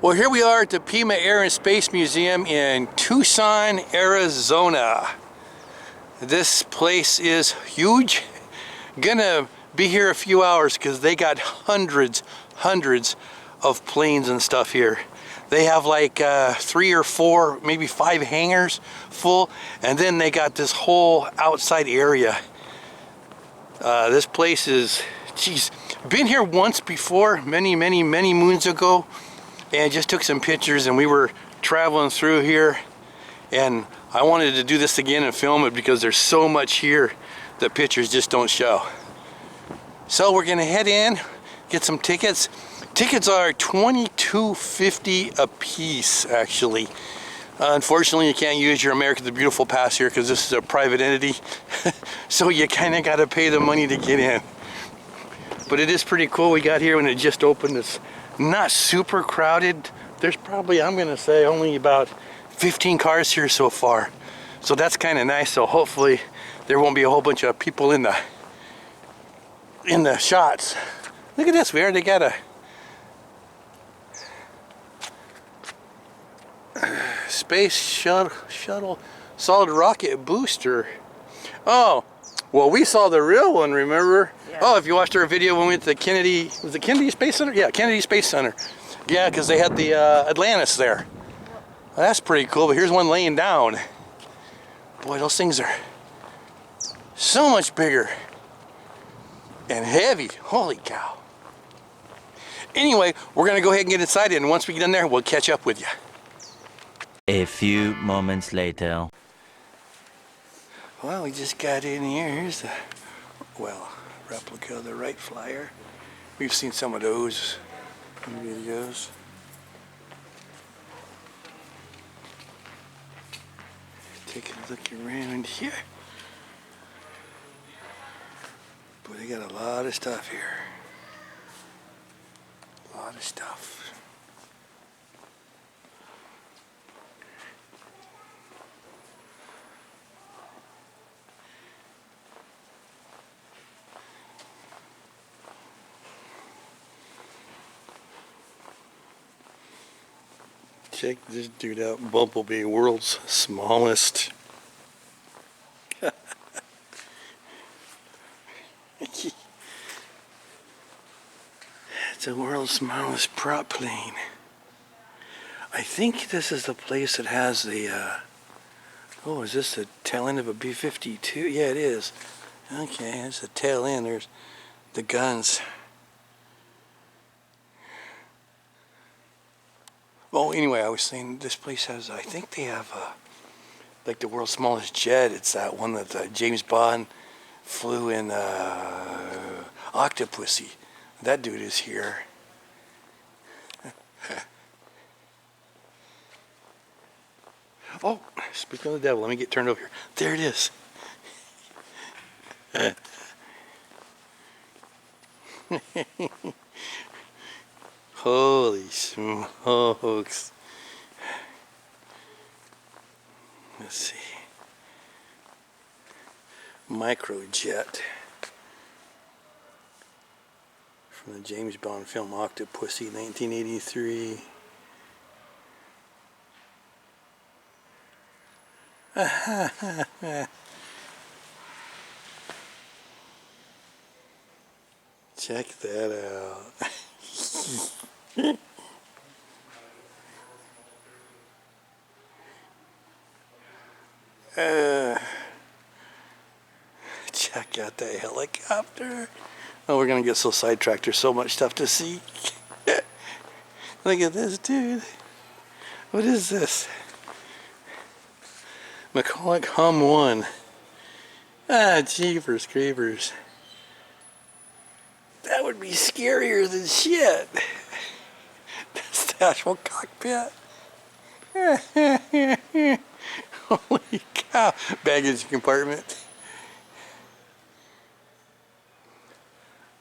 Well, here we are at the Pima Air Space Museum in Tucson, Arizona. This place is huge. Gonna be here a few hours because they got hundreds of planes and stuff here. They have like 3 or 4, maybe 5 hangars full, and then they got this whole outside area. This place is, geez, been here once before, many moons ago, and just took some pictures, and we were traveling through here, and I wanted to do this again and film it because there's so much here that pictures just don't show. So we're gonna head in, get some tickets. Tickets are $22.50 a piece, actually. Unfortunately, you can't use your America the Beautiful pass here because this is a private entity. So you kind of got to pay the money to get in. But it is pretty cool. We got here when it just opened. It's not super crowded. There's probably, I'm going to say, only about 15 cars here so far. So that's kind of nice. So hopefully there won't be a whole bunch of people in the shots. Look at this. We already got a space shuttle solid rocket booster. Oh, well, we saw the real one, remember? Yeah. Oh, if you watched our video when we went to the Kennedy, was it Kennedy Space Center? Yeah, Kennedy Space Center. Yeah, because they had the Atlantis there. Well, that's pretty cool, but here's one laying down. Boy, those things are so much bigger and heavy. Holy cow. Anyway, we're going to go ahead and get inside, and once we get in there, we'll catch up with you. A few moments later. Well, we just got in here. Here's the, well, replica of the Wright Flyer. We've seen some of those in videos. Take a look around here. Boy, they got a lot of stuff here. A lot of stuff. Check this dude out, Bumblebee, world's smallest. It's the world's smallest prop plane. I think this is the place that has the, oh, is this the tail end of a B-52? Yeah, it is. Okay, that's the tail end. There's the guns. Oh, anyway, I was saying this place has, I think they have like the world's smallest jet. It's that one that James Bond flew in Octopussy. That dude is here. Oh, speaking of the devil, let me get turned over here. There it is. Holy smokes. Let's see. Microjet. From the James Bond film Octopussy, 1983. Check that out. Check out that helicopter. Oh, we're gonna get so sidetracked. There's so much stuff to see. Look at this, dude. What is this? McCulloch Hum 1. Ah, jeepers creepers. That would be scarier than shit. That's the actual cockpit. Holy cow. Baggage compartment.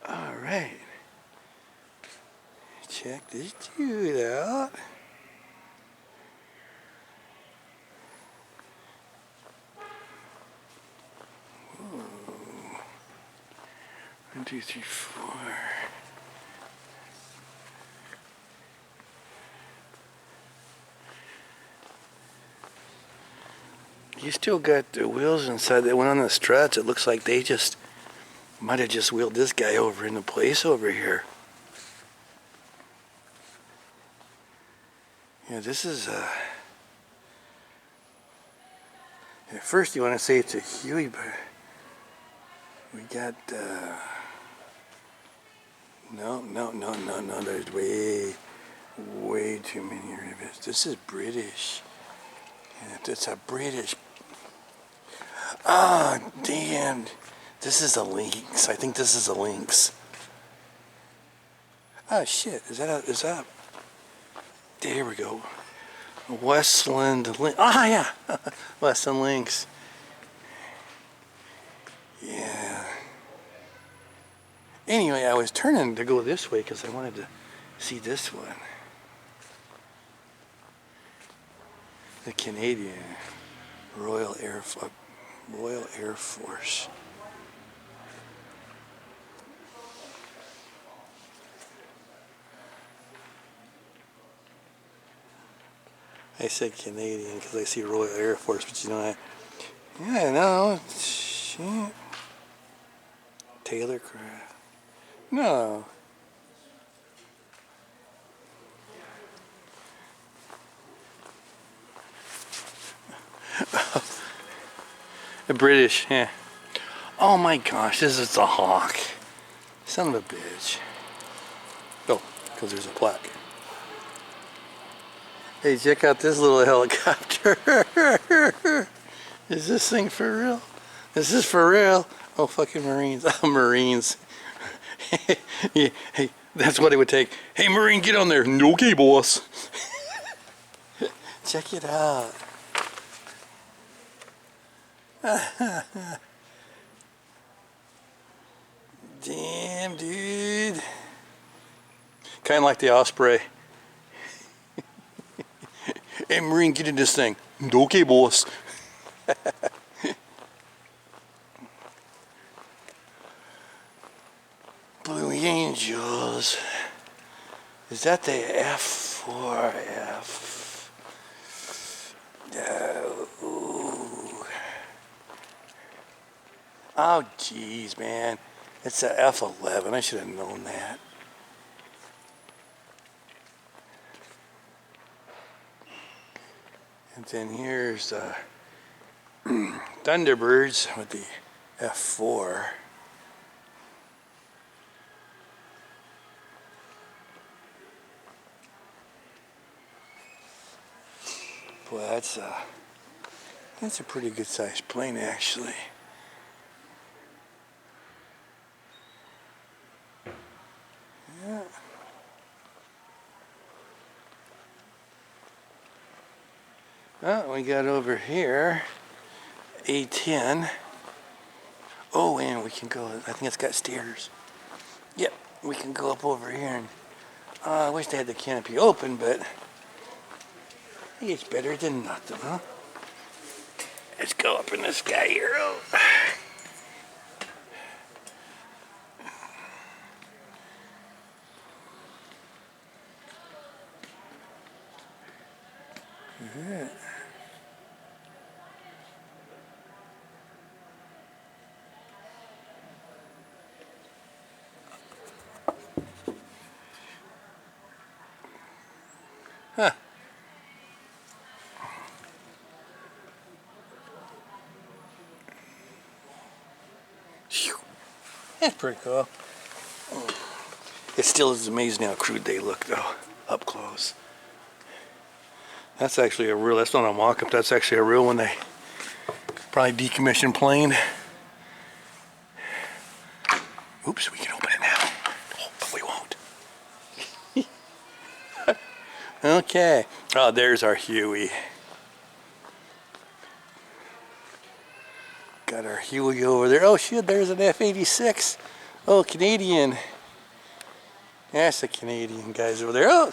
Alright. Check this dude out. Whoa. 1, 2, 3, 4. You still got the wheels inside that went on the struts. It looks like they just might have just wheeled this guy over into place over here. Yeah, this is at first you want to say it's a Huey, but we got no. There's way too many rivets. This is British. Yeah, it's a British. Ah, damn. This is a Lynx. I think this is a Lynx. Oh shit! Is that? There we go. Westland Lynx. Ah, yeah. Westland Lynx. Yeah. Anyway, I was turning to go this way because I wanted to see this one. The Canadian Royal Air Force. I said Canadian because I see Royal Air Force, but you know, no, shit. Taylor Craft. No. The British, yeah. Oh my gosh, this is a Hawk. Son of a bitch. Oh, because there's a plaque. Hey, check out this little helicopter. Is this thing for real? Is this for real? Oh, fucking Marines. Oh, Marines. Yeah, hey, that's what it would take. Hey, Marine, get on there. Okay, boss. Check it out. Damn, dude. Kind of like the Osprey. Hey, Marine, get in this thing. Okay, boss. Blue Angels. Is that the F4F? Oh, geez, man. It's a F11. I should have known that. And then here's Thunderbirds with the F4. Boy, that's a pretty good sized plane, actually. Yeah. Oh, we got over here A10. Oh, and we can go. I think it's got stairs. Yep, we can go up over here. And I wish they had the canopy open, but I think it's better than nothing, huh? Let's go up in the sky here. Oh. Yeah. Huh. That's pretty cool. It still is amazing how crude they look, though, up close. That's actually a real, that's not a mock-up, that's actually a real one. They probably decommissioned plane. Oops, we can open it now. Oh, but we won't. Okay. Oh, there's our Huey. Got our Huey over there. Oh shit, there's an F-86. Oh, Canadian. That's the Canadian guys over there. Oh,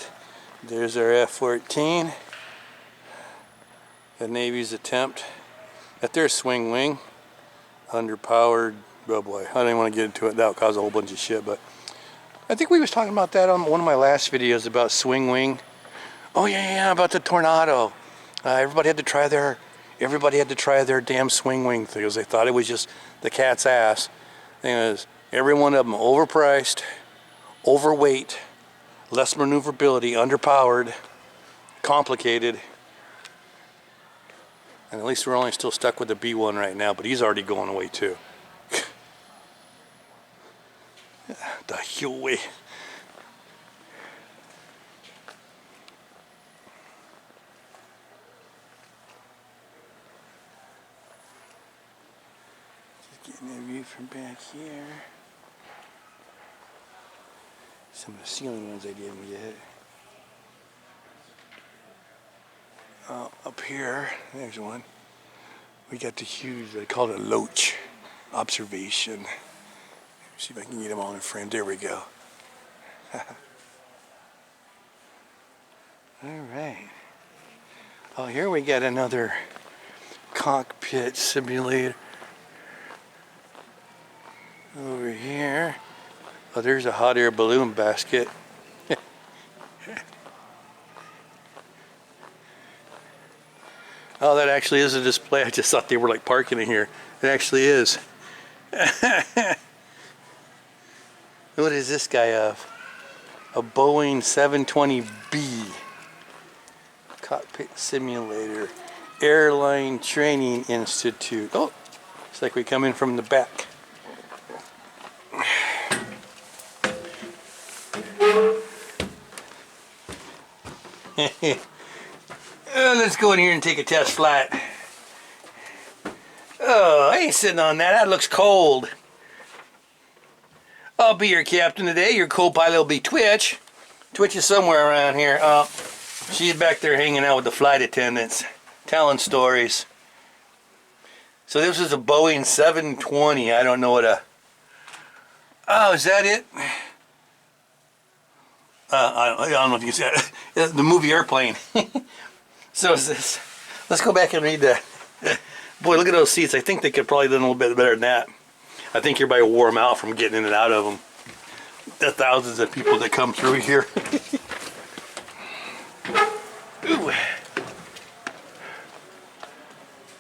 there's our F-14. The Navy's attempt at their swing wing. Underpowered. Oh boy, I didn't want to get into it. That would cause a whole bunch of shit, but I think we was talking about that on one of my last videos about swing wing. Oh yeah, about the Tornado. Everybody had to try their Everybody had to try their damn swing wing because they thought it was just the cat's ass. Thing is, every one of them overpriced, overweight, less maneuverability, underpowered, complicated. And at least we're only still stuck with the B1 right now, but he's already going away too. The Huey. Just getting a view from back here. Some of the ceiling ones I didn't get. Up here, there's one. We got the huge, they call it a loach observation. See if I can get them all in frame. There we go. Alright. Oh, here we got another cockpit simulator. Over here. Oh, there's a hot air balloon basket. Oh, that actually is a display. I just thought they were like parking in here. It actually is. What is this guy of? A Boeing 720B cockpit simulator, Airline Training Institute. Oh, it's like we come in from the back. Let's go in here and take a test flight. Oh, I ain't sitting on that. That looks cold. I'll be your captain today. Your co-pilot will be Twitch. Twitch is somewhere around here. Oh, she's back there hanging out with the flight attendants, telling stories. So this is a Boeing 720. I don't know what a... Oh, is that it? I don't know if you said it. The movie Airplane. So is this. Let's go back and read that. Boy, look at those seats. I think they could probably do a little bit better than that. I think everybody wore them out from getting in and out of them. The thousands of people that come through here. Ooh.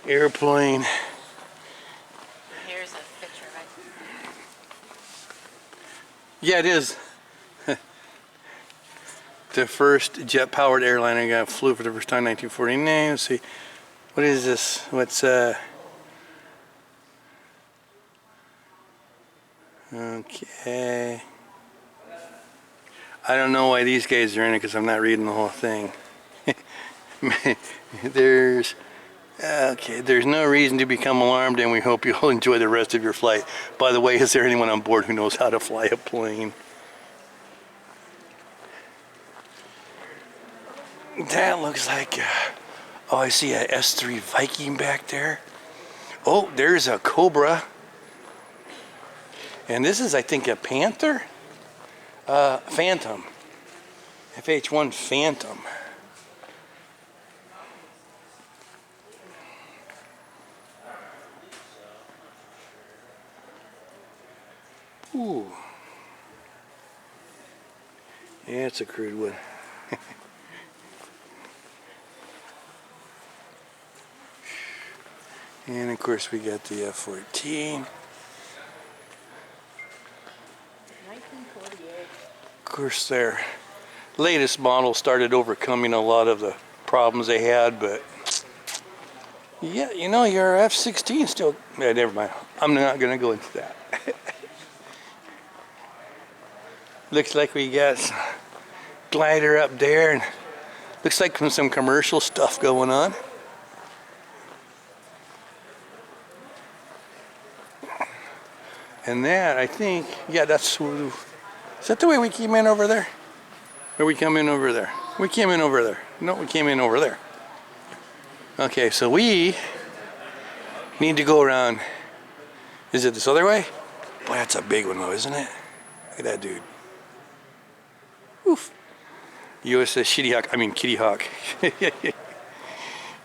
Airplane. Here's a picture of it. Yeah, it is. The first jet-powered airliner got flew for the first time in 1949. Let's see. What is this? What's okay. I don't know why these guys are in it because I'm not reading the whole thing. There's no reason to become alarmed, and we hope you'll enjoy the rest of your flight. By the way, is there anyone on board who knows how to fly a plane? That looks like oh, I see a S3 Viking back there. Oh, there's a Cobra. And this is, I think, a Panther? Phantom. FH-1 Phantom. Ooh. Yeah, it's a crude one. And of course we got the F-14. 1948. Of course their latest model started overcoming a lot of the problems they had, but yeah, you know, your F-16 still, never mind. I'm not gonna go into that. Looks like we got some glider up there, and looks like some commercial stuff going on. And that, I think, yeah, that's soooooo. Is that the way we came in over there? Or we come in over there? We came in over there. No, we came in over there. Okay, so we need to go around. Is it this other way? Boy, that's a big one though, isn't it? Look at that dude. Oof. USS Kitty Hawk.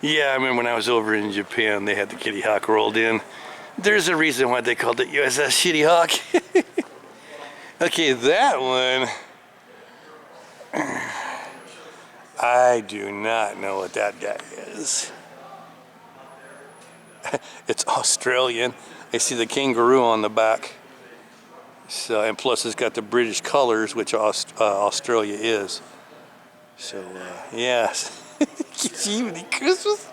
Yeah, I remember when I was over in Japan, they had the Kitty Hawk rolled in. There's a reason why they called it USS Shitty Hawk. Okay, that one. I do not know what that guy is. It's Australian. I see the kangaroo on the back. So, and plus it's got the British colors, which Australia is. So, yes. Jiminy Christmas.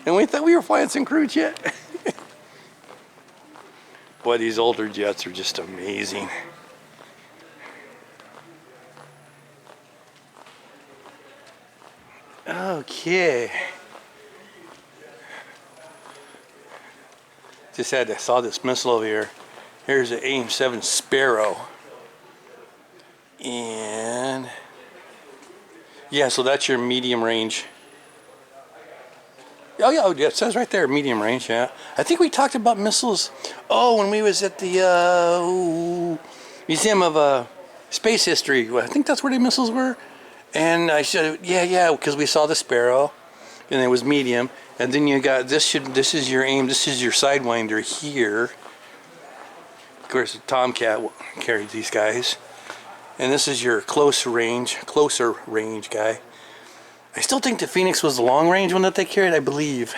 And we thought we were flying some crew jet. Boy, these older jets are just amazing. Okay. Saw this missile over here. Here's an AIM-7 Sparrow. And yeah, so that's your medium range. Oh yeah, it says right there, medium range, yeah. I think we talked about missiles, when we was at the Museum of Space History. Well, I think that's where the missiles were. And I said, yeah, because we saw the Sparrow, and it was medium. And then you got, this is your AIM, this is your Sidewinder here. Of course, the Tomcat carried these guys. And this is your closer range guy. I still think the Phoenix was the long range one that they carried, I believe.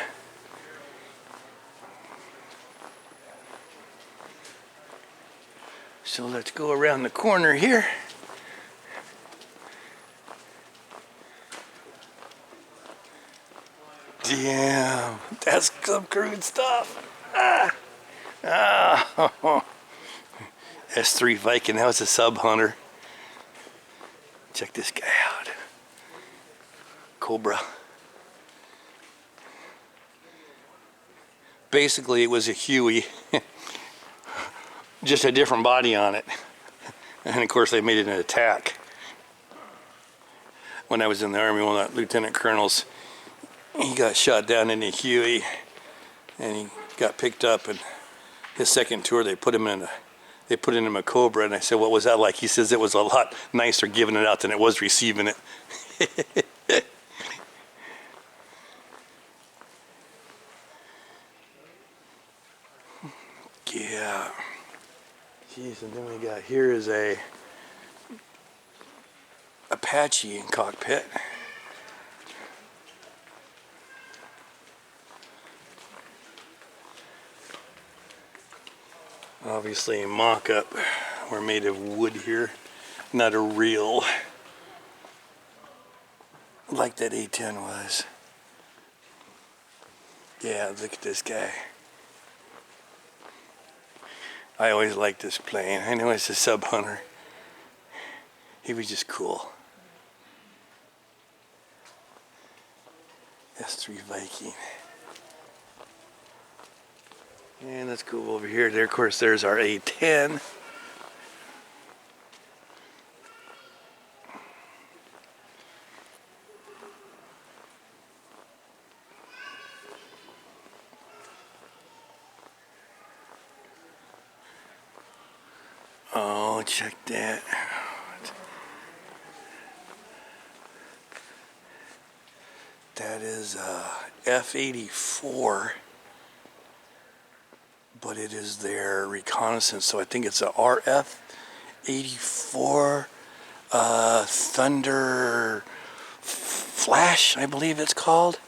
So let's go around the corner here. Damn, that's some crude stuff. S3 Viking, that was a sub hunter. Check this guy out. Cobra. Basically, it was a Huey, just a different body on it. And of course, they made it an attack. When I was in the Army, one of the lieutenant colonels, he got shot down in a Huey, and he got picked up. And his second tour, they put him in a Cobra. And I said, "What was that like?" He says, "It was a lot nicer giving it out than it was receiving it." Yeah. Jeez, and then we got here is a Apache in cockpit. Obviously a mock-up. We're made of wood here, not a real like that A-10 was. Yeah, look at this guy. I always liked this plane. I know it's a sub hunter. He was just cool. S3 Viking. And let's go over here. There, of course, there's our A-10. Oh, check that. That is F-84, but it is their reconnaissance, so I think it's a RF-84 Thunder Flash, I believe it's called.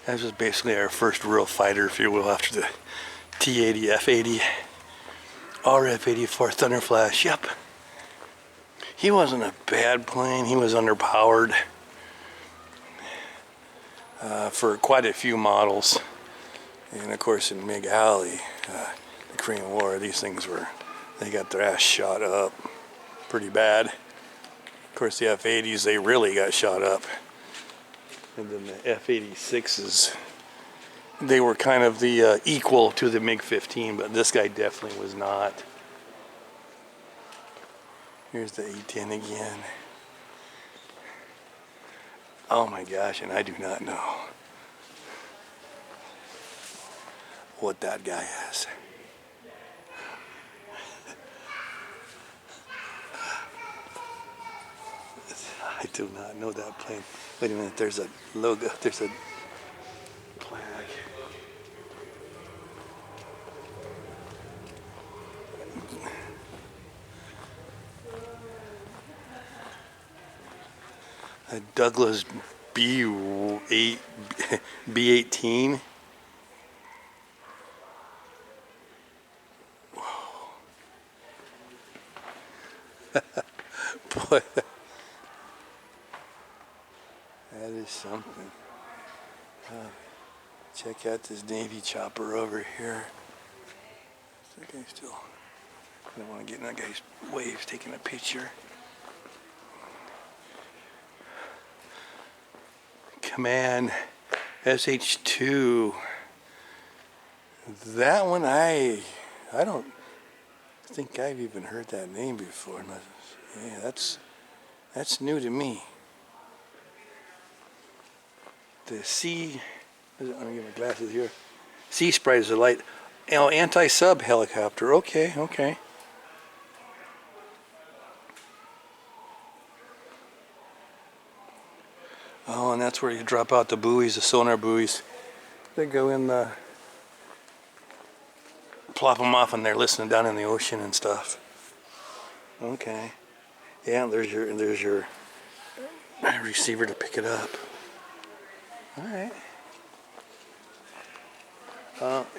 That was basically our first real fighter, if you will, after the T-80, F-80, RF-84 Thunder Flash. Yep. He wasn't a bad plane. He was underpowered for quite a few models. And of course, in MiG Alley, the Korean War, these things they got their ass shot up pretty bad. Of course, the F-80s, they really got shot up. And then the F-86s, they were kind of the equal to the MiG-15, but this guy definitely was not. Here's the A-10 again. Oh my gosh, and I do not know what that guy is. I do not know that plane. Wait a minute, there's a logo, there's a plaque. A Douglas B8 B18. Boy, that is something. Check out this Navy chopper over here. That guy still. I don't want to get in that guy's waves taking a picture. Command SH2. That one I don't think I've even heard that name before. Yeah, that's new to me. The Sea, let me get my glasses here. Sea Sprite is a light, anti-sub helicopter. Okay, okay. Oh, and that's where you drop out the buoys, the sonar buoys. They go in the, plop them off, and they're listening down in the ocean and stuff. Okay. Yeah, there's your receiver to pick it up. All right.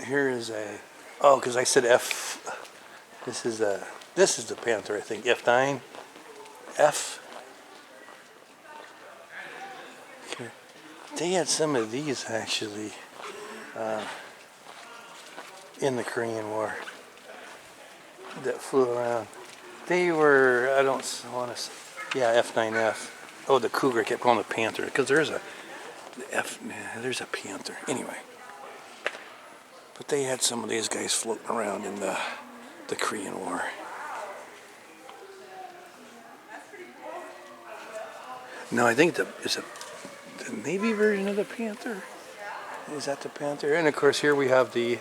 Here is a, oh, because I said F. This is the Panther, I think. F9. F. Okay. They had some of these actually in the Korean War that flew around. They were, I don't want to say, yeah, F9F. Oh, the Cougar, I kept calling it Panther because there's a there's a Panther. Anyway, but they had some of these guys floating around in the Korean War. No, I think it's the Navy version of the Panther. Is that the Panther? And of course, here we have the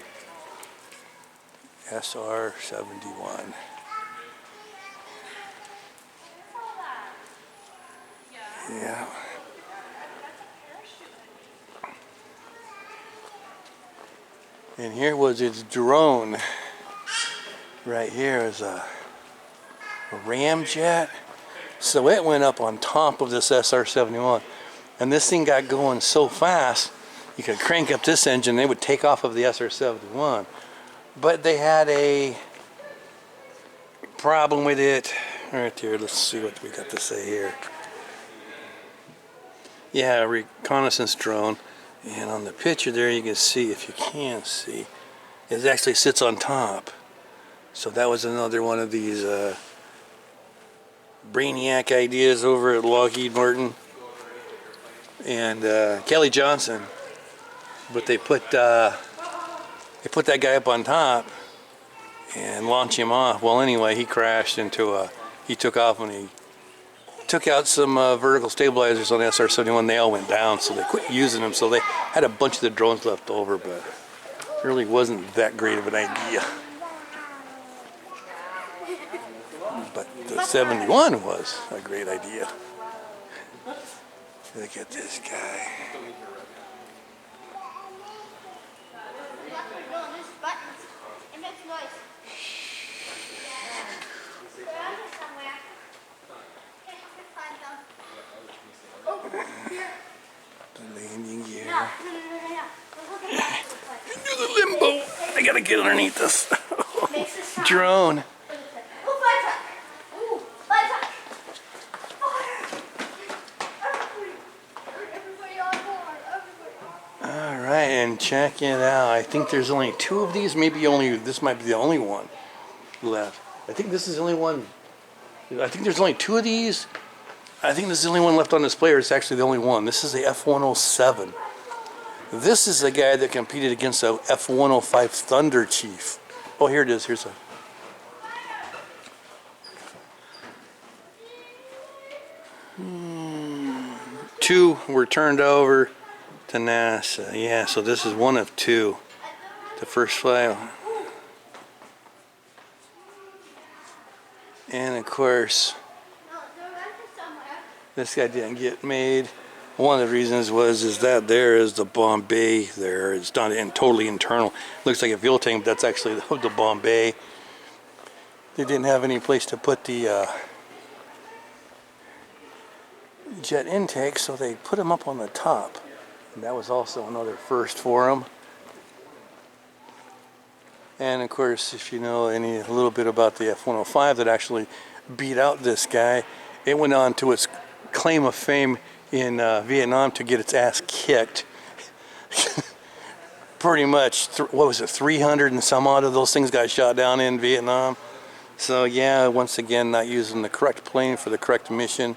SR-71. Yeah. And here was its drone. Right here is a ramjet. So it went up on top of this SR-71. And this thing got going so fast, you could crank up this engine, they would take off of the SR-71. But they had a problem with it. Right there, let's see what we got to say here. Yeah, a reconnaissance drone. And on the picture there, you can see, if you can see, it actually sits on top. So that was another one of these brainiac ideas over at Lockheed Martin and Kelly Johnson. But they put that guy up on top and launched him off. Well, anyway, he crashed into he took off when he took out some vertical stabilizers on the SR-71. They all went down, so they quit using them. So they had a bunch of the drones left over, but it really wasn't that great of an idea. But the 71 was a great idea. Look at this guy. The landing gear. Into the limbo. I gotta get underneath this drone. Alright, and check it out. I think there's only 2 of these, maybe only, this might be the only one left. I think this is the only one. I think there's only 2 of these. I think this is the only one left on display, or it's actually the only one. This is the F-107. This is the guy that competed against the F-105 Thunder Chief. Oh, here it is. Here's a... Two were turned over to NASA. Yeah, so this is one of 2. The first flight. And of course, this guy didn't get made. One of the reasons is that there is the Bombay there. It's not totally internal. Looks like a fuel tank, but that's actually the Bombay. They didn't have any place to put the jet intake, so they put them up on the top. And that was also another first for them. And of course, if you know a little bit about the F-105 that actually beat out this guy, it went on to its claim of fame in Vietnam to get its ass kicked. Pretty much, what was it, 300 and some odd of those things got shot down in Vietnam. So yeah, once again, not using the correct plane for the correct mission.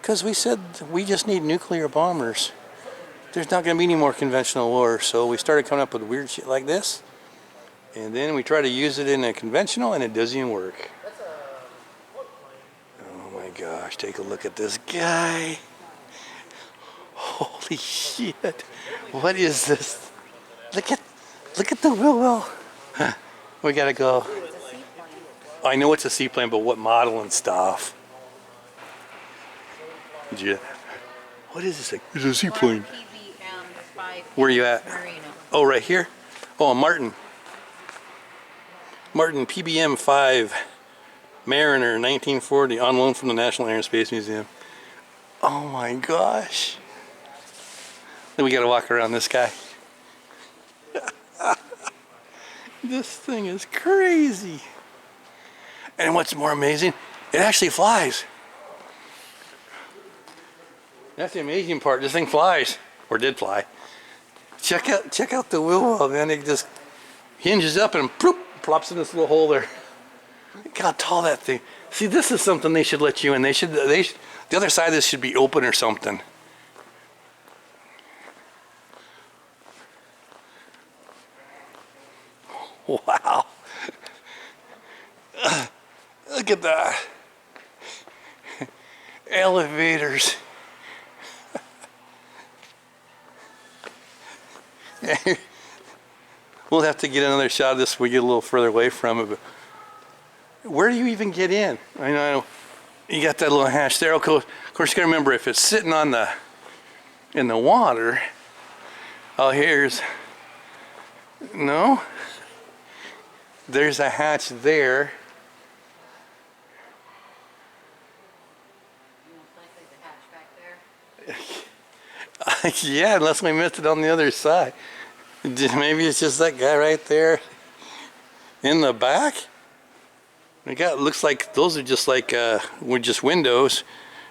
Because we said we just need nuclear bombers. There's not going to be any more conventional war. So we started coming up with weird shit like this. And then we try to use it in a conventional and it doesn't even work. Oh my gosh, take a look at this guy. Holy shit. What is this? Look at the wheel well. We gotta go. I know it's a seaplane, but what model and stuff? Yeah. What is this? It's a seaplane. Where are you at? Oh, right here? Oh, Martin PBM 5 Mariner 1940 on loan from the National Air and Space Museum. Oh my gosh. Then we gotta walk around this guy. This thing is crazy. And what's more amazing, it actually flies. That's the amazing part. This thing flies, or did fly. Check out the wheel well, man. It just hinges up and ploop, plops in this little hole there. Look how tall that thing. See, this is something they should let you in. They should. The other side of this should be open or something. Wow. Look at that. Elevators. We'll have to get another shot of this when we get a little further away from it. But where do you even get in? I know you got that little hatch there. Of course, you gotta remember if it's sitting on in the water. Oh, no. There's a hatch there. Yeah, unless we missed it on the other side. Maybe it's just that guy right there in the back. We got, looks like those are just like we're just windows,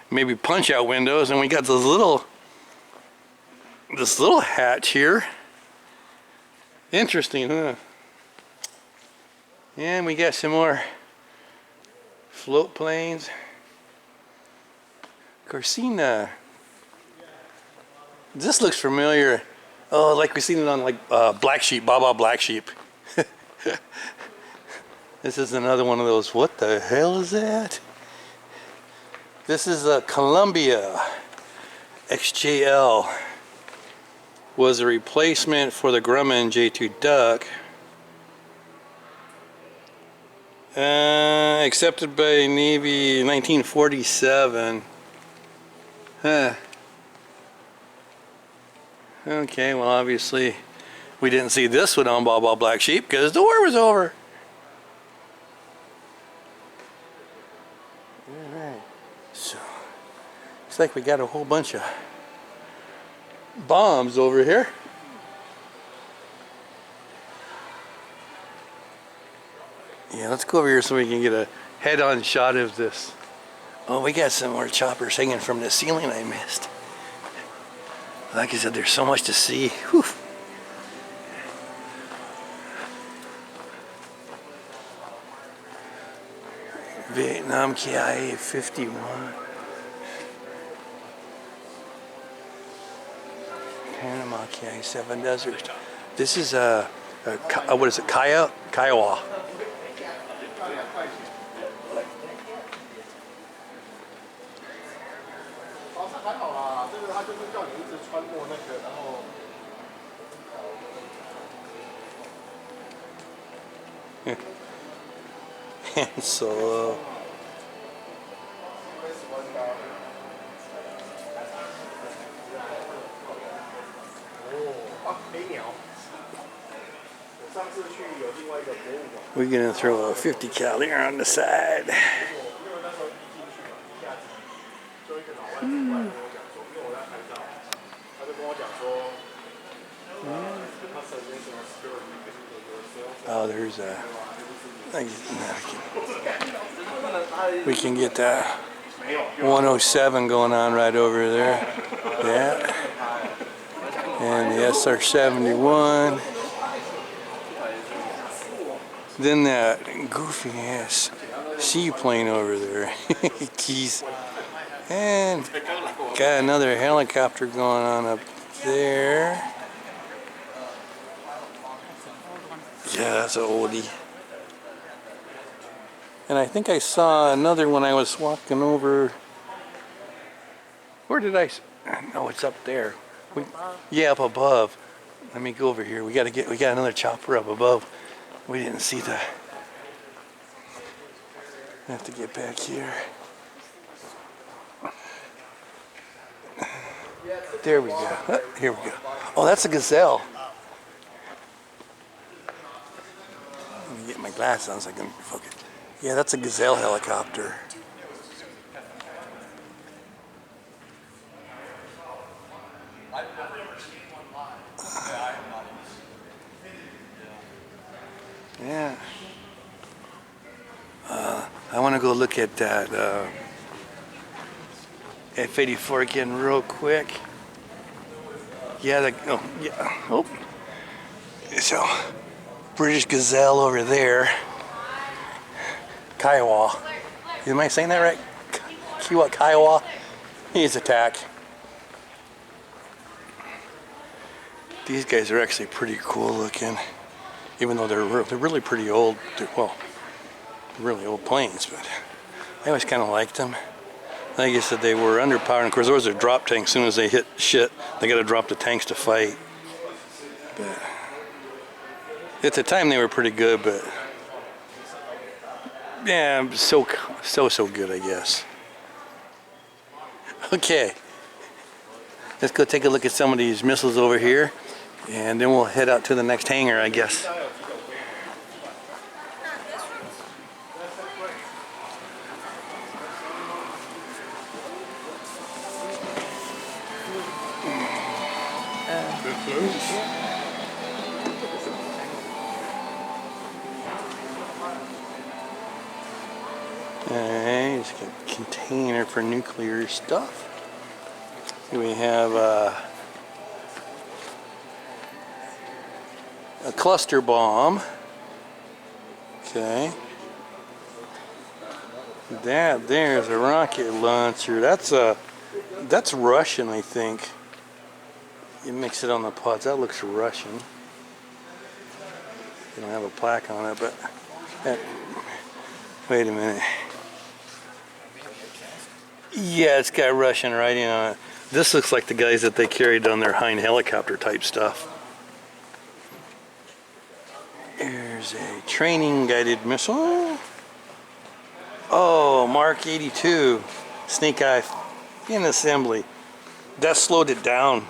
maybe punch out windows, and we got this little hatch here. Interesting, huh? And we got some more float planes. Of course, seen this looks familiar. Oh, like we've seen it on like Black Sheep, Baba Black Sheep. This is another one of those. What the hell is that? This is a Columbia XJL. Was a replacement for the Grumman J2 Duck. Accepted by Navy in 1947. Huh. Okay, well obviously we didn't see this one on Baba Black Sheep because the war was over. Alright, so looks like we got a whole bunch of bombs over here. Yeah, let's go over here so we can get a head-on shot of this. Oh, we got some more choppers hanging from the ceiling I missed. Like I said, there's so much to see. Whew. Vietnam KIA 51. Panama KIA 7 Desert. This is what is it? Kiowa. And so we're gonna throw a 50 cal here on the side. Oh, there's a. We can get that 107 going on right over there. Yeah. And the SR-71. Then that goofy ass seaplane over there. Jeez. And got another helicopter going on up there. Yeah, that's an oldie. And I think I saw another when I was walking over. Where did I? No, it's up there. Yeah, up above. Let me go over here. We got another chopper up above. We didn't see the. I have to get back here. There we go. Oh, here we go. Oh, that's a gazelle. Let me get my glasses on so I can focus. Yeah, that's a gazelle helicopter. Yeah. I want to go look at that F-84 again real quick. Yeah, oh. So, British Gazelle over there. Kiowa. Am I saying that right? Kiowa? He's attack. These guys are actually pretty cool looking. Even though they're really pretty old. Well, really old planes, but I always kind of liked them. Like I said, they were underpowered. And of course, those are drop tanks. As soon as they hit shit, they got to drop the tanks to fight. But at the time, they were pretty good. But yeah, so good, I guess. Okay, let's go take a look at some of these missiles over here, and then we'll head out to the next hangar, I guess. Alright, it's got a container for nuclear stuff. Here we have a cluster bomb. Okay. That there's a rocket launcher. That's Russian, I think. You mix it on the pods. That looks Russian. They don't have a plaque on it, but wait a minute. Yeah, it's got Russian writing on it. This looks like the guys that they carried on their Hind helicopter type stuff. There's a training guided missile. Oh, Mark 82. Snake Eye in assembly. That slowed it down.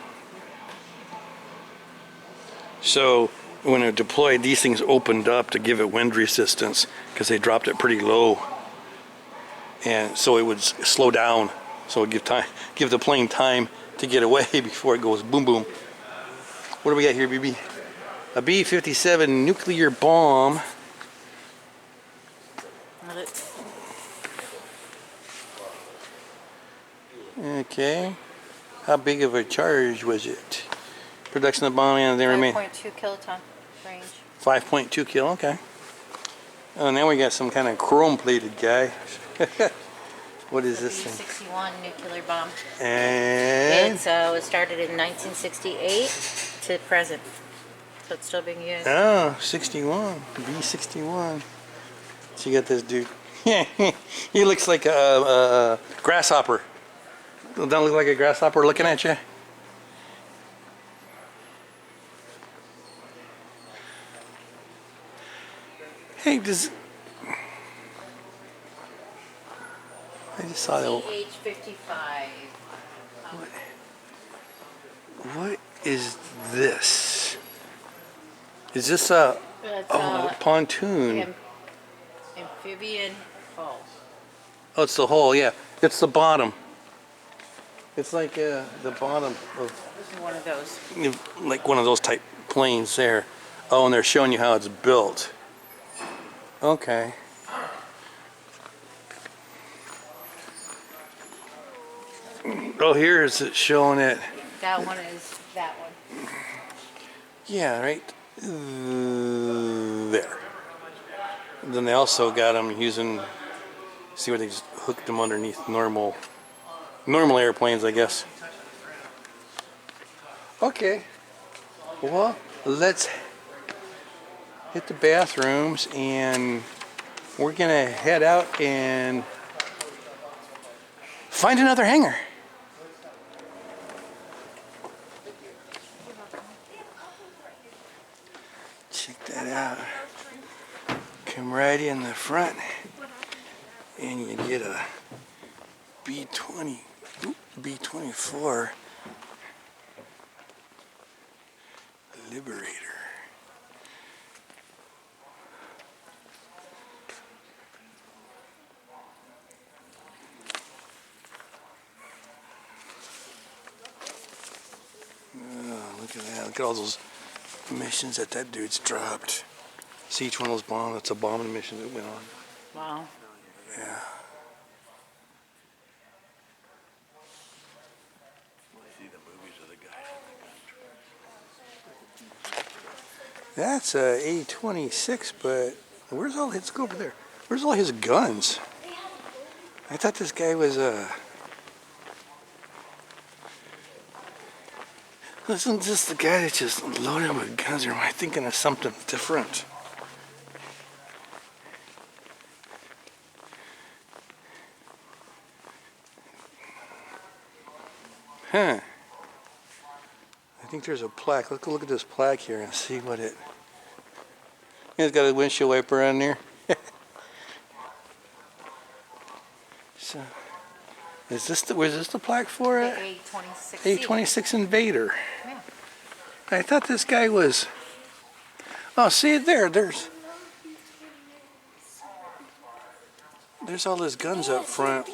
So when it deployed, these things opened up to give it wind resistance because they dropped it pretty low. And so it would slow down. So it would give the plane time to get away before it goes boom boom. What do we got here, BB? A B-57 nuclear bomb. Okay. How big of a charge was it? Production of bomb and they remain 5.2 kiloton range. 5.2 kilo, okay. Oh, now we got some kind of chrome-plated guy. What is this thing? B-61 nuclear bomb. And It was started in 1968 to present, so it's still being used. oh, 61, B-61. So you got this dude. He looks like a grasshopper. Don't look like a grasshopper looking at you? Hey, I just saw that. CH-55. What is this? Is this a pontoon? Amphibian hull. Oh, it's the hull, yeah. It's the bottom. It's like the bottom of This is one of those. like one of those type planes there. Oh, and they're showing you how it's built. Okay. Oh, here is it showing it. That one is that one. Yeah, right there. Then they also got them using, see where they just hooked them underneath normal airplanes, I guess. Okay. Well, let's hit the bathrooms and we're gonna head out and find another hangar. Check that out. Come right in the front and you get a B-24 Liberator. Oh, look at that. Look at all those missions that dude's dropped. See each one of those bombs? That's a bombing mission that went on. Wow. Yeah. That's a A-26, but where's all? Let's go over there. Where's all his guns? I thought this guy was Isn't this the guy that's just loaded with guns, or am I thinking of something different? Huh. I think there's a plaque. Let's go look at this plaque here and see what it... It's got a windshield wiper on there. So, is this the, was this the plaque for it? A-26. A-26 Invader. Yeah. I thought this guy was... Oh, see it there. There's all his guns up front.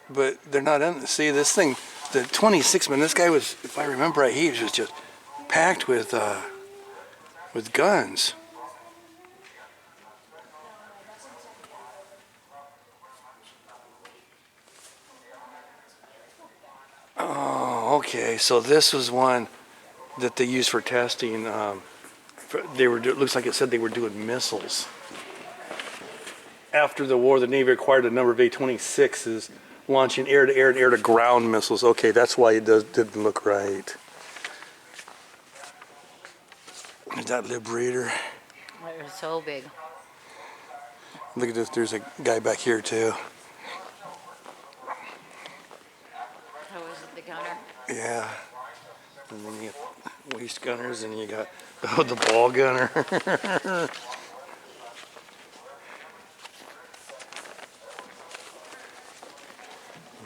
But they're not in... See, this thing, the 26, man, this guy was, if I remember right, he was just packed with guns. Oh, okay. So this was one that they used for testing. It looks like it said they were doing missiles. After the war, the Navy acquired a number of A-26s, launching air-to-air and air-to-ground missiles. Okay, that's why it didn't look right. There's that Liberator. They're so big. Look at this. There's a guy back here too. How is it, the gunner? Yeah. And then you got waist gunners, and you got the ball gunner.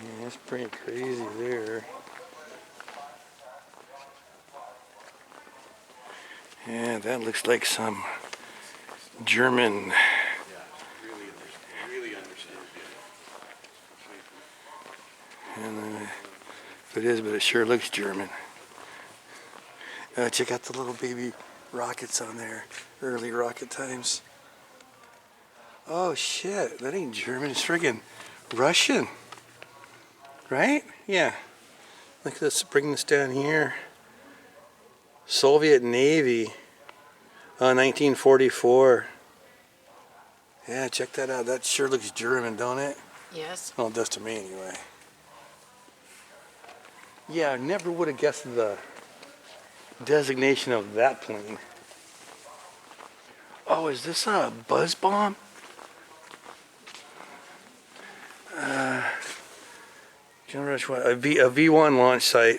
Yeah, it's pretty crazy there. Yeah, that looks like some German. And if it is, but it sure looks German. Check out the little baby rockets on there. Early rocket times. Oh shit, that ain't German, it's friggin' Russian. Right? Yeah. Look, let's bring this down here. Soviet Navy. 1944. Yeah, check that out. That sure looks German, don't it? Yes. Well, it does to me anyway. Yeah, I never would have guessed the designation of that plane. Oh, is this a buzz bomb? A V1 launch site.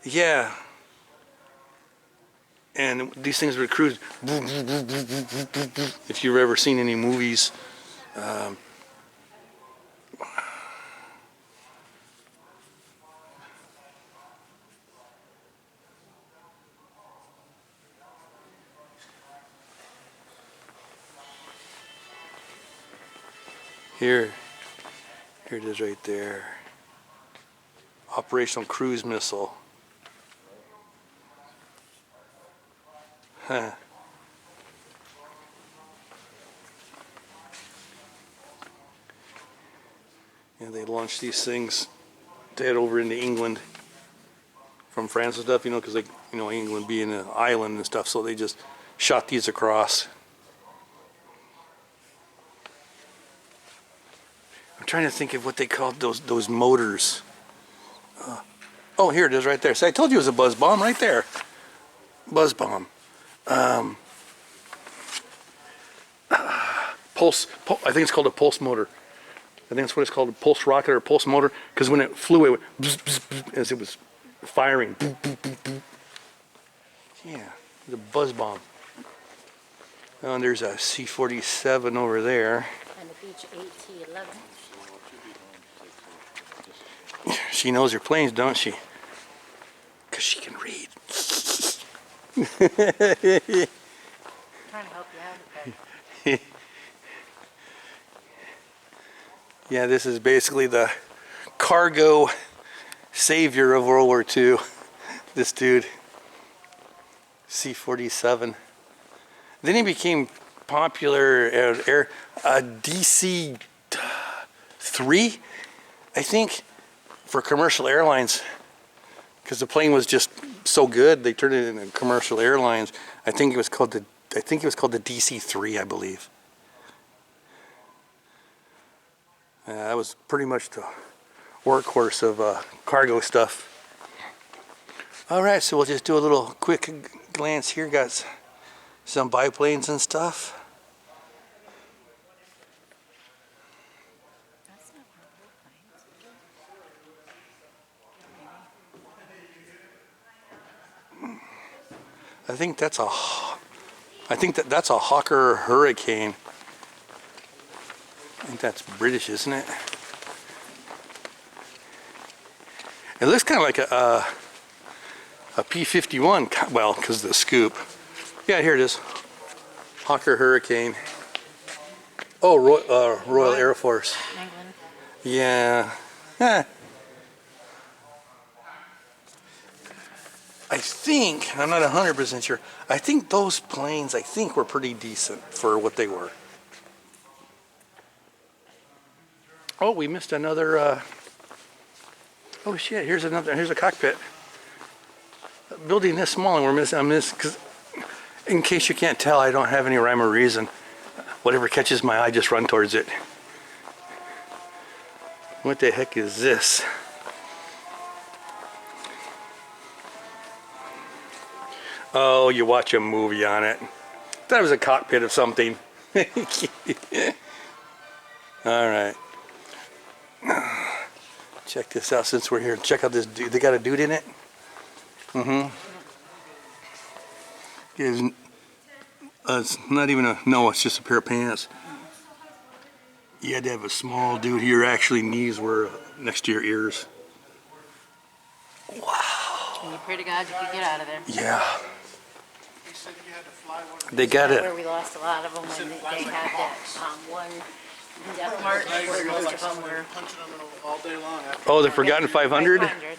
Yeah. And these things would cruise. If you've ever seen any movies. Here it is right there. Operational cruise missile. Huh. Yeah, they launched these things to head over into England from France and stuff, you know, because they, you know, England being an island and stuff, so they just shot these across. I'm trying to think of what they called those motors. Oh, here it is right there. See, I told you it was a buzz bomb right there. Buzz bomb. I think it's called a pulse motor. I think that's what it's called, a pulse rocket or a pulse motor, because when it flew, it went bzz, bzz, bzz, as it was firing. Bzz, bzz, bzz, bzz. Yeah, the buzz bomb. Oh, and there's a C-47 over there. And the Beech AT-11. She knows her planes, don't she? Because she can read. Trying to help you out with that. Yeah, this is basically the cargo savior of World War II. This dude, C-47. Then he became popular at DC-3, I think, for commercial airlines, because the plane was just so good. They turned it into commercial airlines. I think it was called the DC-3, I believe. That was pretty much the workhorse of cargo stuff. All right, so we'll just do a little quick glance here. Got some biplanes and stuff. That's not one of I think that's a Hawker Hurricane. I think that's British, isn't it? It looks kind of like a P-51, well, because of the scoop. Yeah, here it is. Hawker Hurricane. Oh, Royal Air Force. England. Yeah. Eh. I think, I'm not 100% sure, I think those planes, were pretty decent for what they were. Oh, we missed another, oh shit, here's a cockpit. A building this small and we're missing, because in case you can't tell, I don't have any rhyme or reason. Whatever catches my eye, just run towards it. What the heck is this? Oh, you watch a movie on it. That was a cockpit of something. All right. Check this out since we're here. Check out this dude. They got a dude in it? It's not even a, no, it's just a pair of pants. You had to have a small dude here. Actually, knees were next to your ears. Wow. And you pray to God you could get out of there. Yeah. They That's got where it. we lost a lot of them when they had that one death march where most of them were all day long. Oh, the Forgotten 500? 500.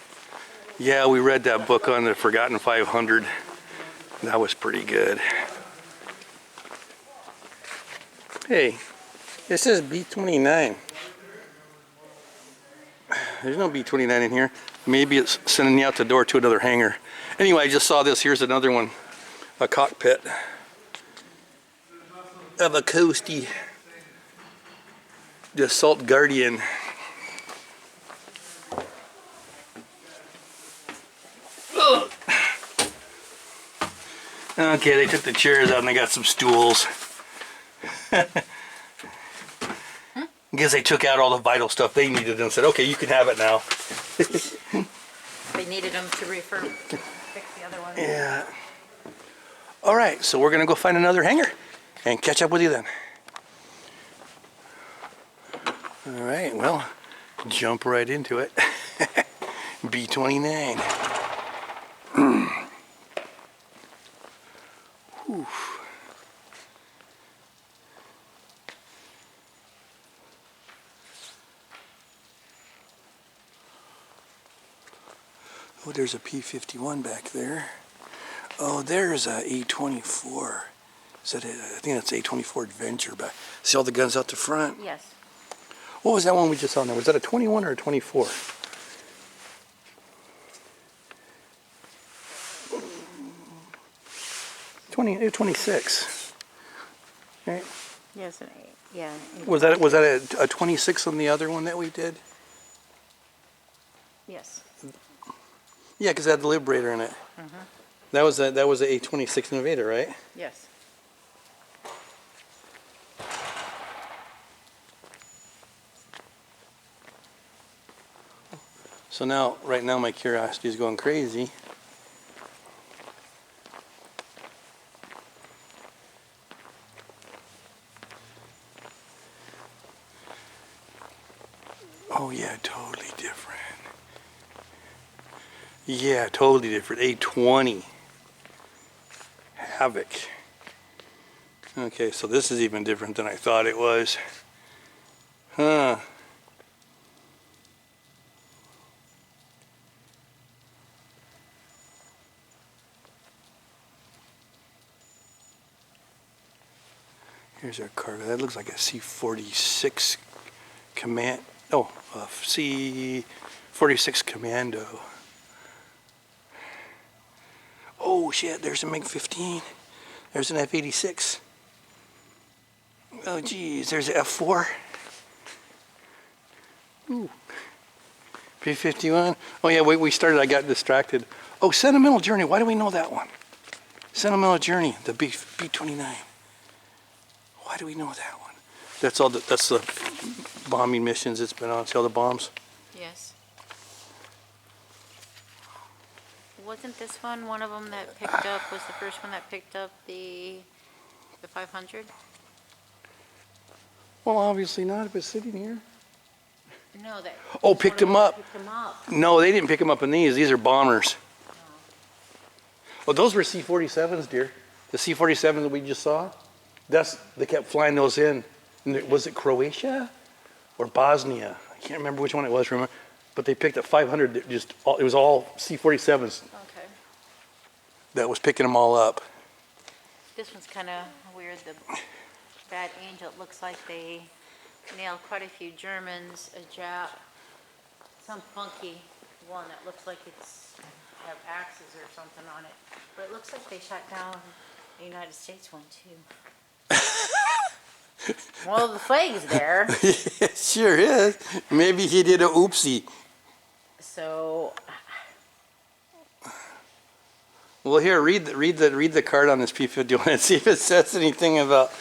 Yeah, we read that book on the Forgotten 500. That was pretty good. Hey, it says B-29. There's no B-29 in here. Maybe it's sending you out the door to another hangar. Anyway, I just saw this. Here's another one. A cockpit of a coastie. The Assault Guardian. Ugh. Okay, they took the chairs out and they got some stools. I guess they took out all the vital stuff they needed and said, okay, you can have it now. They needed them to fix the other one. Yeah. All right, so we're gonna go find another hangar and catch up with you then. All right, well, jump right into it. B-29. Whew. Oh, there's a P-51 back there. Oh, there's a A-24. Is that it? I think that's A-24 Adventure back. See all the guns out the front? Yes. What was that one we just saw in there? Was that a 21 or a 24? 26. Right? Yes, yeah. Was that a 26 on the other one that we did? Yes. Yeah, because it had the Liberator in it. That was a A26 Innovator, right? Yes. So now, right now, my curiosity is going crazy. Oh yeah, totally different. Yeah, totally different. A20 Havoc. Okay, so this is even different than I thought it was. Huh. Here's our cargo. That looks like a C-46 command. Oh, C-46 Commando. Oh shit! There's a MiG-15. There's an F-86. Oh geez, there's an F-4. Ooh. P-51. Oh yeah, we started. I got distracted. Oh, Sentimental Journey. Why do we know that one? Sentimental Journey, the B-29. Why do we know that one? That's all. That's the bombing missions it's been on. See all the bombs? Yes. Wasn't this one of them that picked up, was the first one that picked up the 500? Well, obviously not. If it's sitting here. No, that. Oh, picked them up. Picked them up. No, they didn't pick them up in these. These are bombers. Oh, those were C-47s, dear. The C-47 that we just saw. They kept flying those in. And was it Croatia or Bosnia? I can't remember which one it was. Remember, but they picked up 500. It was all C-47s. Okay. That was picking them all up. This one's kind of weird. The Bad Angel, it looks like they nailed quite a few Germans, a Jap, some funky one that looks like it's have axes or something on it. But it looks like they shot down the United States one too. Well, the flag's there. It sure is. Maybe he did a oopsie. So. Well, here, read the card on this P-51 and see if it says anything about.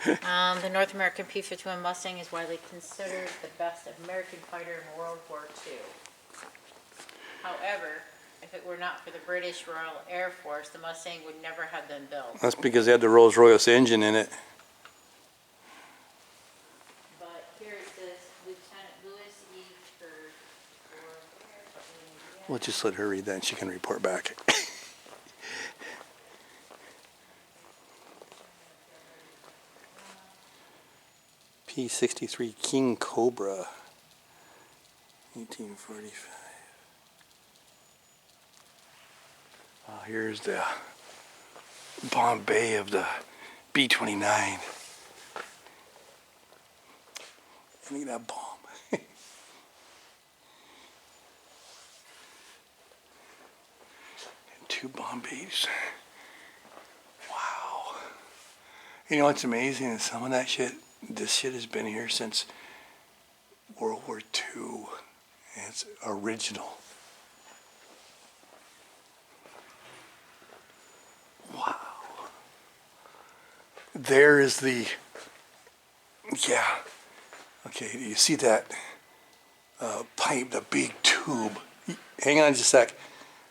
The North American P-51 Mustang is widely considered the best American fighter in World War II. However, if it were not for the British Royal Air Force, the Mustang would never have been built. That's because they had the Rolls-Royce engine in it. But here it says Lieutenant Louis E. Kurd. We'll just let her read that and she can report back. P-63 King Cobra, 1845. Oh, here's the Bombay of the B-29. Look at that bomb. And 2 Bombays. Wow. You know what's amazing is some of that shit, this shit has been here since World War II. It's original. Wow. There is the, yeah. Okay, you see that pipe, the big tube. Hang on just a sec.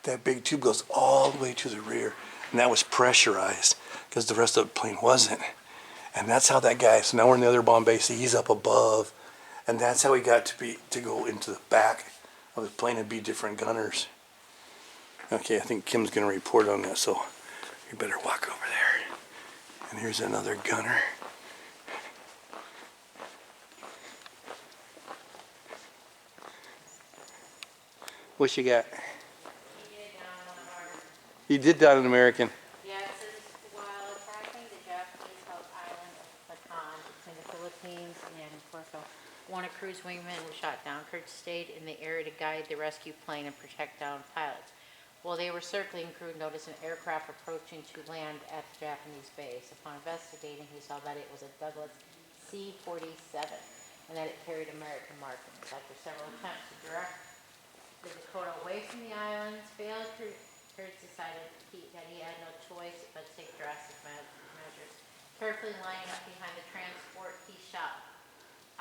That big tube goes all the way to the rear. And that was pressurized because the rest of the plane wasn't. And that's how that guy, so now we're in the other Bombay, so he's up above. And that's how he got to go into the back of the plane and be different gunners. Okay, I think Kim's going to report on this, so you better walk over there. And here's another gunner. What you got? He did down one of our, You did down an American. yeah, it says while attacking the Japanese-held island of Bataan between the Philippines and Puerto, one of crew's wingmen was shot down. Kurt stayed in the area to guide the rescue plane and protect downed pilots. While they were circling, crew noticed an aircraft approaching to land at the Japanese base. Upon investigating, he saw that it was a Douglas C-47 and that it carried American markings. After several attempts to direct the Dakota away from the islands failed, Kurt decided that he had no choice but to take drastic measures. Carefully lining up behind the transport, he shot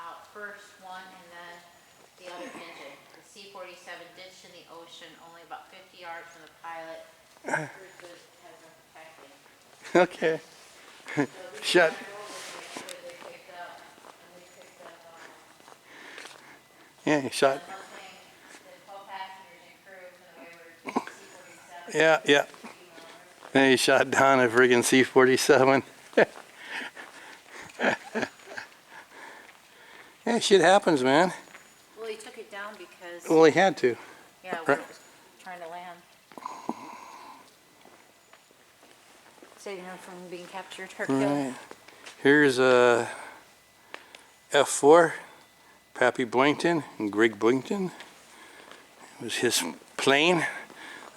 out first one and then the other engine. The C-47 ditched in the ocean only about 50 yards from the pilot. Cruise has been protecting. Okay. Shut. They picked up, Yeah, he shot. the 12 passengers and crew when they were C-47. Yeah, yeah. And he shot down a friggin' C-47. Yeah, shit happens, man. Well, he took it down because, Well, he had to. yeah, when it was trying to land. Saving him from being captured or killed. Right. Here's a F4, Pappy Boynton and Greg Boynton. It was his plane.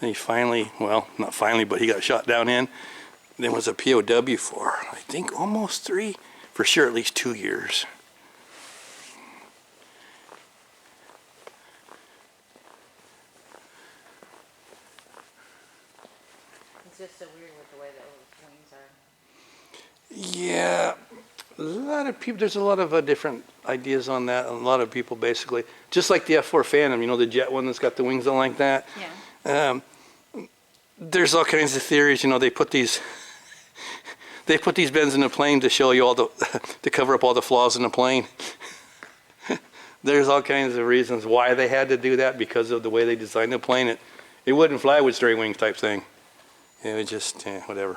And he finally, well, not finally, but he got shot down in. Then was a POW for, I think, almost 3, for sure at least 2 years. It's just so weird with the way those wings are. Yeah, a lot of people, there's a lot of different ideas on that. A lot of people basically, just like the F4 Phantom, you know, the jet one that's got the wings on like that. Yeah. There's all kinds of theories, you know, they put these bends in the plane to show you all the, to cover up all the flaws in the plane. There's all kinds of reasons why they had to do that because of the way they designed the plane. It wouldn't fly with straight wings type thing. It was just, whatever.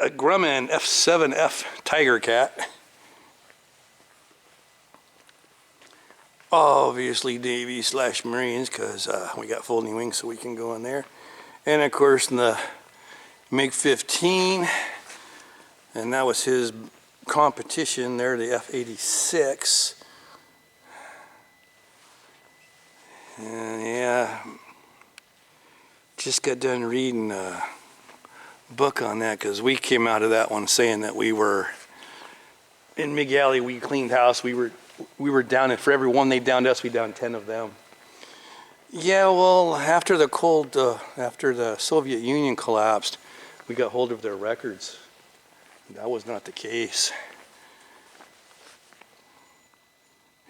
A Grumman F7F Tiger Cat. Obviously Navy/Marines because we got folding wings so we can go in there. And of course the MiG-15, and that was his competition there, the F-86. And yeah, just got done reading a book on that because we came out of that one saying that we were in MiG Alley, we cleaned house, we were down, and for every one they downed us, we downed 10 of them. Yeah, well, after the Soviet Union collapsed, we got hold of their records. That was not the case.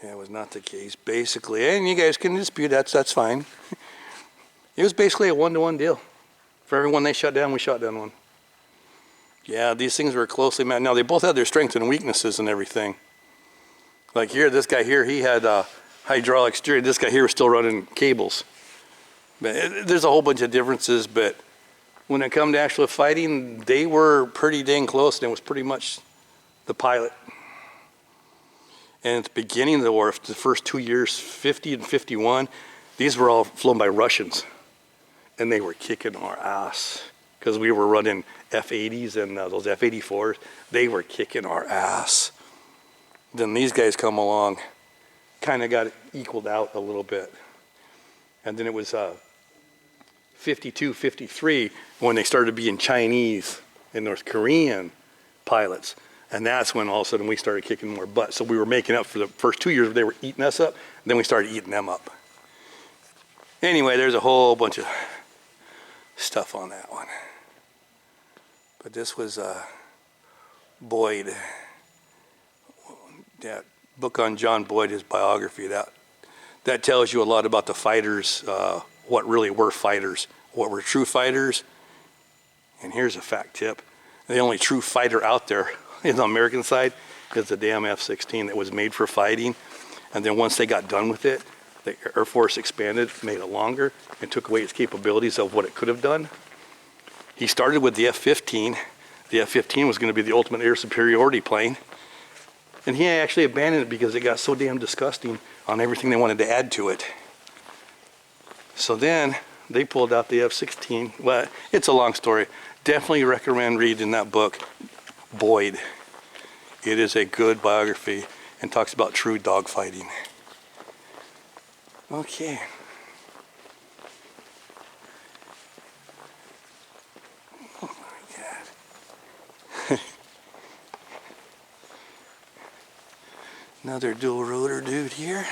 Yeah, it was not the case, basically. And you guys can dispute that, so that's fine. It was basically a one-to-one deal. For every one they shut down, we shot down one. Yeah, these things were closely matched. Now, they both had their strengths and weaknesses and everything. Like here, this guy here, he had hydraulic steering. This guy here was still running cables. But there's a whole bunch of differences, but when it come to actual fighting, they were pretty dang close, and it was pretty much the pilot. And at the beginning of the war, the first 2 years, 50 and 51, these were all flown by Russians. And they were kicking our ass because we were running F-80s and those F-84s. They were kicking our ass. Then these guys come along, kind of got it equaled out a little bit. And then it was 52, 53 when they started being Chinese and North Korean pilots. And that's when all of a sudden we started kicking more butt. So we were making up for the first 2 years they were eating us up. Then we started eating them up. Anyway, there's a whole bunch of stuff on that one. But this was Boyd. That book on John Boyd, his biography, that tells you a lot about the fighters, what really were fighters, what were true fighters. And here's a fact tip. The only true fighter out there in the American side is the damn F-16 that was made for fighting. And then once they got done with it, the Air Force expanded, made it longer, and took away its capabilities of what it could have done. He started with the F-15. The F-15 was going to be the ultimate air superiority plane. And he actually abandoned it because it got so damn disgusting on everything they wanted to add to it. So then they pulled out the F-16. Well, it's a long story. Definitely recommend reading that book, Boyd. It is a good biography and talks about true dogfighting. Okay. Oh my God. Another dual rotor dude here.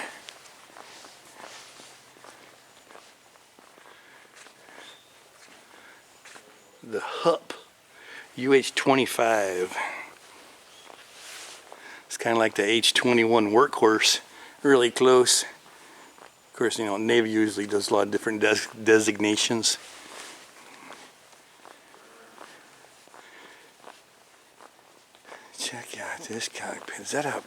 The HUP UH-25. It's kind of like the H-21 workhorse, really close. Of course, you know, Navy usually does a lot of different designations. Check out this cockpit. Is that a,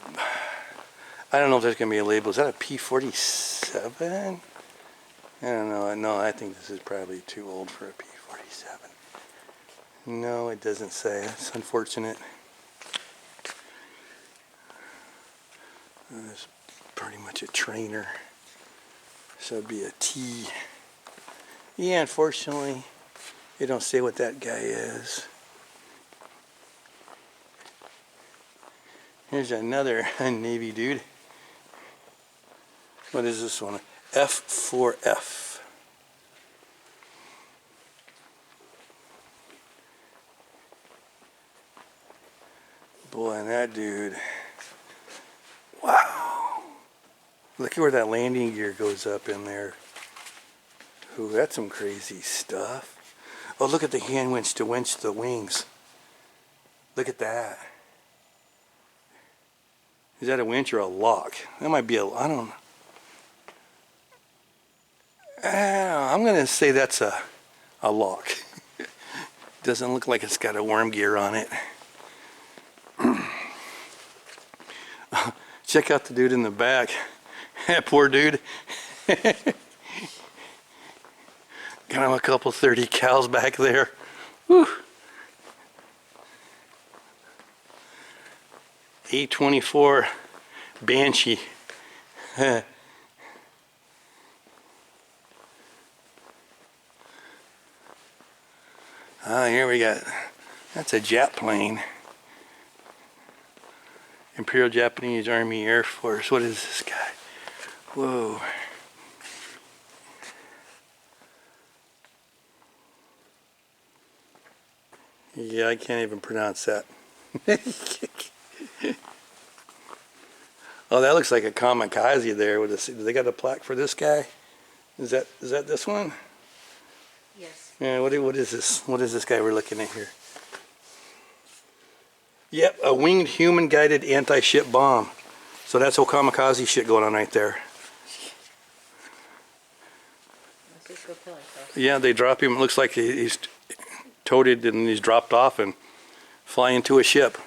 I don't know if there's going to be a label. Is that a P-47? I don't know. No, I think this is probably too old for a P-47. No, it doesn't say. That's unfortunate. It's pretty much a trainer. So it'd be a T. Yeah, unfortunately, they don't say what that guy is. Here's another Navy dude. What is this one? F4F. Boy, and that dude. Wow. Look at where that landing gear goes up in there. Ooh, that's some crazy stuff. Oh, look at the hand winch to winch the wings. Look at that. Is that a winch or a lock? That might be a, I don't know. I'm going to say that's a lock. Doesn't look like it's got a worm gear on it. Check out the dude in the back. That poor dude. Got him a couple 30 cows back there. Whew. A24 Banshee. Here we got, that's a jet plane. Imperial Japanese Army Air Force. What is this guy? Whoa. Yeah, I can't even pronounce that. Oh, that looks like a kamikaze there. With a, do they got a plaque for this guy? Is that this one? Yes. Yeah. What is this? What is this guy we're looking at here? Yep, a winged human-guided anti-ship bomb. So that's whole kamikaze shit going on right there. Let's just go kill ourselves. Yeah, they drop him. It looks like he's toted and he's dropped off and fly into a ship.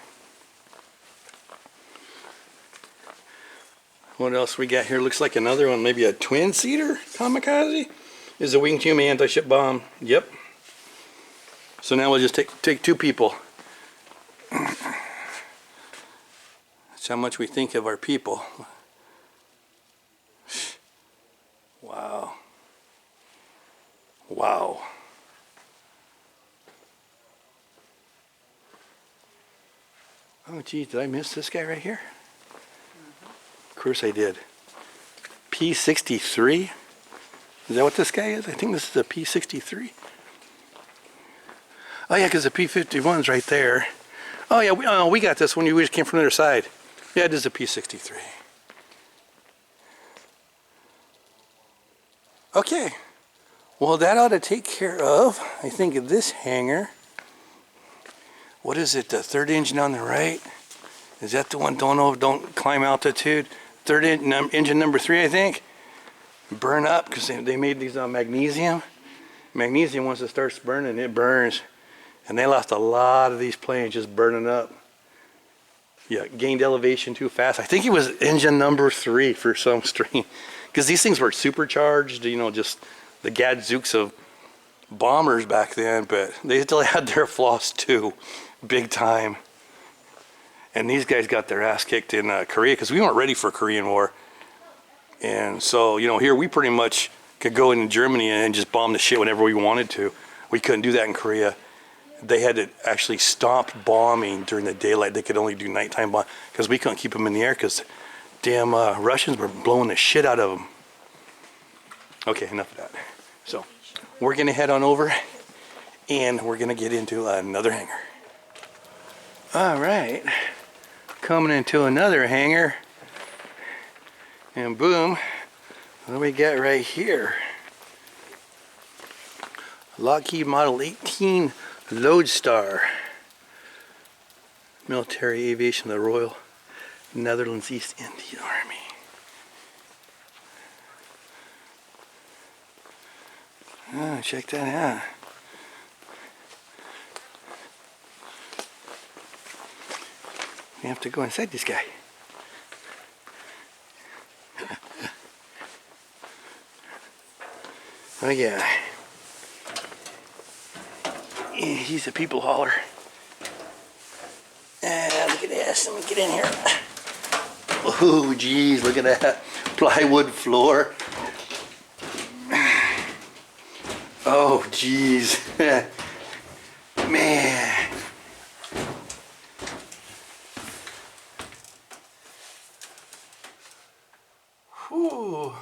What else we got here? Looks like another one, maybe a twin-seater kamikaze. Is a winged human anti-ship bomb. Yep. So now we'll just take two people. That's how much we think of our people. Wow. Wow. Oh geez, did I miss this guy right here? Of course I did. P-63? Is that what this guy is? I think this is a P-63. Oh yeah, because the P-51's right there. Oh yeah, we got this one. We just came from the other side. Yeah, it is a P-63. Okay. Well, that ought to take care of, I think, of this hangar. What is it? The third engine on the right? Is that the one? Don't climb altitude. Third engine number 3, I think. Burn up because they made these on magnesium. Magnesium, once it starts burning, it burns. And they lost a lot of these planes just burning up. Yeah, gained elevation too fast. I think it was engine number 3 for some strange, because these things were supercharged, you know, just the gadzooks of bombers back then, but they still had their flaws too, big time. And these guys got their ass kicked in Korea because we weren't ready for Korean War. And so, you know, here we pretty much could go into Germany and just bomb the shit whenever we wanted to. We couldn't do that in Korea. They had to actually stop bombing during the daylight. They could only do nighttime bomb because we couldn't keep them in the air because damn Russians were blowing the shit out of them. Okay, enough of that. So we're gonna head on over and we're gonna get into another hangar. All right, coming into another hangar, and boom, what do we got right here? Lockheed Model 18 Lodestar, military aviation of the Royal Netherlands East India Army. Oh, check that out. We have to go inside this guy. Oh yeah. He's a people hauler. Look at this. Let me get in here. Oh, geez, look at that plywood floor. Oh, geez. Man. Whew.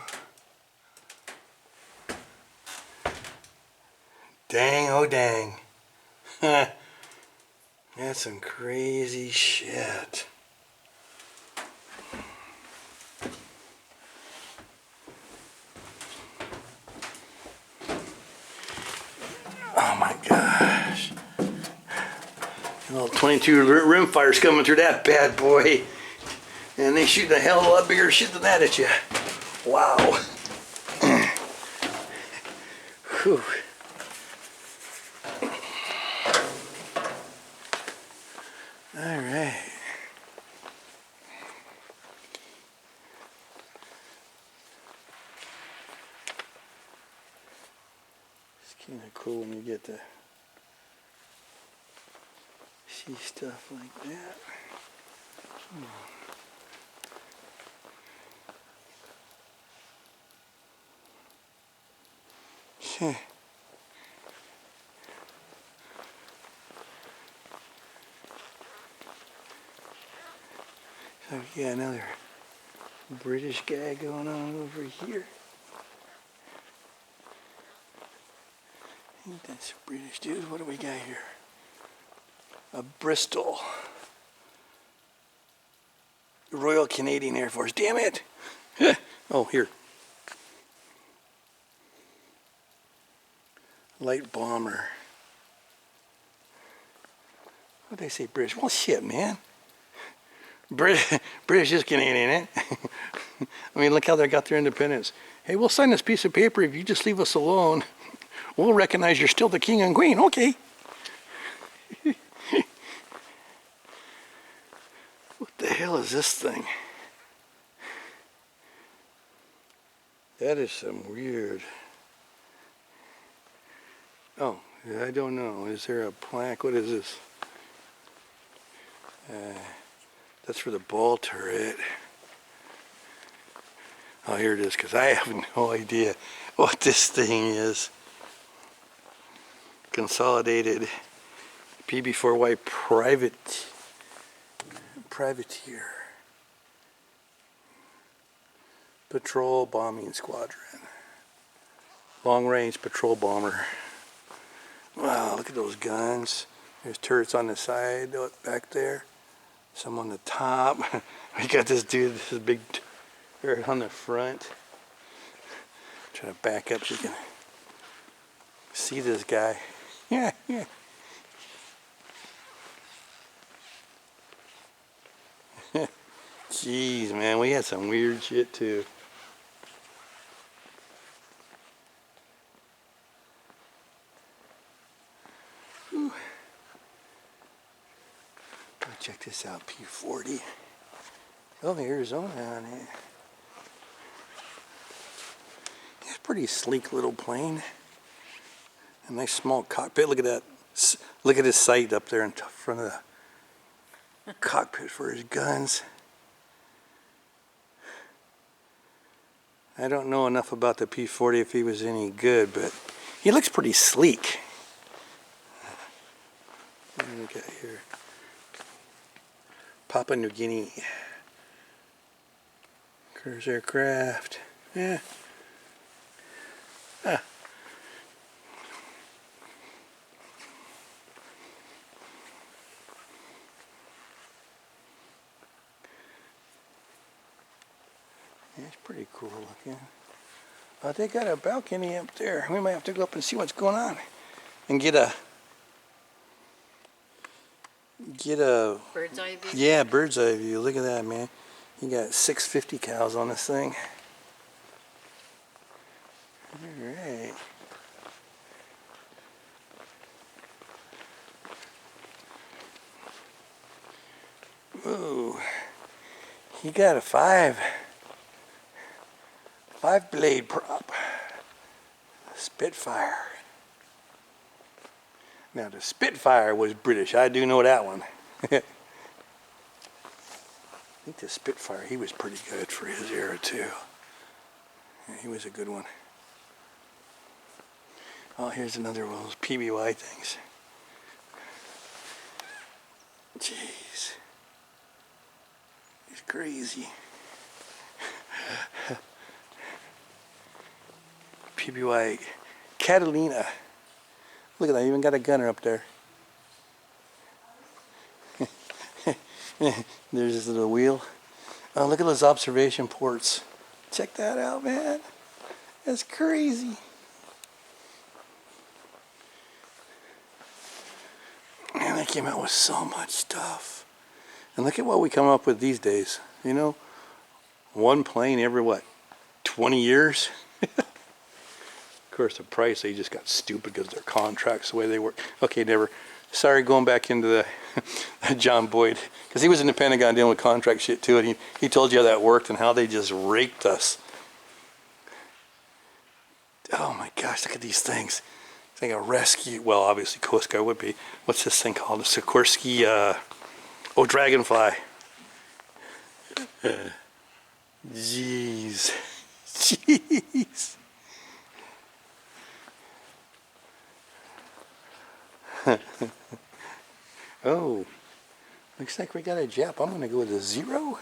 Dang, oh dang. That's some crazy shit. Oh my gosh. Little 22 rimfires coming through that bad boy. And they shoot a hell of a lot bigger shit than that at you. Wow. Whew. All right. It's kind of cool when you get to see stuff like that. Okay. So we got another British guy going on over here. I think that's British, dude. What do we got here? A Bristol. Royal Canadian Air Force. Damn it! Oh, here. Light bomber. What did they say, British? Well, shit, man. British is Canadian, eh? I mean, look how they got their independence. Hey, we'll sign this piece of paper if you just leave us alone. We'll recognize you're still the king and queen. Okay. What the hell is this thing? That is some weird. Oh, I don't know. Is there a plaque? What is this? That's for the ball turret. Oh, here it is, because I have no idea what this thing is. Consolidated PB4Y privateer. Patrol bombing squadron. Long range patrol bomber. Wow, look at those guns. There's turrets on the side, back there. Some on the top. We got this dude, this big turret on the front. Try to back up so you can see this guy. Yeah, yeah. Jeez, man, we had some weird shit too. Whew. Check this out, P-40. Oh, Arizona on here. It's a pretty sleek little plane. A nice small cockpit. Look at that. Look at his sight up there in front of the cockpit for his guns. I don't know enough about the P-40 if he was any good, but he looks pretty sleek. What do we got here? Papua New Guinea. Cruise aircraft. Yeah. Huh. Yeah, it's pretty cool looking. They got a balcony up there. We might have to go up and see what's going on and get a Bird's eye view? yeah, bird's eye view. Look at that, man. You got 650 cows on this thing. All right. Ooh. He got a five blade prop. Spitfire. Now the Spitfire was British. I do know that one. I think the Spitfire, he was pretty good for his era too. Yeah, he was a good one. Oh, here's another one of those PBY things. Jeez. It's crazy. PBY Catalina. Look at that, even got a gunner up there. There's this little wheel. Oh, look at those observation ports. Check that out, man. That's crazy. Man, they came out with so much stuff. And look at what we come up with these days. You know, one plane every, what, 20 years? Of course, the price, they just got stupid because their contracts, the way they work. Okay, never. Sorry, going back into the John Boyd, because he was in the Pentagon dealing with contract shit too, and he told you how that worked and how they just raked us. Oh my gosh, look at these things. It's like a rescue, well, obviously Coast Guard would be. What's this thing called? A Sikorsky, oh, Dragonfly. Jeez. Jeez. Oh, looks like we got a Jap. I'm going to go with a 0.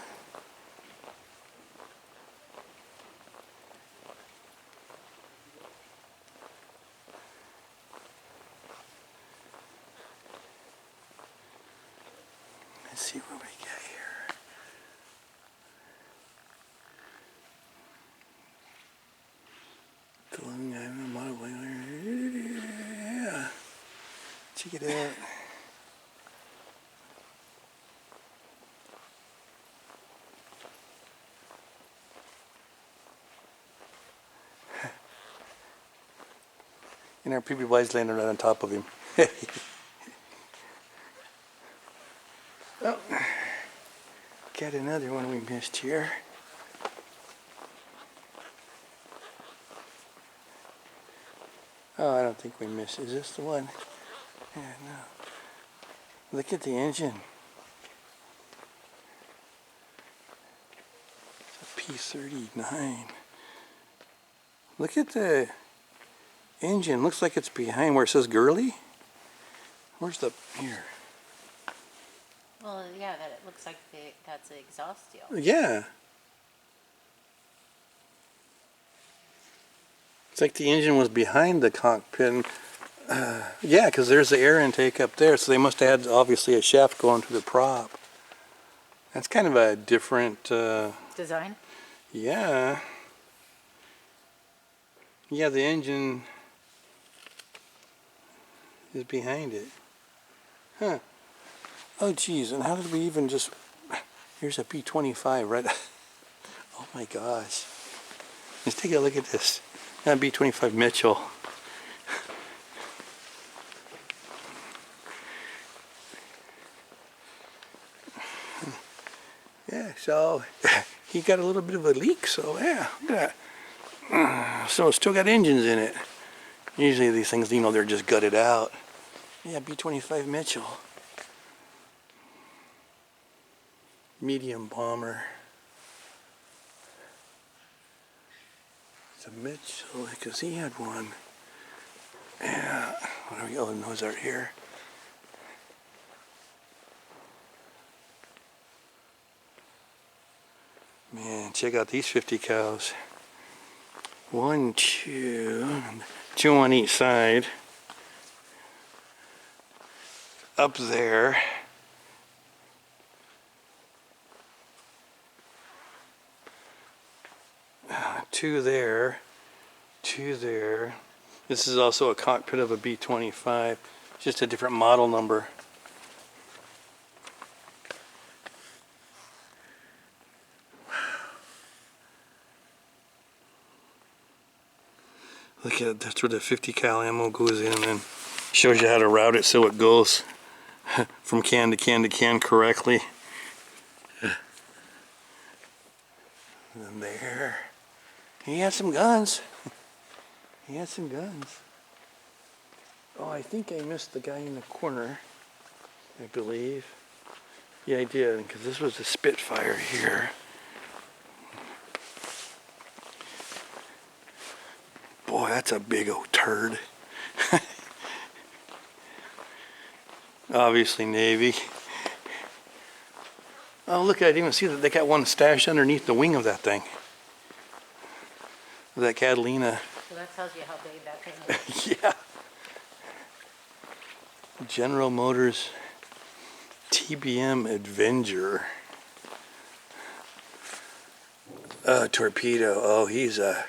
Let's see what we got here. Yeah. Check it out. And our PBY's landing right on top of him. Oh, got another one we missed here. Oh, I don't think we missed. Is this the one? Yeah, no. Look at the engine. It's a P-39. Look at the engine. Looks like it's behind where it says Gurley. Where's the, here? Well, yeah, that it looks like that's the exhaust seal. Yeah. It's like the engine was behind the cockpit. Yeah, because there's the air intake up there, so they must have had obviously a shaft going to the prop. That's kind of a different Design? Yeah. Yeah, the engine is behind it. Huh. Oh, geez, and how did we even just... Here's a B-25, right? Oh, my gosh. Let's take a look at this. That B-25 Mitchell. Yeah, so he got a little bit of a leak, so yeah, look at that. So it's still got engines in it. Usually these things, you know, they're just gutted out. Yeah, B-25 Mitchell. Medium bomber. Mr. Mitchell, because he had one. Yeah, what are we? Oh, nose art here. Man, check out these 50 cows. 1, 2, 2 on each side. Up there. Two there. 2 there. This is also a cockpit of a B-25, just a different model number. Look at it, that's where the 50 cal ammo goes in, and shows you how to route it so it goes from can to can to can correctly. And there, he had some guns. He had some guns. Oh, I think I missed the guy in the corner, I believe. Yeah, I did, because this was a Spitfire here. Boy, that's a big old turd. Obviously Navy. Oh, look, I didn't even see that they got one stashed underneath the wing of that thing. That Catalina. So that tells you how big that thing is. Yeah. General Motors TBM Avenger. Torpedo. Oh, he's a...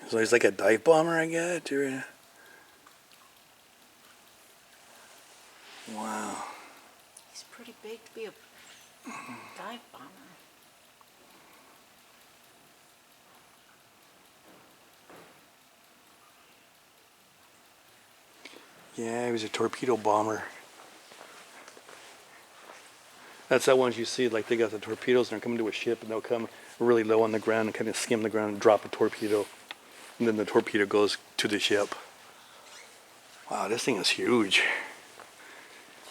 So he's like a dive bomber, I guess. Or... Wow. He's pretty big to be a dive bomber. Yeah, he was a torpedo bomber. That's that ones you see, like they got the torpedoes and they're coming to a ship and they'll come really low on the ground and kind of skim the ground and drop a torpedo. And then the torpedo goes to the ship. Wow, this thing is huge.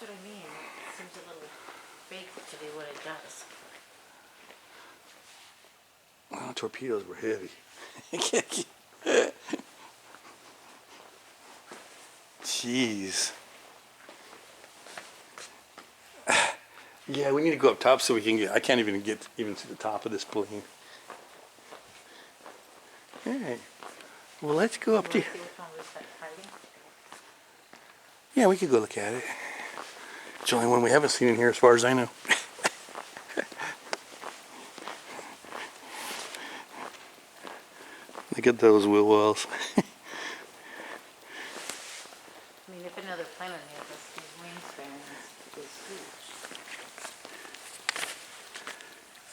That's what I mean. It seems a little big to do what it does. Well, torpedoes were heavy. Jeez. Yeah, we need to go up top so we can get, I can't even get even to the top of this plane. Alright. Well, let's go up to... See which one was that fighting? Yeah, we could go look at it. It's the only one we haven't seen in here as far as I know. Look at those wheel wells. I mean, if another plane on there, this wingspan is huge.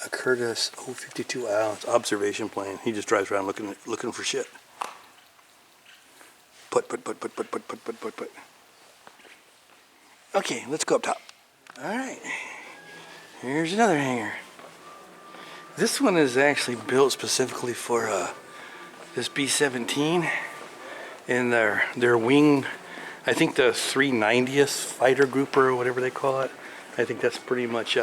A Curtiss 052 ounce observation plane. He just drives around looking for shit. Put. Okay, let's go up top. Alright. Here's another hangar. This one is actually built specifically for this B-17 and their wing, I think the 390th fighter group or whatever they call it. I think that's pretty much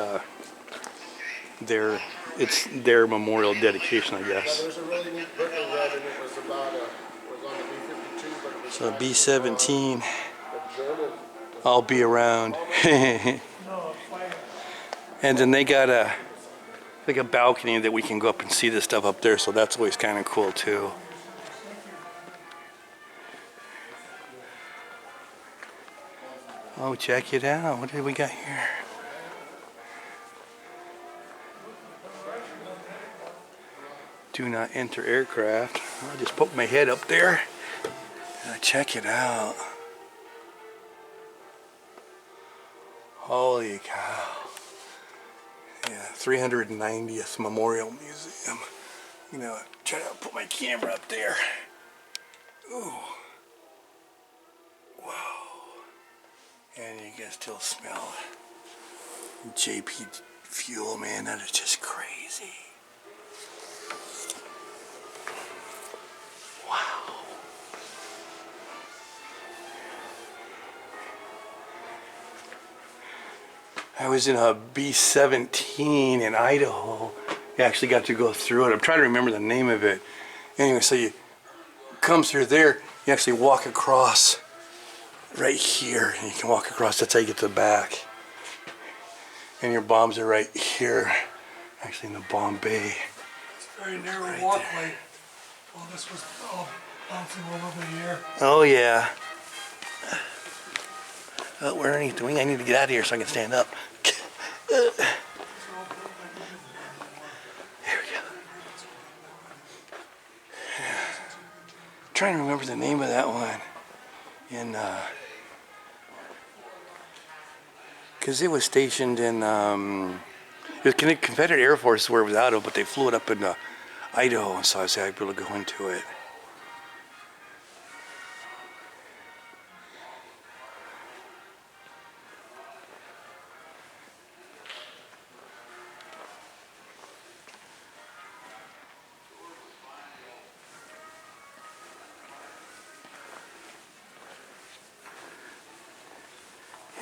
it's their memorial dedication, I guess. There's a really neat book I read, and it was about it was on the B-52, but it was So B-17, a German. I'll be around. And then they got a balcony that we can go up and see this stuff up there, so that's always kind of cool too. Oh, check it out. What do we got here? Do not enter aircraft. I'll just poke my head up there. Check it out. Holy cow. Yeah, 390th Memorial Museum. You know, try to put my camera up there. Ooh. Whoa. And you can still smell JP fuel, man. That is just crazy. Wow. I was in a B-17 in Idaho, You actually got to go through it. I'm trying to remember the name of it. Anyway, so you come through there, you actually walk across right here. And you can walk across, that's how you get to the back. And your bombs are right here, actually in the bomb bay. It's a very narrow Right walkway. there. Well, this was all bouncing all over the air. Oh yeah. Oh, we're underneath the wing. I need to get out of here so I can stand up. There we go. Trying to remember the name of that one. Because it was stationed in, it was Confederate Air Force where it was out of, but they flew it up in Idaho, so I was able to go into it.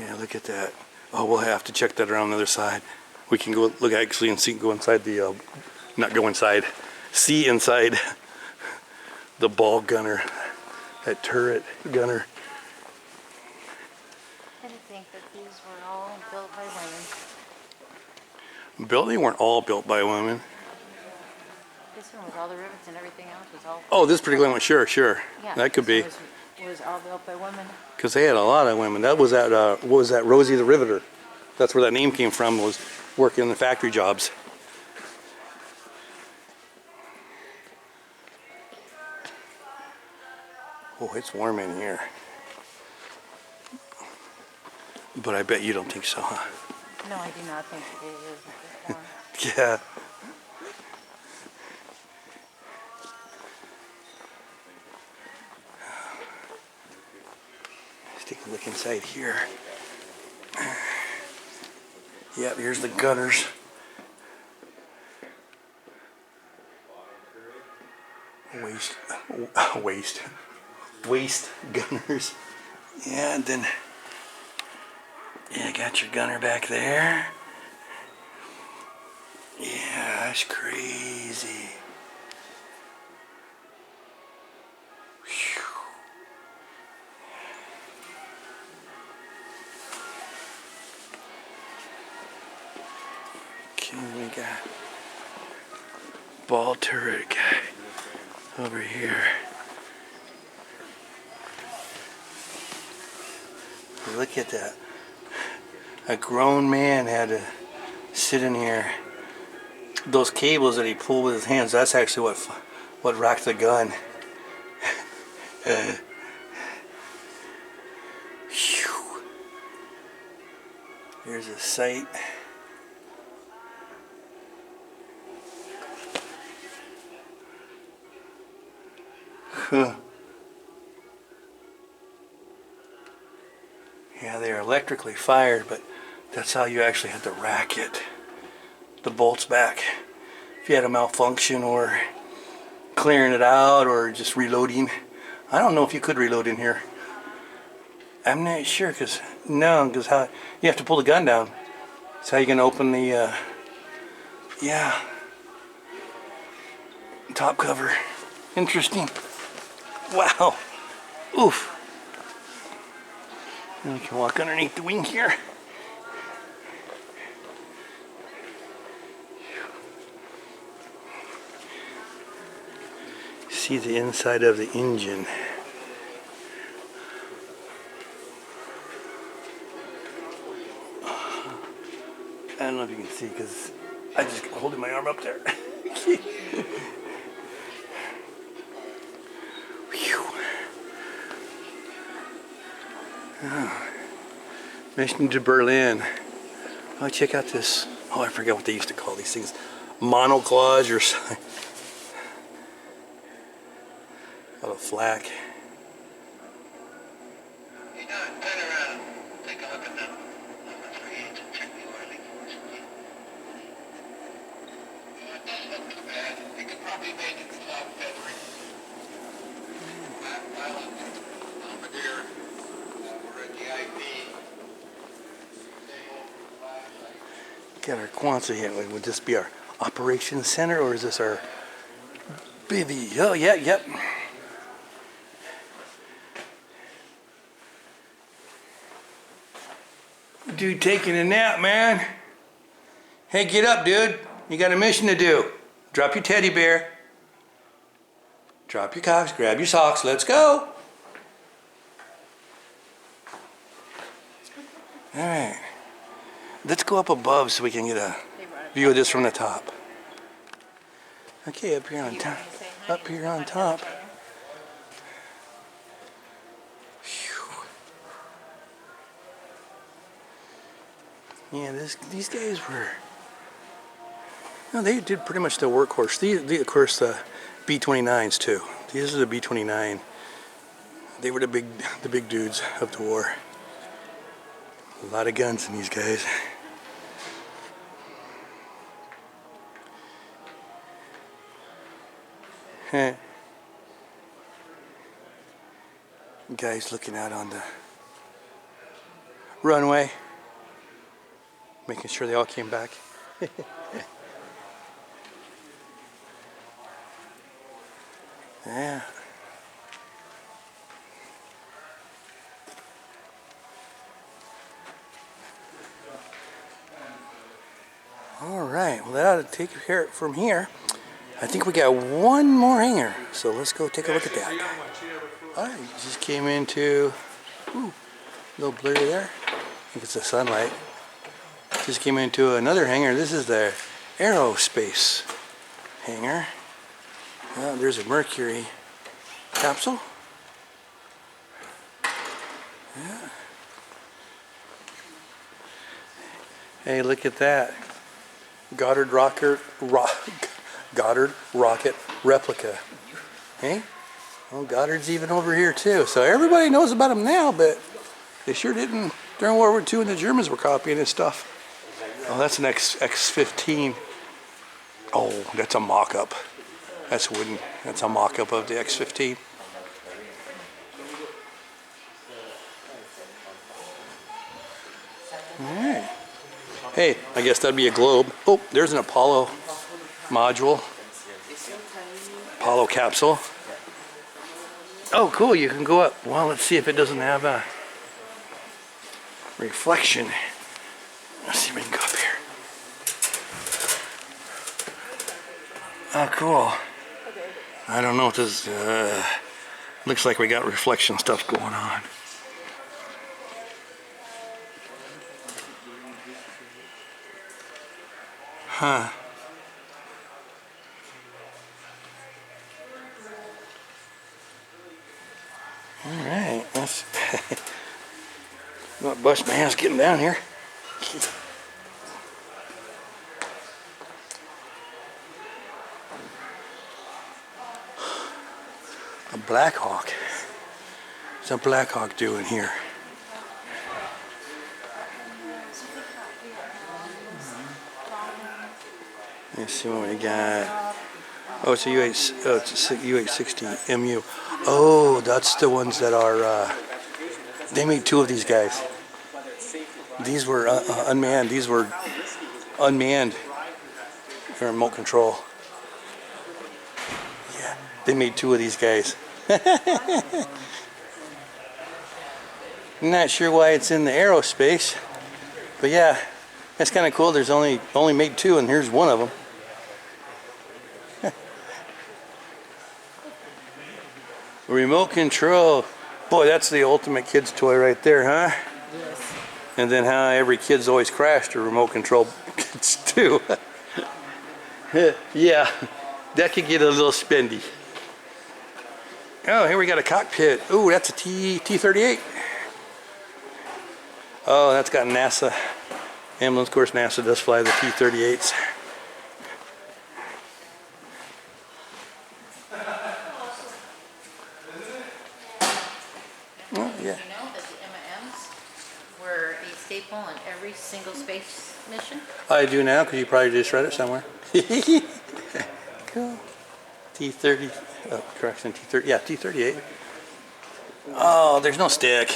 Yeah, look at that. Oh, we'll have to check that around the other side. We can go look actually and see, go inside the, not go inside, see inside the ball gunner, that turret gunner. I didn't think that these were all built by women. They weren't all built by women. This one with all the rivets and everything else was all. Oh, this particular one, sure. Yeah, That could be. this one was all built by women. Because they had a lot of women. That was at, what was that, Rosie the Riveter. That's where that name came from, was working in the factory jobs. Oh, it's warm in here. But I bet you don't think so, huh? No, I do not think it is at this point. Yeah. Let's take a look inside here. Yep, here's the gunners. Waist gunners. Yeah, and then, yeah, got your gunner back there. Yeah, that's crazy. Whew. Okay, we got ball turret guy over here. Look at that. A grown man had to sit in here. Those cables that he pulled with his hands, that's actually what rocked the gun. Phew. Here's a sight. Huh. Yeah, they're electrically fired, but that's how you actually had to rack it. The bolts back. If you had a malfunction or clearing it out or just reloading. I don't know if you could reload in here. I'm not sure, because how you have to pull the gun down. That's how you can open the yeah, top cover. Interesting. Wow. Oof. And we can walk underneath the wing here. See the inside of the engine. I don't know if you can see because I just holding my arm up there. Oh. Mission to Berlin. Oh, check out this. Oh, I forget what they used to call these things. Monoclage or something. Out of flak. Hey, Don, turn around. Take a look at them. Number 3, check the oiling force. It doesn't look too bad. We could probably make it without feathering. Pilot, Bombardier, we're at the IP. Got our Quonset here. It would just be our operations center, or is this our bivvy? Oh, yeah, yep. Dude taking a nap, man. Hey, get up, dude. You got a mission to do. Drop your teddy bear. Drop your cocks, grab your socks, let's go. All right. Let's go up above so we can get a view of this from the top. Okay, up here on top. Up here on top. Yeah, these guys were. No, they did pretty much the workhorse. Of course, the B-29s too. These are the B-29. They were the big dudes of the war. A lot of guns in these guys. Guys looking out on the runway, making sure they all came back. Yeah. All right, well that ought to take care of it from here. I think we got one more hangar, so let's go take a look at that. All right, just came into, ooh, a little blurry there. I think it's the sunlight. Just came into another hangar. This is the aerospace hangar. There's a Mercury capsule. Yeah. Hey, look at that. Goddard rocket replica. Hey? Well, Goddard's even over here too. So everybody knows about him now, but they sure didn't during World War II when the Germans were copying his stuff. Oh, that's an X-15. Oh, that's a mock-up. That's wooden. That's a mock-up of the X-15. Alright. Hey, I guess that'd be a globe. Oh, there's an Apollo module. Apollo capsule. Oh, cool. You can go up. Well, let's see if it doesn't have a reflection. Let's see if we can go up here. Oh, cool. I don't know if this looks like we got reflection stuff going on. Huh. All right. Let's not bust my ass getting down here. A Black Hawk. What's a Black Hawk doing here? Let's see what we got. Oh, it's a UH-60 MU. Oh, that's the ones that are. They made two of these guys. These were unmanned. These were unmanned. For remote control. Yeah, they made two of these guys. Not sure why it's in the aerospace, but yeah, that's kind of cool. There's only made two, and here's one of them. Remote control. Boy, that's the ultimate kid's toy right there, huh? Yes. And then how every kid's always crashed a remote control kids too. Yeah, that could get a little spendy. Oh, here we got a cockpit. Ooh, that's a T-38. Oh, that's got NASA emblems. Of course, NASA does fly the T-38s. Oh, yeah. You know that the M&Ms were a staple in every single space mission? I do now, because you probably just read it somewhere. Cool. T-30. Oh, correction, T-30. Yeah, T-38. Oh, there's no stick.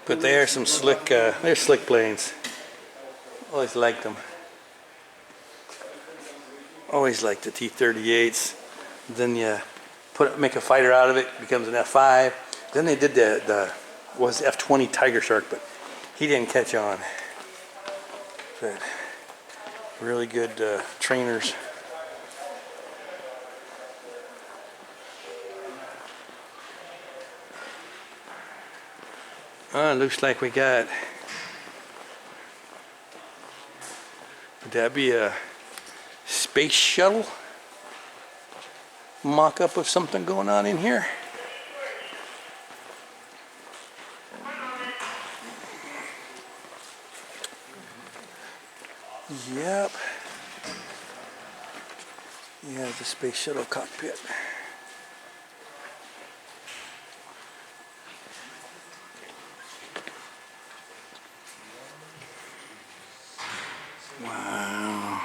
But they are some slick. They're slick planes. Always liked them. Always like the T-38s. Then you make a fighter out of it, becomes an F-5. Then they did the was F-20 Tiger Shark, but he didn't catch on. But really good trainers. Looks like we got. Would that be a space shuttle mock-up of something going on in here? Yep. Yeah, the space shuttle cockpit. Wow.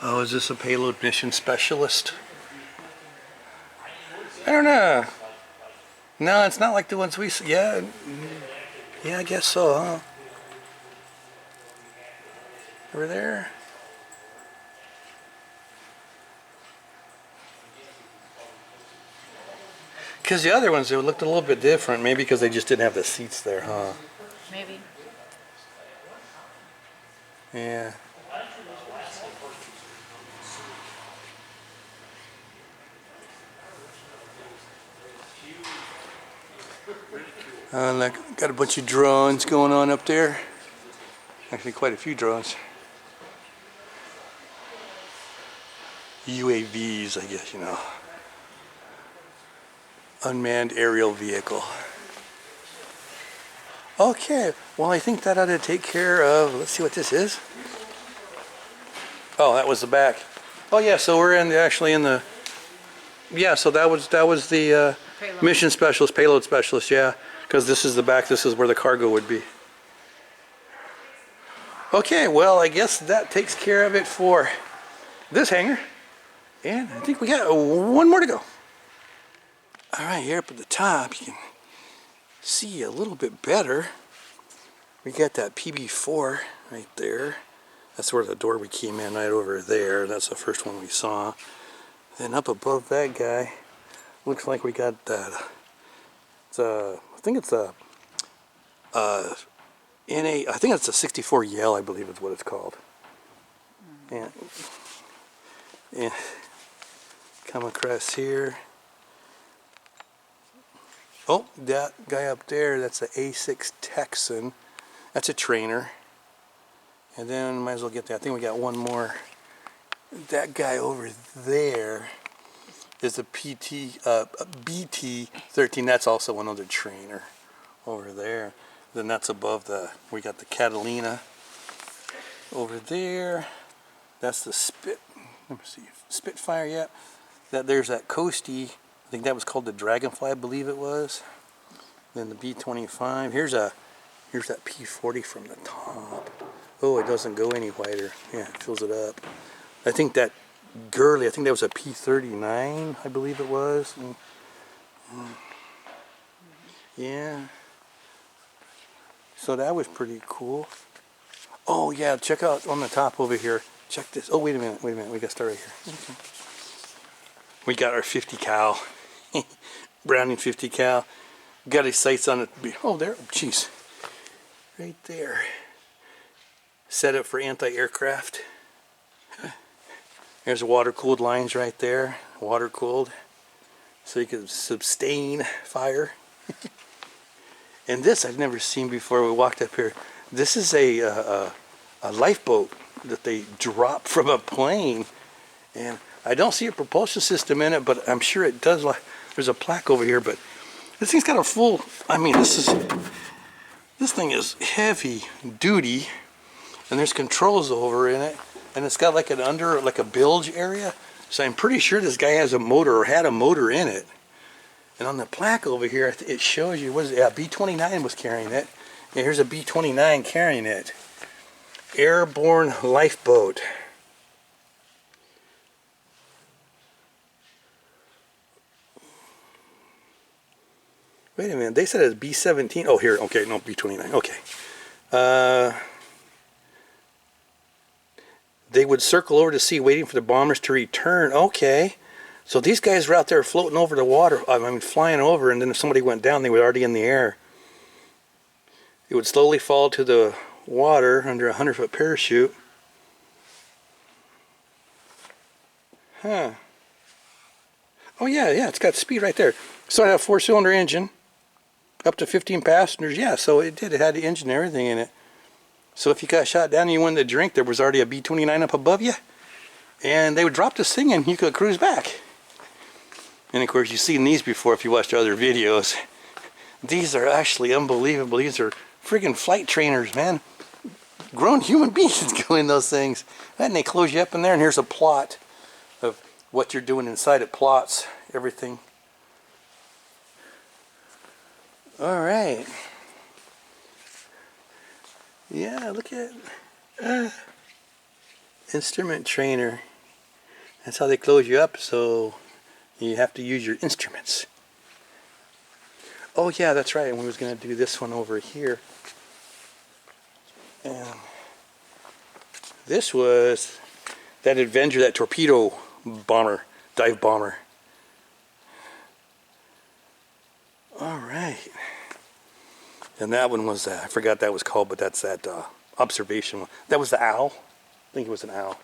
Oh, is this a payload mission specialist? I don't know. No, it's not like the ones we see. Yeah, I guess so, huh? Over there. Because the other ones, they looked a little bit different. Maybe because they just didn't have the seats there, huh? Maybe. Yeah. Look, got a bunch of drones going on up there. Actually, quite a few drones. UAVs, I guess, you know. Unmanned aerial vehicle. Okay, well, I think that ought to take care of, let's see what this is. Oh, that was the back. Oh yeah, so we're actually in the, yeah, so that was the mission specialist, payload specialist, yeah. Because this is the back, this is where the cargo would be. Okay, well, I guess that takes care of it for this hangar. And I think we got one more to go. All right, here up at the top, you can see a little bit better. We got that PB4 right there. That's where the door we came in, right over there. That's the first one we saw. Then up above that guy, looks like we got that. I think it's a I think it's a 64 Yale, I believe is what it's called. And come across here. Oh, that guy up there, that's a A6 Texan. That's a trainer. And then might as well get that. I think we got one more. That guy over there is a BT-13. That's also another trainer over there. Then that's above we got the Catalina over there. That's the let me see, Spitfire, yeah. There's that Coastie. I think that was called the Dragonfly, I believe it was. Then the B-25. Here's that P-40 from the top. Oh, it doesn't go any wider. Yeah, it fills it up. I think that Gurley, I think that was a P-39, I believe it was. Yeah. So that was pretty cool. Oh yeah, check out on the top over here. Check this. Oh, wait a minute. We got to start right here. Okay. We got our 50 cal. Browning 50 cal. Got his sights on it. Oh, there. Jeez. Right there. Set up for anti-aircraft. There's water-cooled lines right there. Water-cooled. So you can sustain fire. And this I've never seen before. We walked up here. This is a lifeboat that they drop from a plane. And I don't see a propulsion system in it, but I'm sure it does. There's a plaque over here, but this thing's got a full, I mean, this thing is heavy duty, and there's controls over in it, and it's got like a bilge area. So I'm pretty sure this guy has a motor or had a motor in it. And on the plaque over here, it shows you, what is it? Yeah, B-29 was carrying it. Yeah, here's a B-29 carrying it. Airborne lifeboat. Wait a minute, they said it's B-17. Oh, here, okay, no, B-29, okay. They would circle over to sea waiting for the bombers to return. Okay. So these guys were out there floating over the water, I mean flying over, and then if somebody went down, they were already in the air. It would slowly fall to the water under a 100-foot parachute. Huh. Oh yeah, it's got speed right there. So it had a 4-cylinder engine, up to 15 passengers. Yeah, so it did. It had the engine and everything in it. So if you got shot down and you wanted to drink, there was already a B-29 up above you. And they would drop this thing and you could cruise back. And of course, you've seen these before if you watched other videos. These are actually unbelievable. These are friggin' flight trainers, man. Grown human beings go in those things. And they close you up in there, and here's a plot of what you're doing inside. It plots everything. All right. Yeah, look at instrument trainer. That's how they close you up, so you have to use your instruments. Oh yeah, that's right. And we was going to do this one over here. And this was that Avenger, that torpedo bomber, dive bomber. All right. And that one was, I forgot what that was called, but that's that observation one. That was the owl. I think it was an owl.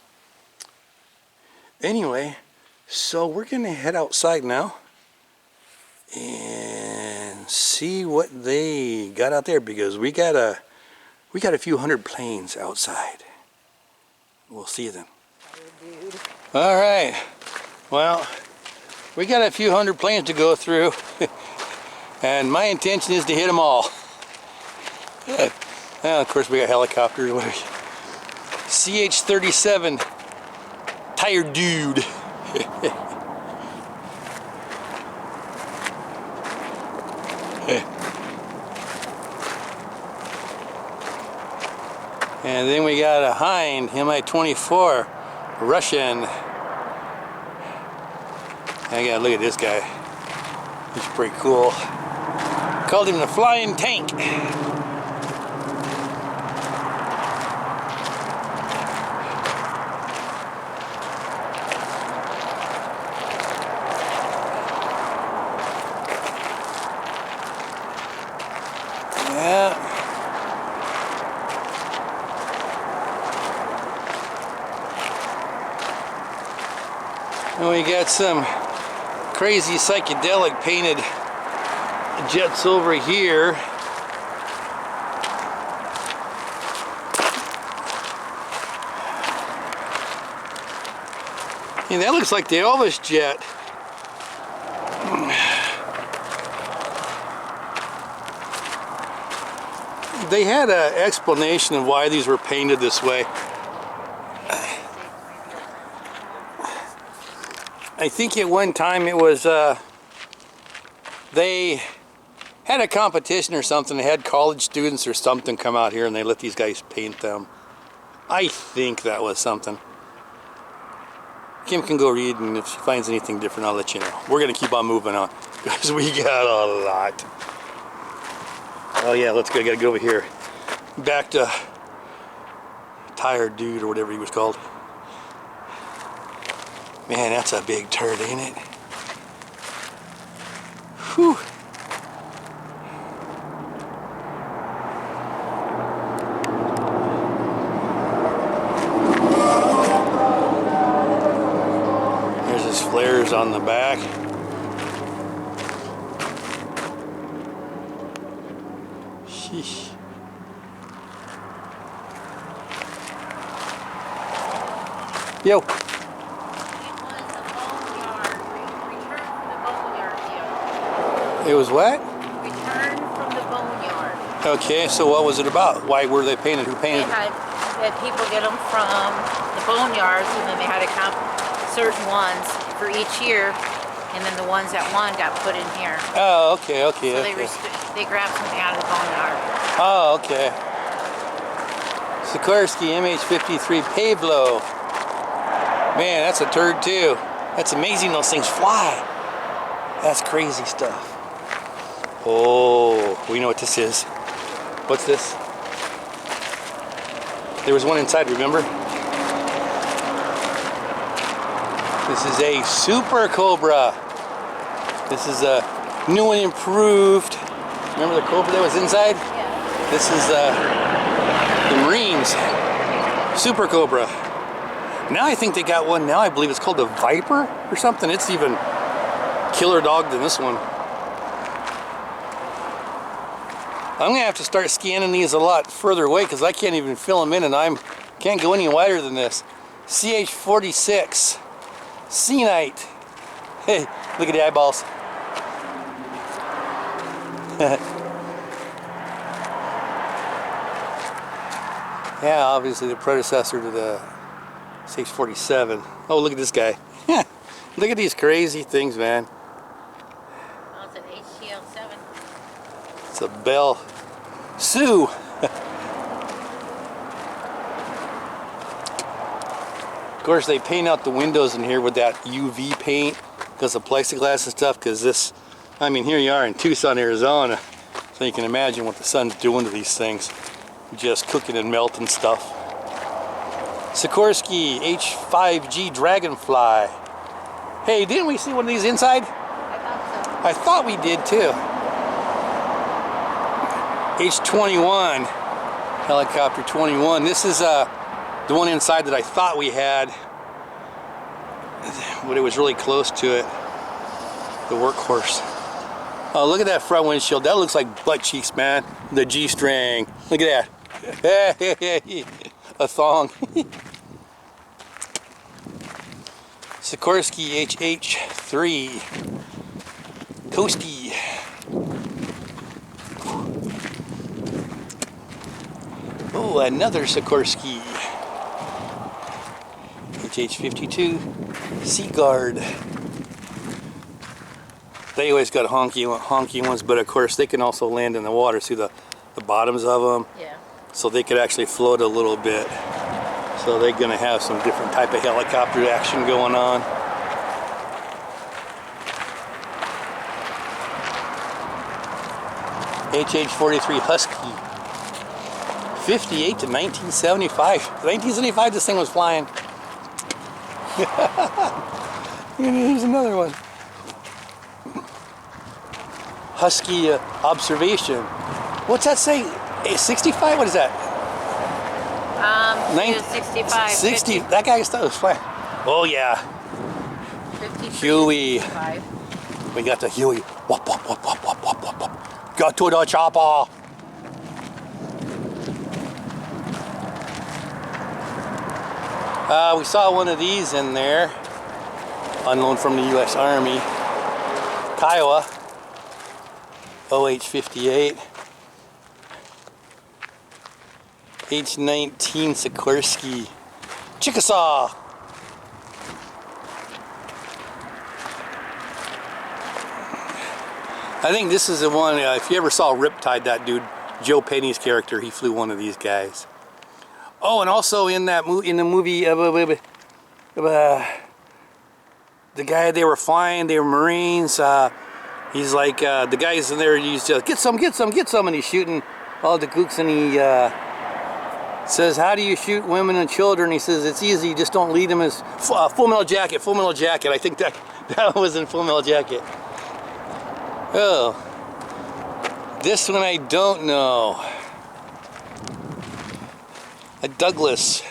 Anyway, so we're going to head outside now and see what they got out there, because we got a few hundred planes outside. We'll see them. All right. Well, we got a few hundred planes to go through, and my intention is to hit them all. Well, of course, we got helicopters. CH-37 Tired Dude. And then we got a Hind Mi-24 Russian. I gotta look at this guy. He's pretty cool. Called him the Flying Tank. Yeah. And we got some crazy psychedelic painted jets over here. And that looks like the Elvis jet. They had an explanation of why these were painted this way. I think at one time it was, they had a competition or something. They had college students or something come out here and they let these guys paint them. I think that was something. Kim can go read, and if she finds anything different, I'll let you know. We're going to keep on moving on because we got a lot. Oh yeah, let's go. Gotta go over here. Back to Tired Dude or whatever he was called. Man, that's a big turd, ain't it? Whew. There's his flares on the back. Sheesh. Yo. It was what? Return from the boneyard. Okay, so what was it about? Why were they painted? Who painted? They had people get them from the boneyards, and then they had to count certain ones for each year, and then the ones that won got put in here. Oh, okay, okay, So okay. they grabbed something out of the boneyard. Oh, okay. Sikorsky MH-53 Pavlo. Man, that's a turd too. That's amazing those things fly. That's crazy stuff. Oh, we know what this is. What's this? There was one inside, remember? This is a Super Cobra. This is a new and improved. Remember the Cobra that was inside? Yeah. This is the Marines Super Cobra. Now I think they got one now. I believe it's called the Viper or something. It's even killer dog than this one. I'm gonna have to start scanning these a lot further away because I can't even fill them in, and I can't go any wider than this. CH-46 Sea Knight. Hey, look at the eyeballs. Yeah, obviously the predecessor to the CH-47. Oh, look at this guy. Look at these crazy things, man. Oh, it's an HTL-7. It's a Bell Sioux. Of course, they paint out the windows in here with that UV paint because of plexiglass and stuff. Because this, I mean, here you are in Tucson, Arizona, so you can imagine what the sun's doing to these things, just cooking and melting stuff. Sikorsky H5G Dragonfly. Hey, didn't we see one of these inside? I thought we did too. H-21 helicopter 21. This is the one inside that I thought we had, but it was really close to it. The workhorse. Oh, look at that front windshield. That looks like butt cheeks, man. The G-string. Look at that. A thong. Sikorsky HH-3 Coastie. Oh, another Sikorsky HH-52 Sea Guard. They always got honky ones, but of course they can also land in the water. See the bottoms of them? Yeah. So they could actually float a little bit. So they're gonna have some different type of helicopter action going on. HH-43 Husky. 58 to 1975. 1975 this thing was flying. Here's another one. Husky observation. What's that say? 65? What is that? He was 65. 60. 50, That guy still was flying. Oh yeah. 53, Huey. 65. We got the Huey. Wop, wop, wop, wop, wop, wop, wop, wop. Got to the chopper. We saw one of these in there, on loan from the U.S. Army. Kiowa, OH-58. H-19 Sikorsky. Chickasaw. I think this is the one, if you ever saw Riptide, that dude, Joe Penny's character, he flew one of these guys. Oh, and also in that in the movie, the guy they were flying, they were Marines. He's like, the guys in there, he's just, get some, and he's shooting all the gooks, and he says, how do you shoot women and children? He says, it's easy, just don't lead them as Full Metal Jacket. I think that was in Full Metal Jacket. Oh, this one I don't know. A Douglas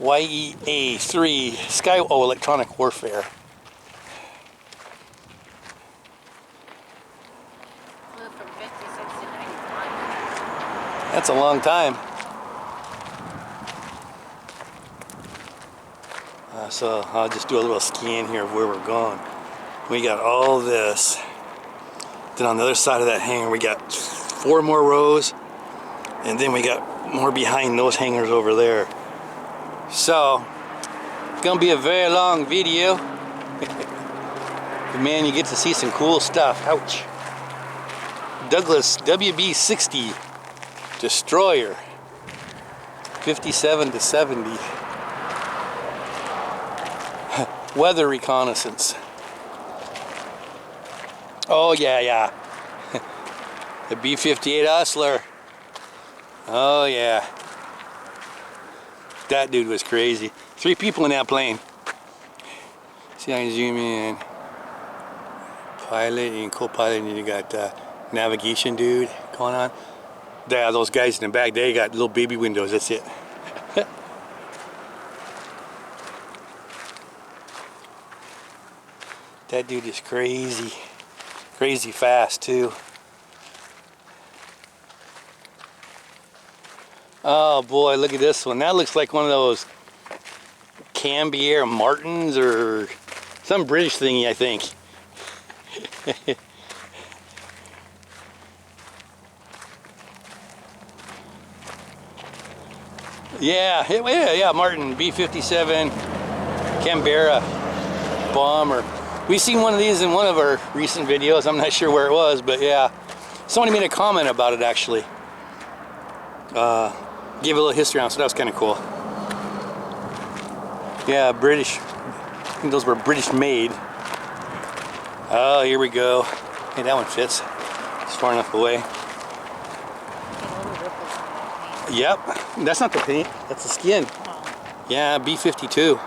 YEA-3 Sky, oh, electronic warfare. Flew from 56 to 95. That's a long time. So I'll just do a little scan here of where we're going. We got all this. Then on the other side of that hangar, we got 4 more rows, and then we got more behind those hangars over there. So, it's gonna be a very long video. But man, you get to see some cool stuff. Ouch. Douglas WB-60 destroyer. 57 to 70. Weather reconnaissance. Oh yeah. The B-58 Hustler. Oh yeah. That dude was crazy. 3 people in that plane. See, I can zoom in. Pilot and co-pilot, and you got navigation dude going on. Yeah, those guys in the back, they got little baby windows. That's it. That dude is crazy. Crazy fast too. Oh boy, look at this one. That looks like one of those Cambier Martins or some British thingy, I think. Yeah, Martin B-57 Canberra bomber. We've seen one of these in one of our recent videos. I'm not sure where it was, but yeah. Somebody made a comment about it actually. Gave a little history on it, so that was kind of cool. Yeah, British. I think those were British made. Oh, here we go. Hey, that one fits. It's far enough away. Yep, that's not the paint, that's the skin. Yeah, B-52.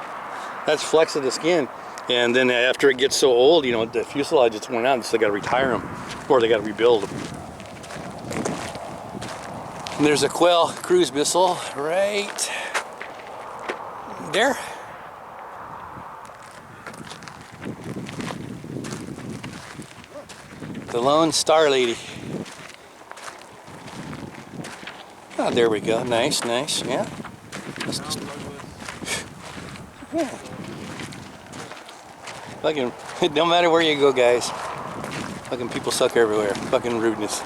That's flex of the skin. And then after it gets so old, you know, the fuselage gets worn out, so they got to retire them, or they got to rebuild them. And there's a Quail cruise missile right there. The Lone Star Lady. Oh, there we go. Nice, yeah. Yeah. Fucking, no matter where you go, guys. Fucking people suck everywhere. Fucking rudeness.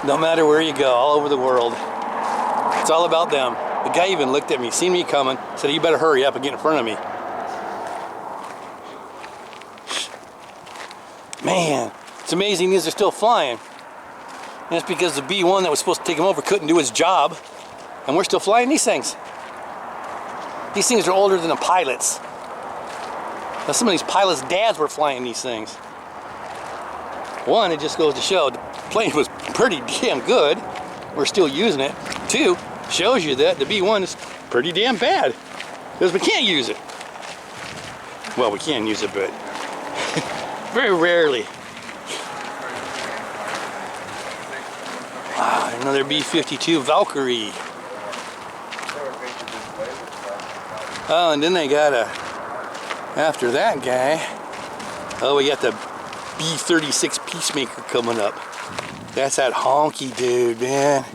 No matter where you go, all over the world. It's all about them. The guy even looked at me, seen me coming, said, "You better hurry up and get in front of me." Man, it's amazing these are still flying. And that's because the B-1 that was supposed to take him over couldn't do his job. And we're still flying these things. These things are older than the pilots. Now, some of these pilots' dads were flying these things. One, it just goes to show the plane was pretty damn good. We're still using it. Two, shows you that the B-1 is pretty damn bad. Because we can't use it. Well, we can use it, but very rarely. Another B-52 Valkyrie. Oh, and then they got after that guy, oh, we got the B-36 Peacemaker coming up. That's that honky dude, man.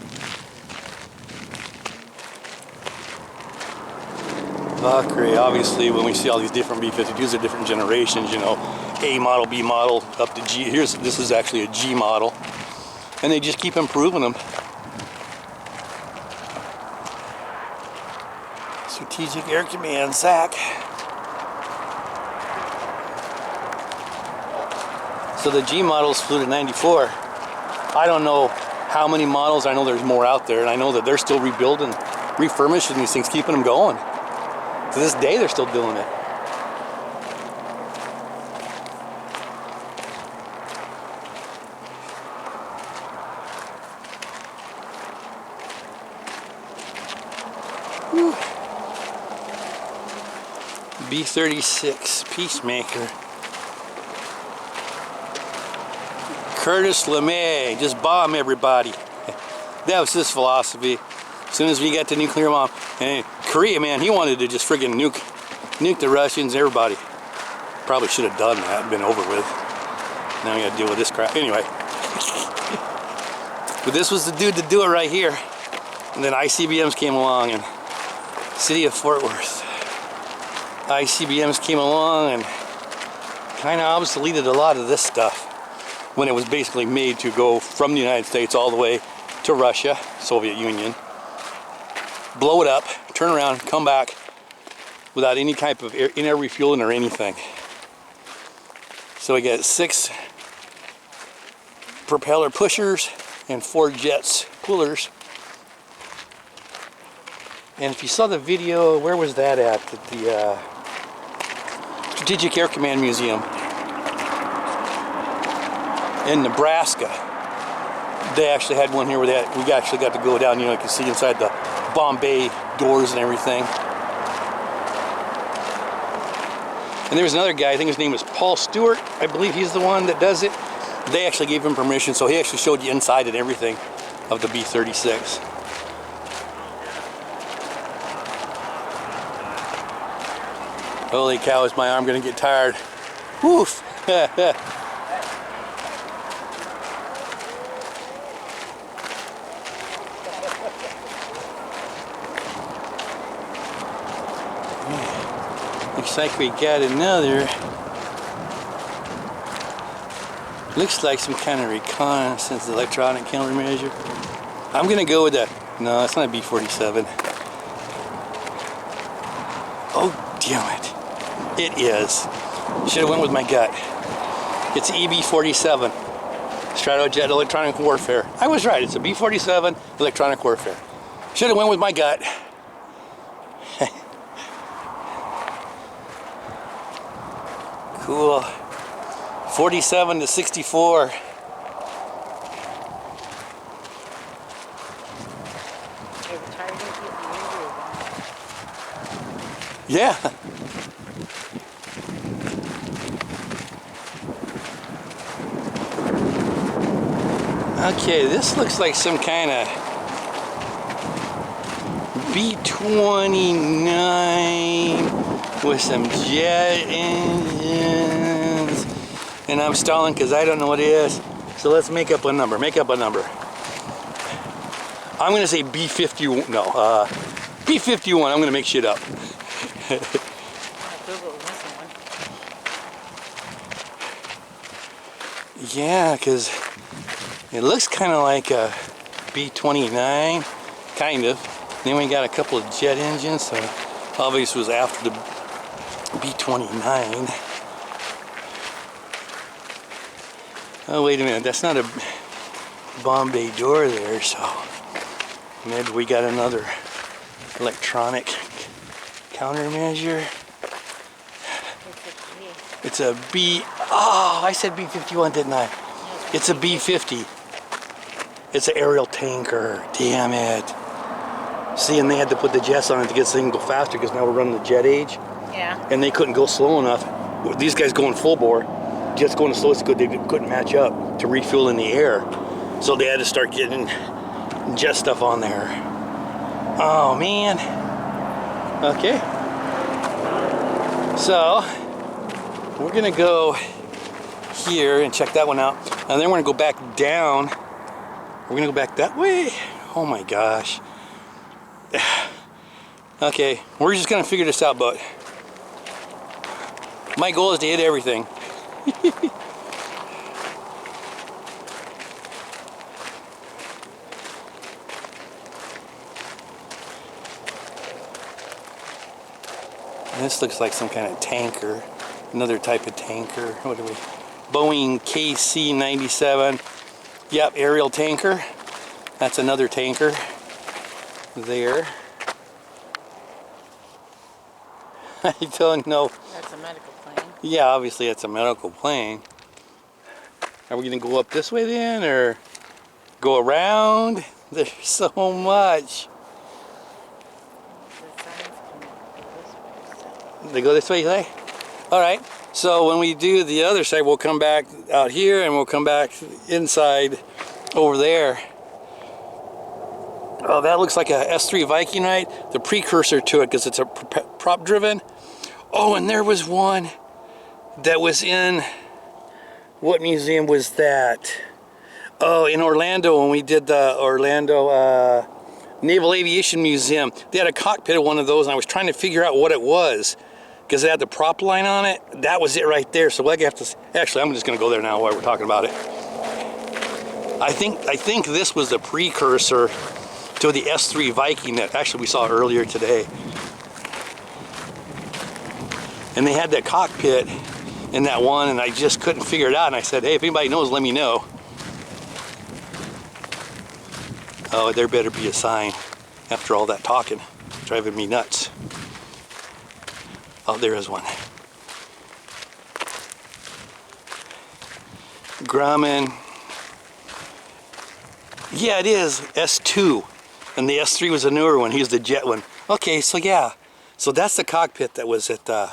Valkyrie, obviously, when we see all these different B-52s, they're different generations, you know, A model, B model, up to G. This is actually a G model. And they just keep improving them. Strategic Air Command, SAC. So the G models flew to 94. I don't know how many models. I know there's more out there, and I know that they're still rebuilding, refurbishing these things, keeping them going. To this day, they're still doing it. B-36 Peacemaker. Curtis LeMay, just bomb everybody. That was his philosophy. As soon as we got the nuclear bomb, and Korea, man, he wanted to just friggin' nuke the Russians, everybody. Probably should have done that, been over with. Now we gotta deal with this crap. Anyway. But this was the dude to do it right here. And then ICBMs came along, and city of Fort Worth. ICBMs came along and kind of obsoleted a lot of this stuff when it was basically made to go from the United States all the way to Russia, Soviet Union, blow it up, turn around, come back without any type of air refueling or anything. So we got 6 propeller pushers and 4 jets pullers. And if you saw the video, where was that at the Strategic Air Command Museum in Nebraska. They actually had one here where we actually got to go down, you know, you can see inside the bomb bay doors and everything. And there was another guy, I think his name was Paul Stewart, I believe he's the one that does it. They actually gave him permission, so he actually showed you inside and everything of the B-36. Holy cow, is my arm gonna get tired. Woof! Looks like we got another. Looks like some kind of reconnaissance electronic countermeasure. I'm gonna go with that. No, it's not a B-47. Oh, damn it. It is. Should have went with my gut. It's EB-47. Stratojet Electronic Warfare. I was right. It's a B-47 Electronic Warfare. Should have went with my gut. Cool. 47 to 64. Yeah. Okay, this looks like some kind of B-29 with some jet engines. And I'm stalling because I don't know what it is. So let's make up a number. Make up a number. I'm going to say B-51. No, B-51. I'm going to make shit up. Yeah, because it looks kind of like a B-29, kind of. Then we got a couple of jet engines, so obviously it was after the B-29. Oh, wait a minute, that's not a bomb bay door there, so maybe we got another electronic countermeasure. It's a B, oh, I said B-51, didn't I? It's a B-50. It's an aerial tanker, damn it. See, and they had to put the jets on it to get this thing to go faster because now we're running the jet age. Yeah. And they couldn't go slow enough. These guys going full bore, jets going slow, so they couldn't match up to refuel in the air. So they had to start getting jet stuff on there. Oh, man. Okay. So, we're gonna go here and check that one out. And then we're gonna go back down. We're gonna go back that way. Oh my gosh. Okay, we're just gonna figure this out, but my goal is to hit everything. This looks like some kind of tanker. Another type of tanker. What are we? Boeing KC-97. Yep, aerial tanker. That's another tanker there. I don't know. That's a medical plane. Yeah, obviously it's a medical plane. Are we going to go up this way then, or go around? There's so much. They go this way, you say? All right. So when we do the other side, we'll come back out here and we'll come back inside over there. Oh, that looks like a S3 Viking, right? The precursor to it, because it's a prop driven. Oh, and there was one that was in, what museum was that? Oh, in Orlando, when we did the Orlando Naval Aviation Museum. They had a cockpit of one of those, and I was trying to figure out what it was, because it had the prop line on it. That was it right there. So I have to, actually, I'm just going to go there now while we're talking about it. I think this was the precursor to the S3 Viking that actually we saw earlier today. And they had that cockpit in that one, and I just couldn't figure it out. And I said, hey, if anybody knows, let me know. Oh, there better be a sign after all that talking. Driving me nuts. Oh, there is one. Grumman. Yeah, it is S2. And the S3 was a newer one. Here's the jet one. Okay, so yeah. So that's the cockpit that was at the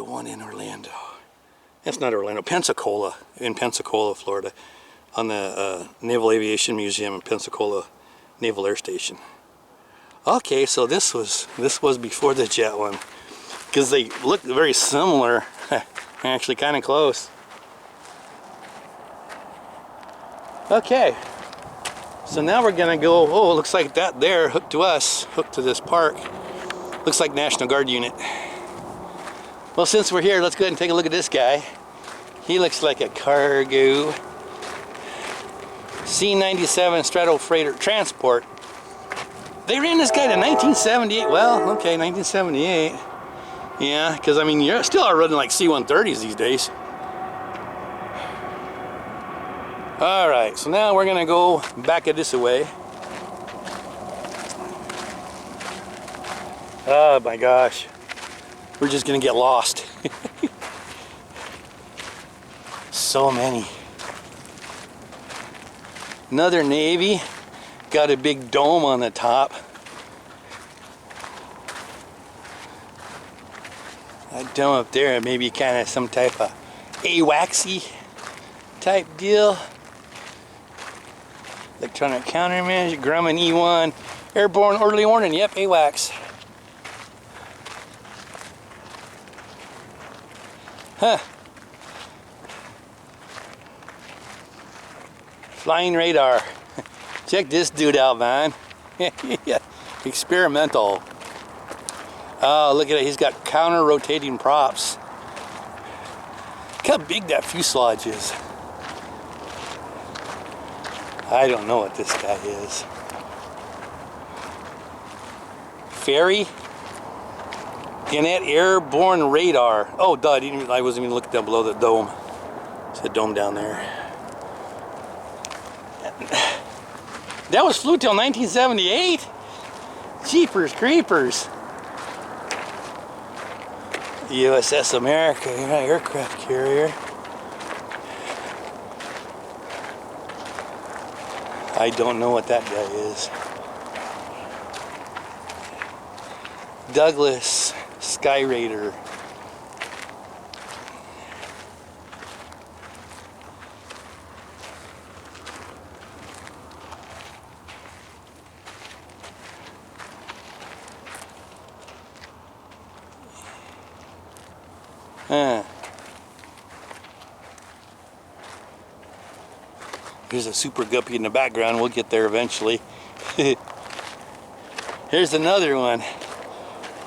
one in Orlando. That's not Orlando, Pensacola, in Pensacola, Florida, on the Naval Aviation Museum in Pensacola Naval Air Station. Okay, so this was before the jet one, because they look very similar. Actually, kind of close. Okay, so now we're gonna go. Oh, looks like that there hooked to us, hooked to this park. Looks like National Guard unit. Well, since we're here, let's go ahead and take a look at this guy. He looks like a cargo C-97 Strato Freighter transport. They ran this guy to 1978. Well, okay, 1978. Yeah, because I mean, you still are running like C-130s these days. All right, so now we're gonna go back it this way. Oh my gosh, we're just gonna get lost. So many. Another Navy, got a big dome on the top. That dome up there, maybe kind of some type of AWACS type deal. Electronic countermeasure, Grumman E1, airborne early warning. Yep, AWACS. Huh. Flying radar. Check this dude out, man. Yeah. Experimental. Oh, look at it. He's got counter-rotating props. Look how big that fuselage is. I don't know what this guy is. Ferry? Gannett airborne radar. Oh, duh, I wasn't even looking down below the dome. It's a dome down there. That was flew till 1978? Jeepers creepers. USS America, aircraft carrier. I don't know what that guy is. Douglas Sky Raider. Here's a super guppy in the background. We'll get there eventually. Here's another one.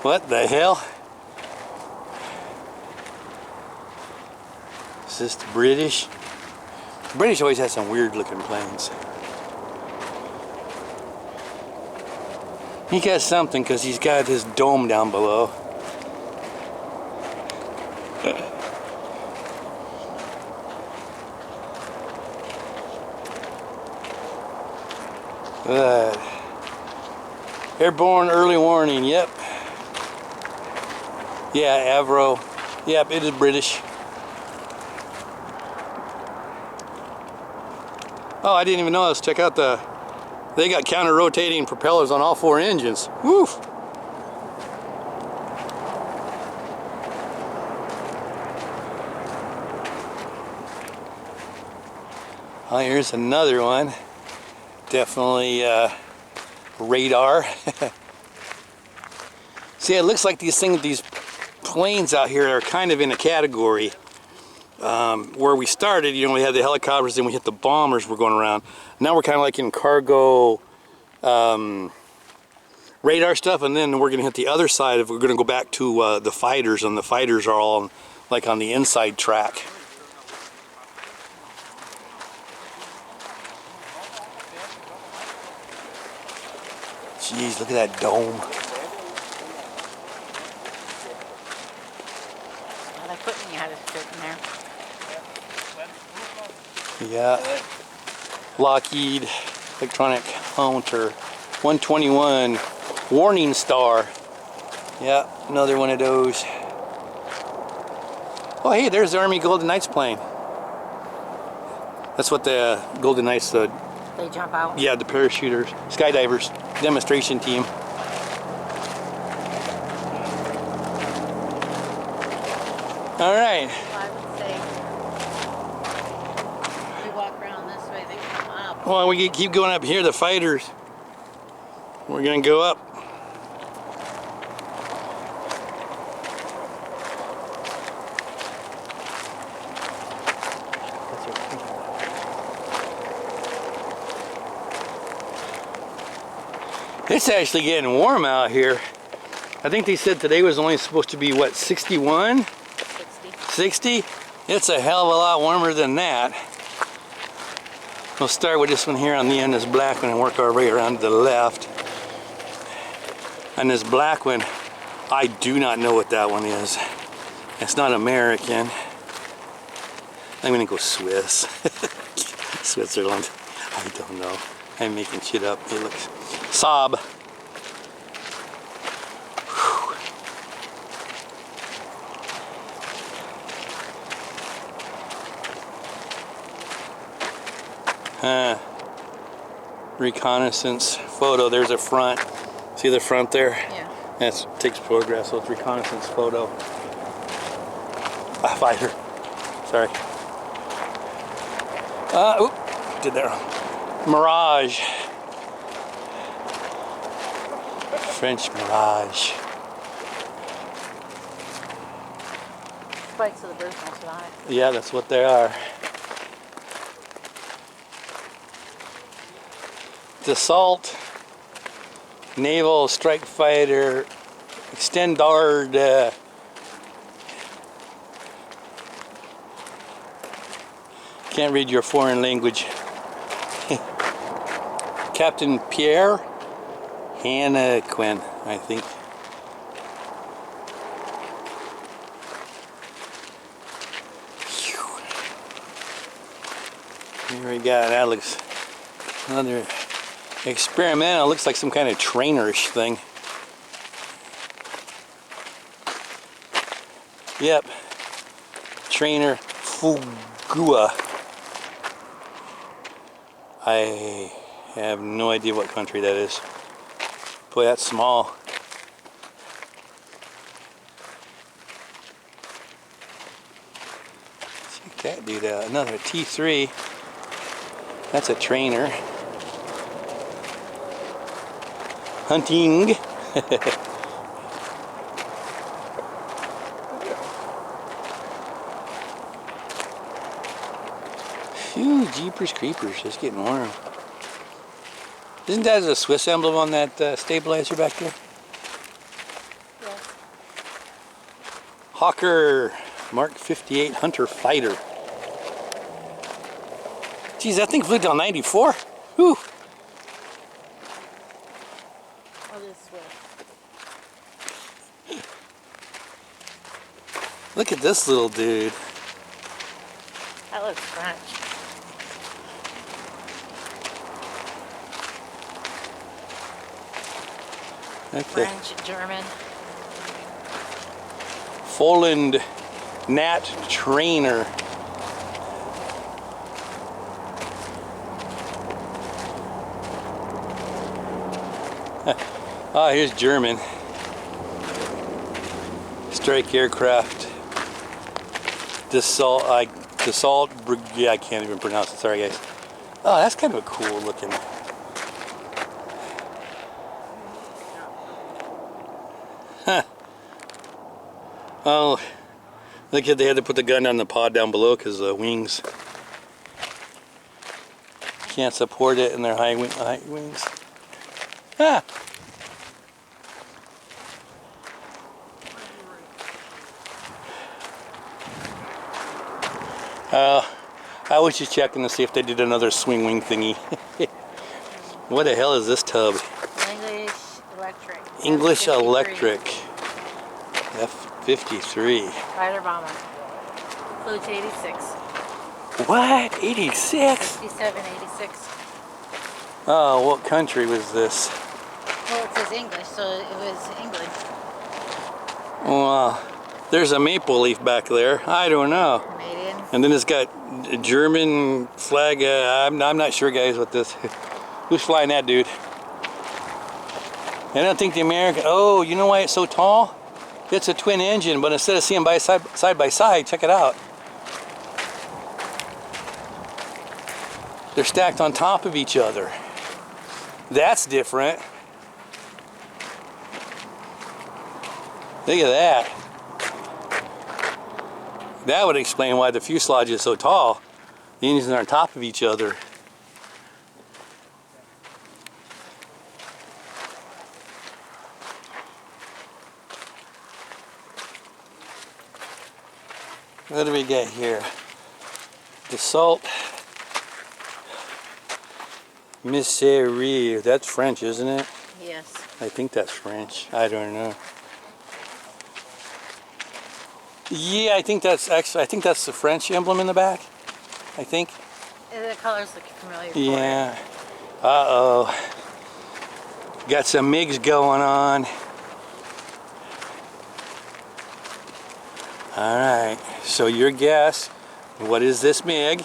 What the hell? Is this the British? The British always have some weird looking planes. He got something because he's got his dome down below. Airborne early warning, yep. Yeah, Avro. Yep, it is British. Oh, I didn't even know this. Check out they got counter-rotating propellers on all four engines. Woof! Oh, here's another one. Definitely radar. See, it looks like these planes out here are kind of in a category. Where we started, you know, we had the helicopters, then we hit the bombers we're going around. Now we're kind of like in cargo radar stuff, and then we're going to hit the other side if we're going to go back to the fighters, and the fighters are all like on the inside track. Jeez, look at that dome. Yeah. Lockheed Electronic Hunter 121 Warning Star. Yeah, another one of those. Oh, hey, there's the Army Golden Knights plane. That's what the Golden Knights, They jump out. yeah, the parachuters, skydivers, demonstration team. All right. Well, I would say we walk around this way, they come up. Well, we keep going up here, the fighters. We're gonna go up. It's actually getting warm out here. I think they said today was only supposed to be, what, 61? 60? It's a hell of a lot warmer than that. We'll start with this one here on the end, this black one, and work our way around to the left. And this black one, I do not know what that one is. It's not American. I'm gonna go Swiss. Switzerland. I don't know. I'm making shit up. It looks Saab. Reconnaissance photo. There's a front. See the front there? Yeah. That takes photographs, so it's reconnaissance photo. Fighter. Sorry. Oop, did that wrong. Mirage. French Mirage. Spikes of the birds must die. Yeah, that's what they are. Dassault Naval Strike Fighter Extendard. Can't read your foreign language. Captain Pierre Hannequin, I think. Here we got, that looks another experimental. Looks like some kind of trainerish thing. Yep. Trainer Fugua. I have no idea what country that is. Boy, that's small. Check that dude out. Another T3. That's a trainer. Hunting. Phew, jeepers creepers, it's getting warm. Isn't that a Swiss emblem on that stabilizer back there? Yes. Hawker Mark 58 Hunter Fighter. Geez, that thing flew down 94? Whew. What is Swiss? Look at this little dude. That looks French. Okay. French, German. Foland Nat Trainer. Ah, here's German. Strike aircraft. Dassault Brigade. I can't even pronounce it. Sorry, guys. Oh, that's kind of a cool looking. Huh. Oh, look at, they had to put the gun on the pod down below because the wings can't support it in their high wings. Ah. I was just checking to see if they did another swing wing thingy. What the hell is this tub? English Electric. English F-53. Electric. F-53. Fighter bomber. Flew to 86. What? 86? 67, 86. Oh, what country was this? Well, it says English, so it was England. Well, there's a maple leaf back there. I don't know. Canadian. And then it's got a German flag. I'm not sure, guys, what this. Who's flying that, dude? I don't think the American. Oh, you know why it's so tall? It's a twin engine, but instead of seeing side by side, check it out. They're stacked on top of each other. That's different. Look at that. That would explain why the fuselage is so tall. The engines are on top of each other. What do we get here? Dassault Misery. That's French, isn't it? Yes. I think that's French. I don't know. Yeah, I think that's the French emblem in the back. I think. The colors look familiar. Yeah. Uh-oh. Got some MiGs going on. All right. So your guess, what is this MiG?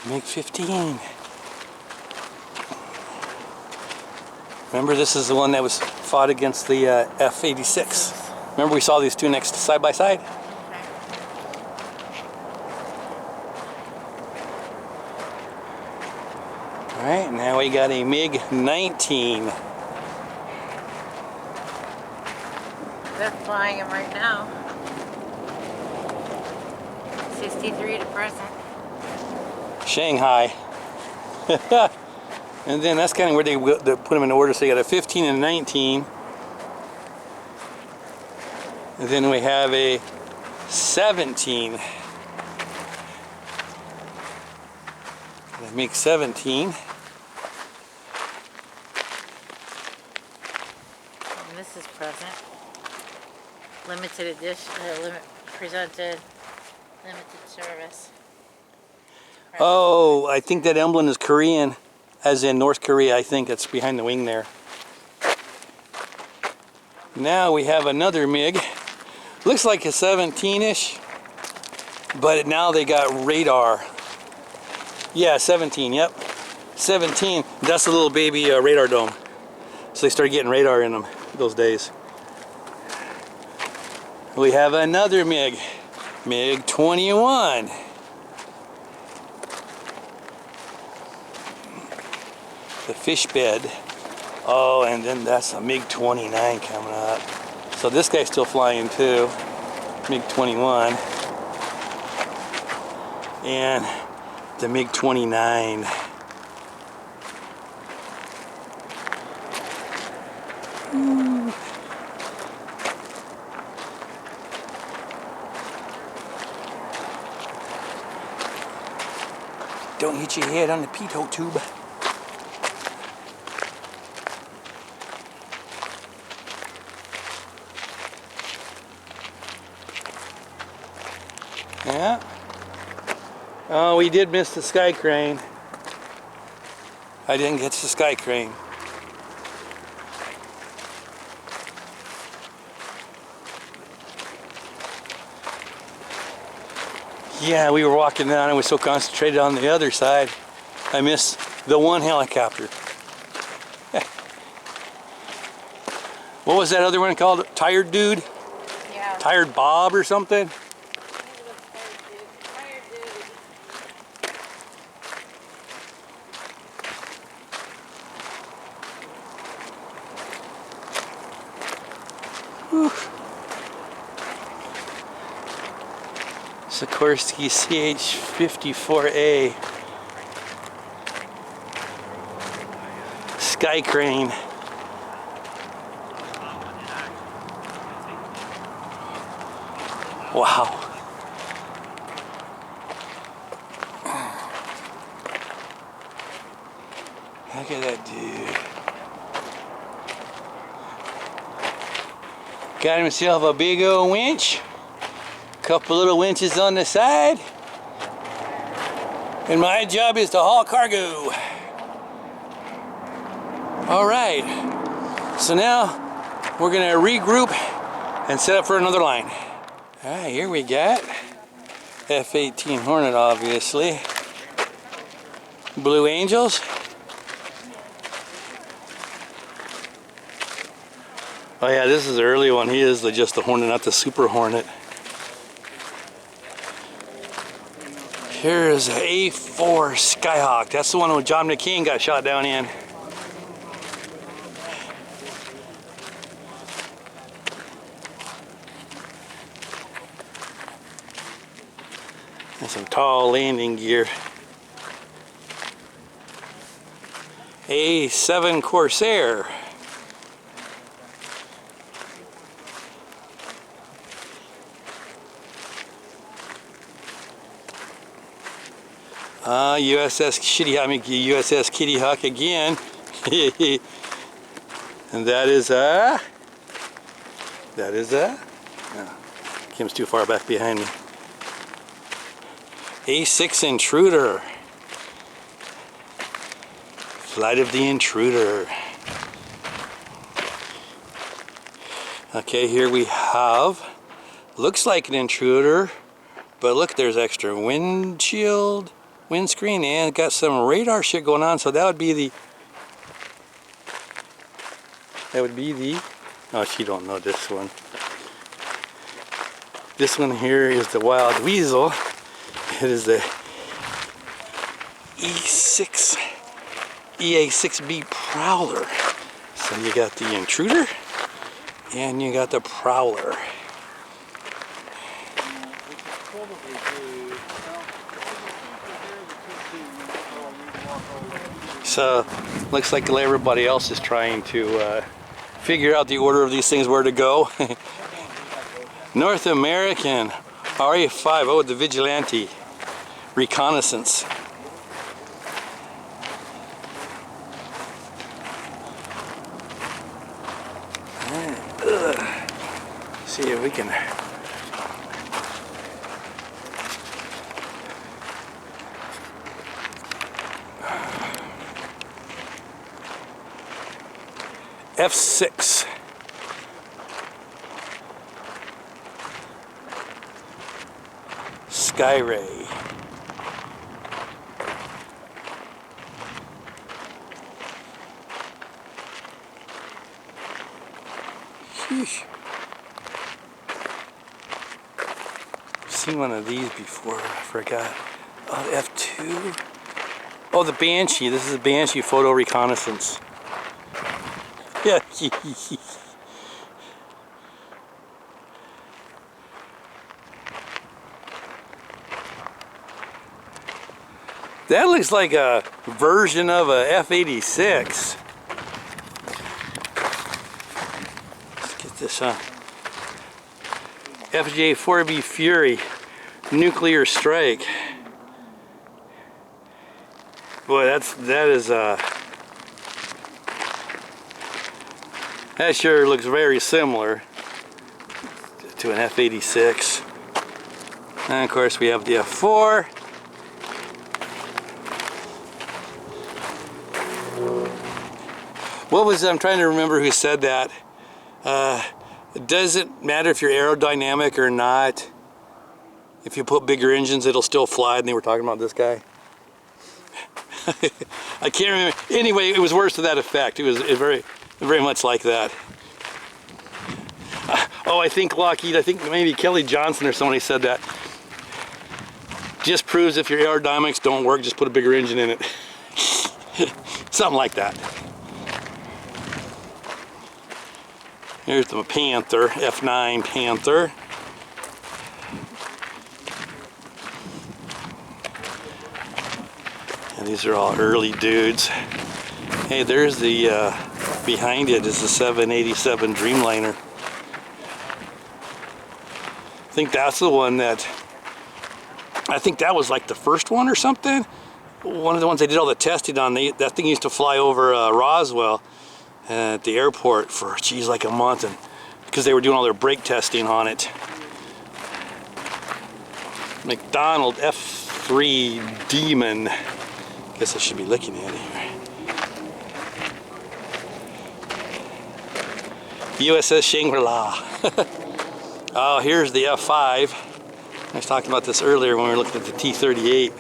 MiG-15. Remember, this is the one that was fought against the F-86. Remember, we saw these two next side by side? All right, now we got a MiG-19. They're flying them right now. 63 to present. Shanghai. And then that's kind of where they put them in order. So you got a 15 and a 19. And then we have a 17. That makes 17. And this is present. Limited edition, presented, limited service. Present. Oh, I think that emblem is Korean, as in North Korea. I think it's behind the wing there. Now we have another MiG. Looks like a 17-ish, but now they got radar. Yeah, 17, yep. 17, that's the little baby radar dome. So they started getting radar in them those days. We have another MiG, MiG-21. The fish bed. Oh, and then that's a MiG-29 coming up. So this guy's still flying too, MiG-21. And the MiG-29. Don't hit your head on the pitot tube. Yeah. Oh, we did miss the sky crane. I didn't get the sky crane. Yeah, we were walking down and was so concentrated on the other side, I missed the one helicopter. What was that other one called? Tired Dude? Yeah. Tired Bob or something? Sikorsky CH-54A Sky Crane. Wow. Look at that dude. Got himself a big old winch. Couple little winches on the side. And my job is to haul cargo. Alright. So now we're gonna regroup and set up for another line. Alright, here we got F-18 Hornet, obviously. Blue Angels. Oh yeah, this is the early one. He is just the Hornet, not the Super Hornet. Here's A4 Skyhawk. That's the one where John McCain got shot down in. And some tall landing gear. A7 Corsair. USS USS Kitty Hawk again. And that is no, Kim's too far back behind me. A6 Intruder. Flight of the Intruder. Okay, here we have, looks like an Intruder, but look, there's extra windshield, windscreen, and got some radar shit going on. So that would be the, oh, she don't know this one. This one here is the Wild Weasel. It is the EA6B Prowler. So you got the Intruder and you got the Prowler. So looks like everybody else is trying to figure out the order of these things, where to go. North American RA5, oh, the Vigilante Reconnaissance. See if we can F6. Skyray. Sheesh. I've seen one of these before, I forgot. Oh, the F2. Oh, the Banshee. This is a Banshee photo reconnaissance. Yeah. That looks like a version of a F-86. Let's get this on. FJ-4B Fury Nuclear Strike. Boy, that sure looks very similar to an F-86. And of course we have the F4. I'm trying to remember who said that. It doesn't matter if you're aerodynamic or not. If you put bigger engines, it'll still fly, and they were talking about this guy. I can't remember. Anyway, it was worse to that effect. It was very, very much like that. Oh, I think Lockheed, I think maybe Kelly Johnson or somebody said that. Just proves if your aerodynamics don't work, just put a bigger engine in it. Something like that. Here's the Panther, F9 Panther. And these are all early dudes. Hey, there's the, behind it is the 787 Dreamliner. I think that's the one that, I think that was like the first one or something. One of the ones they did all the testing on. That thing used to fly over Roswell at the airport for, geez, like a month, and because they were doing all their brake testing on it. McDonald F3 Demon. Guess I should be looking at it here. USS Shangri-La. Oh, here's the F5. I was talking about this earlier when we were looking at the T-38.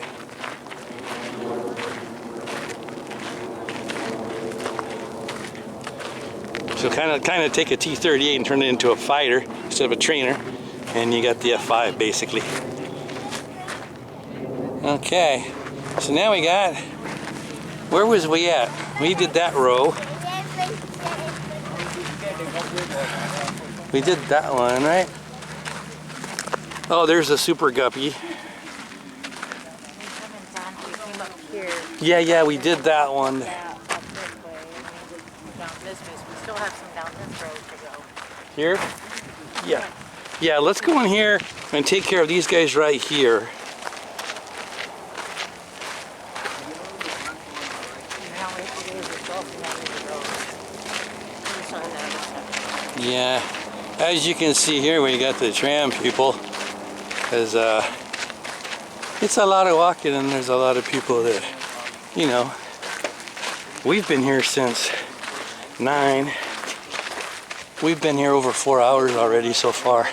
So kind of take a T-38 and turn it into a fighter instead of a trainer, and you got the F5 basically. Okay, so now we got, where was we at? We did that row. We did that one, right? Oh, there's a Super Guppy. Yeah, we did that one. We still have some down this road to go. Here? Yeah, let's go in here and take care of these guys right here. Yeah, as you can see here, we got the tram people. Because it's a lot of walking, and there's a lot of people that, you know, we've been here since 9. We've been here over 4 hours already so far,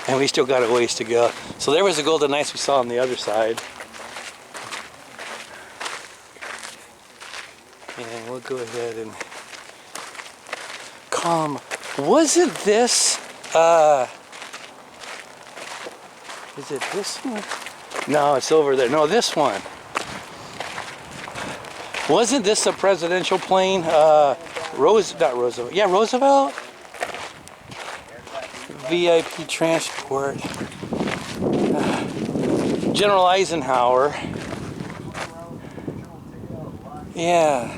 and we still got a ways to go. So there was the Golden Knights we saw on the other side. And we'll go ahead and come. Wasn't this, is it this one? No, it's over there. No, this one. Wasn't this a presidential plane? Not Roosevelt. Yeah, Roosevelt. VIP transport. General Eisenhower. Yeah.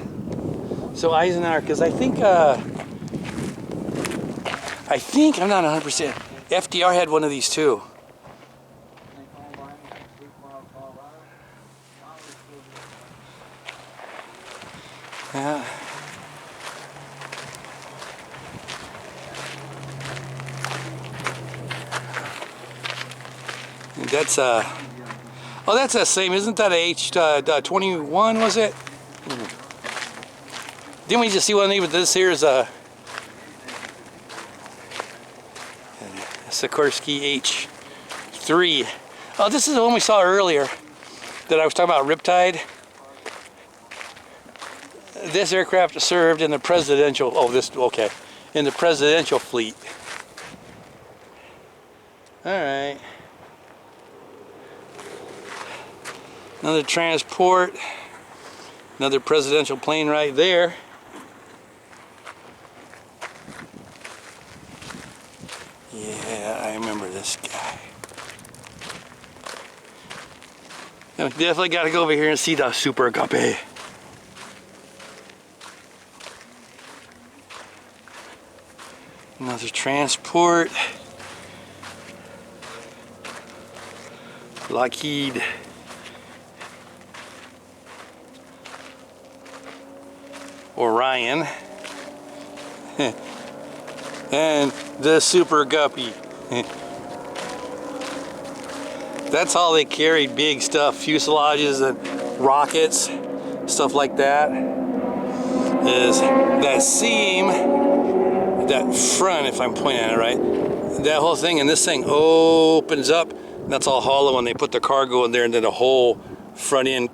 So Eisenhower, because I think I'm not 100%. FDR had one of these too. Yeah. That's oh, that's the same. Isn't that a H-21? Was it? Didn't we just see one? Even this here is a Sikorsky H-3. Oh, this is the one we saw earlier that I was talking about, Riptide. This aircraft served in the presidential, in the presidential fleet. All right. Another transport, another presidential plane right there. Yeah, I remember this guy. Now, definitely got to go over here and see the Super Guppy. Another transport. Lockheed. Orion. And the Super Guppy. That's all they carried, big stuff, fuselages and rockets, stuff like that. Is that seam, that front, if I'm pointing at it right, that whole thing, and this thing opens up, and that's all hollow, and they put the cargo in there, and then the whole front end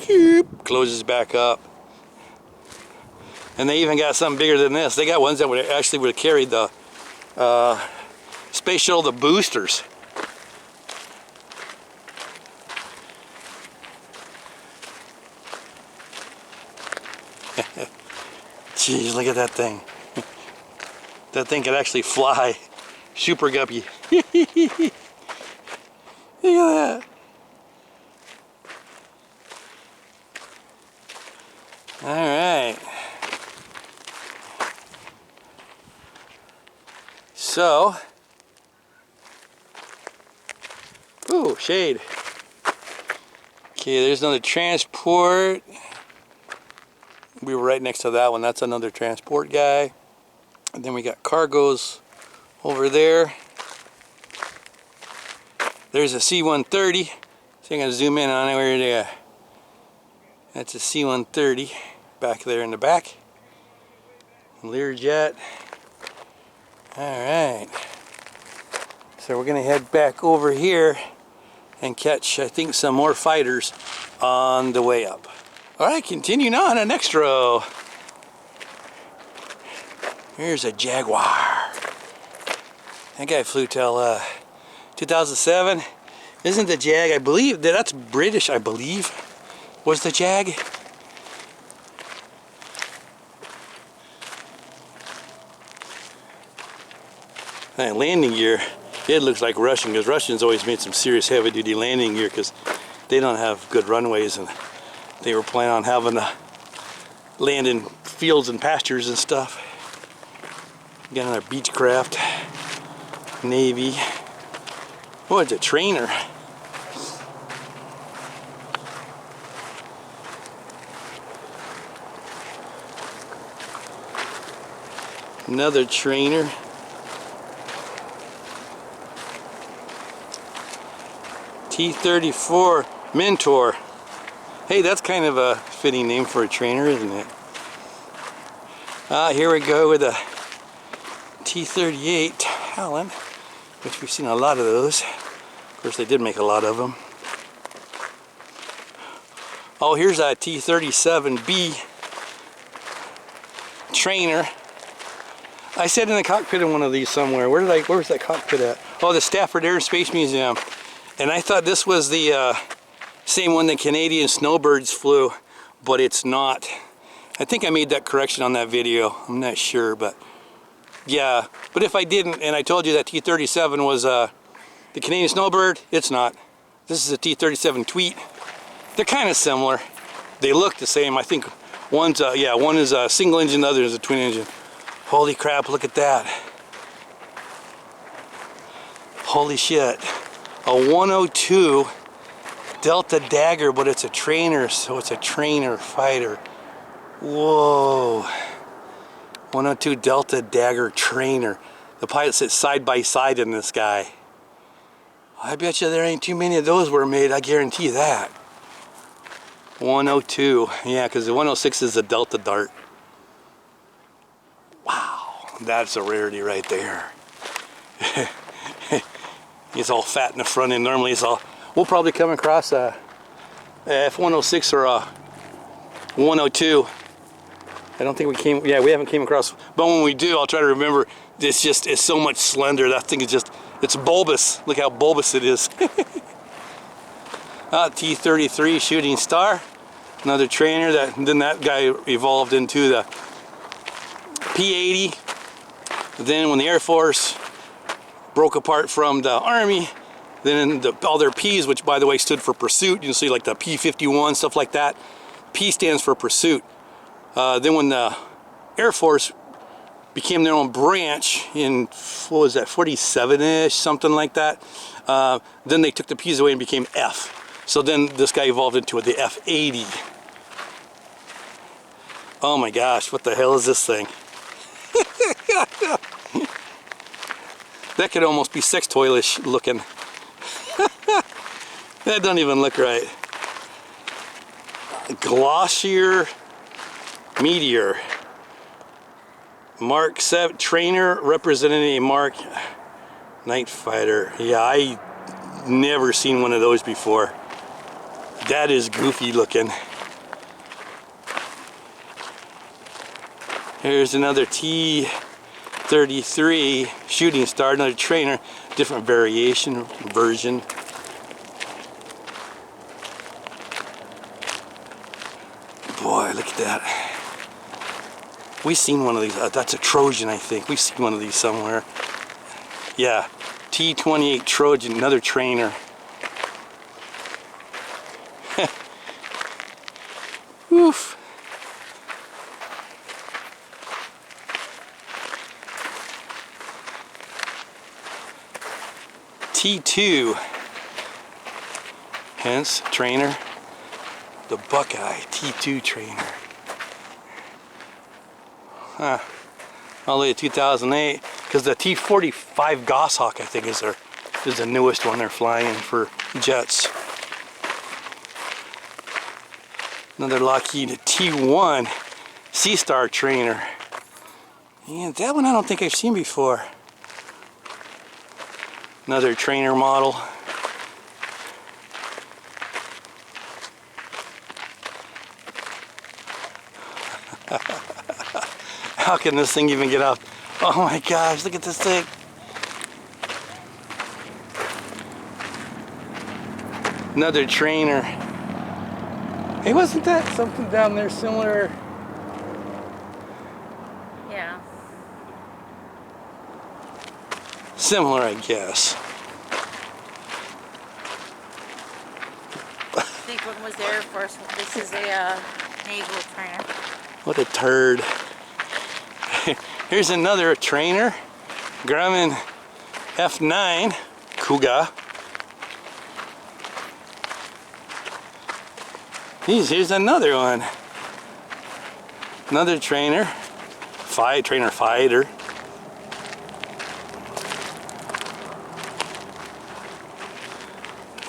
closes back up. And they even got something bigger than this. They got ones that would have carried the space shuttle, the boosters. Jeez, look at that thing. That thing could actually fly. Super Guppy. Look at that. All right. So, ooh, shade. Okay, there's another transport. We were right next to that one. That's another transport guy. And then we got cargoes Over there, there's a C-130. So I'm going to zoom in on it. Where they are. That's a C-130 back there in the back. Learjet. Alright. So we're going to head back over here and catch, I think, some more fighters on the way up. Alright, continuing on an extra. Here's a Jaguar. That guy flew till 2007. Isn't the Jag, I believe, that's British, I believe, was the Jag. That landing gear, it looks like Russian, because Russians always made some serious heavy-duty landing gear because they don't have good runways, and they were planning on having to land in fields and pastures and stuff. Got another Beechcraft, Navy. Oh, it's a trainer. Another trainer. T-34 Mentor. Hey, that's kind of a fitting name for a trainer, isn't it? Here we go with a T-38 Talon, which we've seen a lot of those. Of course, they did make a lot of them. Oh, here's a T-37B trainer. I sat in the cockpit in one of these somewhere. Where was that cockpit at? Oh, the Stafford Air Space Museum. And I thought this was the same one the Canadian snowbirds flew, but it's not. I think I made that correction on that video. I'm not sure, but yeah. But if I didn't, and I told you that T-37 was the Canadian snowbird, it's not. This is a T-37 Tweet. They're kind of similar. They look the same. I think one is a single engine, the other is a twin engine. Holy crap, look at that. Holy shit. A 102 Delta Dagger, but it's a trainer, so it's a trainer fighter. Whoa. 102 Delta Dagger trainer. The pilot sits side by side in this guy. I bet you there ain't too many of those were made, I guarantee that. 102, yeah, because the 106 is a Delta Dart. Wow, that's a rarity right there. He's all fat in the front end. Normally it's all, we'll probably come across a F-106 or a 102. I don't think we haven't came across, but when we do, I'll try to remember, it's so much slender. That thing is just, it's bulbous. Look how bulbous it is. T-33 Shooting Star, another trainer. Then that guy evolved into the P-80. Then when the Air Force broke apart from the Army, then all their P's, which by the way stood for pursuit, you can see like the P-51, stuff like that. P stands for pursuit. Then when the Air Force became their own branch in, what was that, 47-ish, something like that, then they took the P's away and became F. So then this guy evolved into the F-80. Oh my gosh, what the hell is this thing? That could almost be sex toy-ish looking. That don't even look right. Glossier Meteor. Mark 7 trainer representing a Mark Night Fighter. Yeah, I never seen one of those before. That is goofy looking. Here's another T-33 Shooting Star, another trainer, different version. Boy, look at that. We've seen one of these. That's a Trojan, I think. We've seen one of these somewhere. Yeah, T-28 Trojan, another trainer. Oof. T2, hence trainer, the Buckeye T2 trainer. All the way to 2008, because the T-45 Goshawk, I think, is the newest one they're flying for jets. Another Lockheed T-1 Sea Star trainer. And that one I don't think I've seen before. Another trainer model. How can this thing even get up? Oh my gosh, look at this thing. Another trainer. Hey, wasn't that something down there similar? Yeah. Similar, I guess. I think one was the Air Force. This is a naval trainer. What a turd. Here's another trainer. Grumman F9 Kuga. Here's another one. Another trainer. Trainer fighter.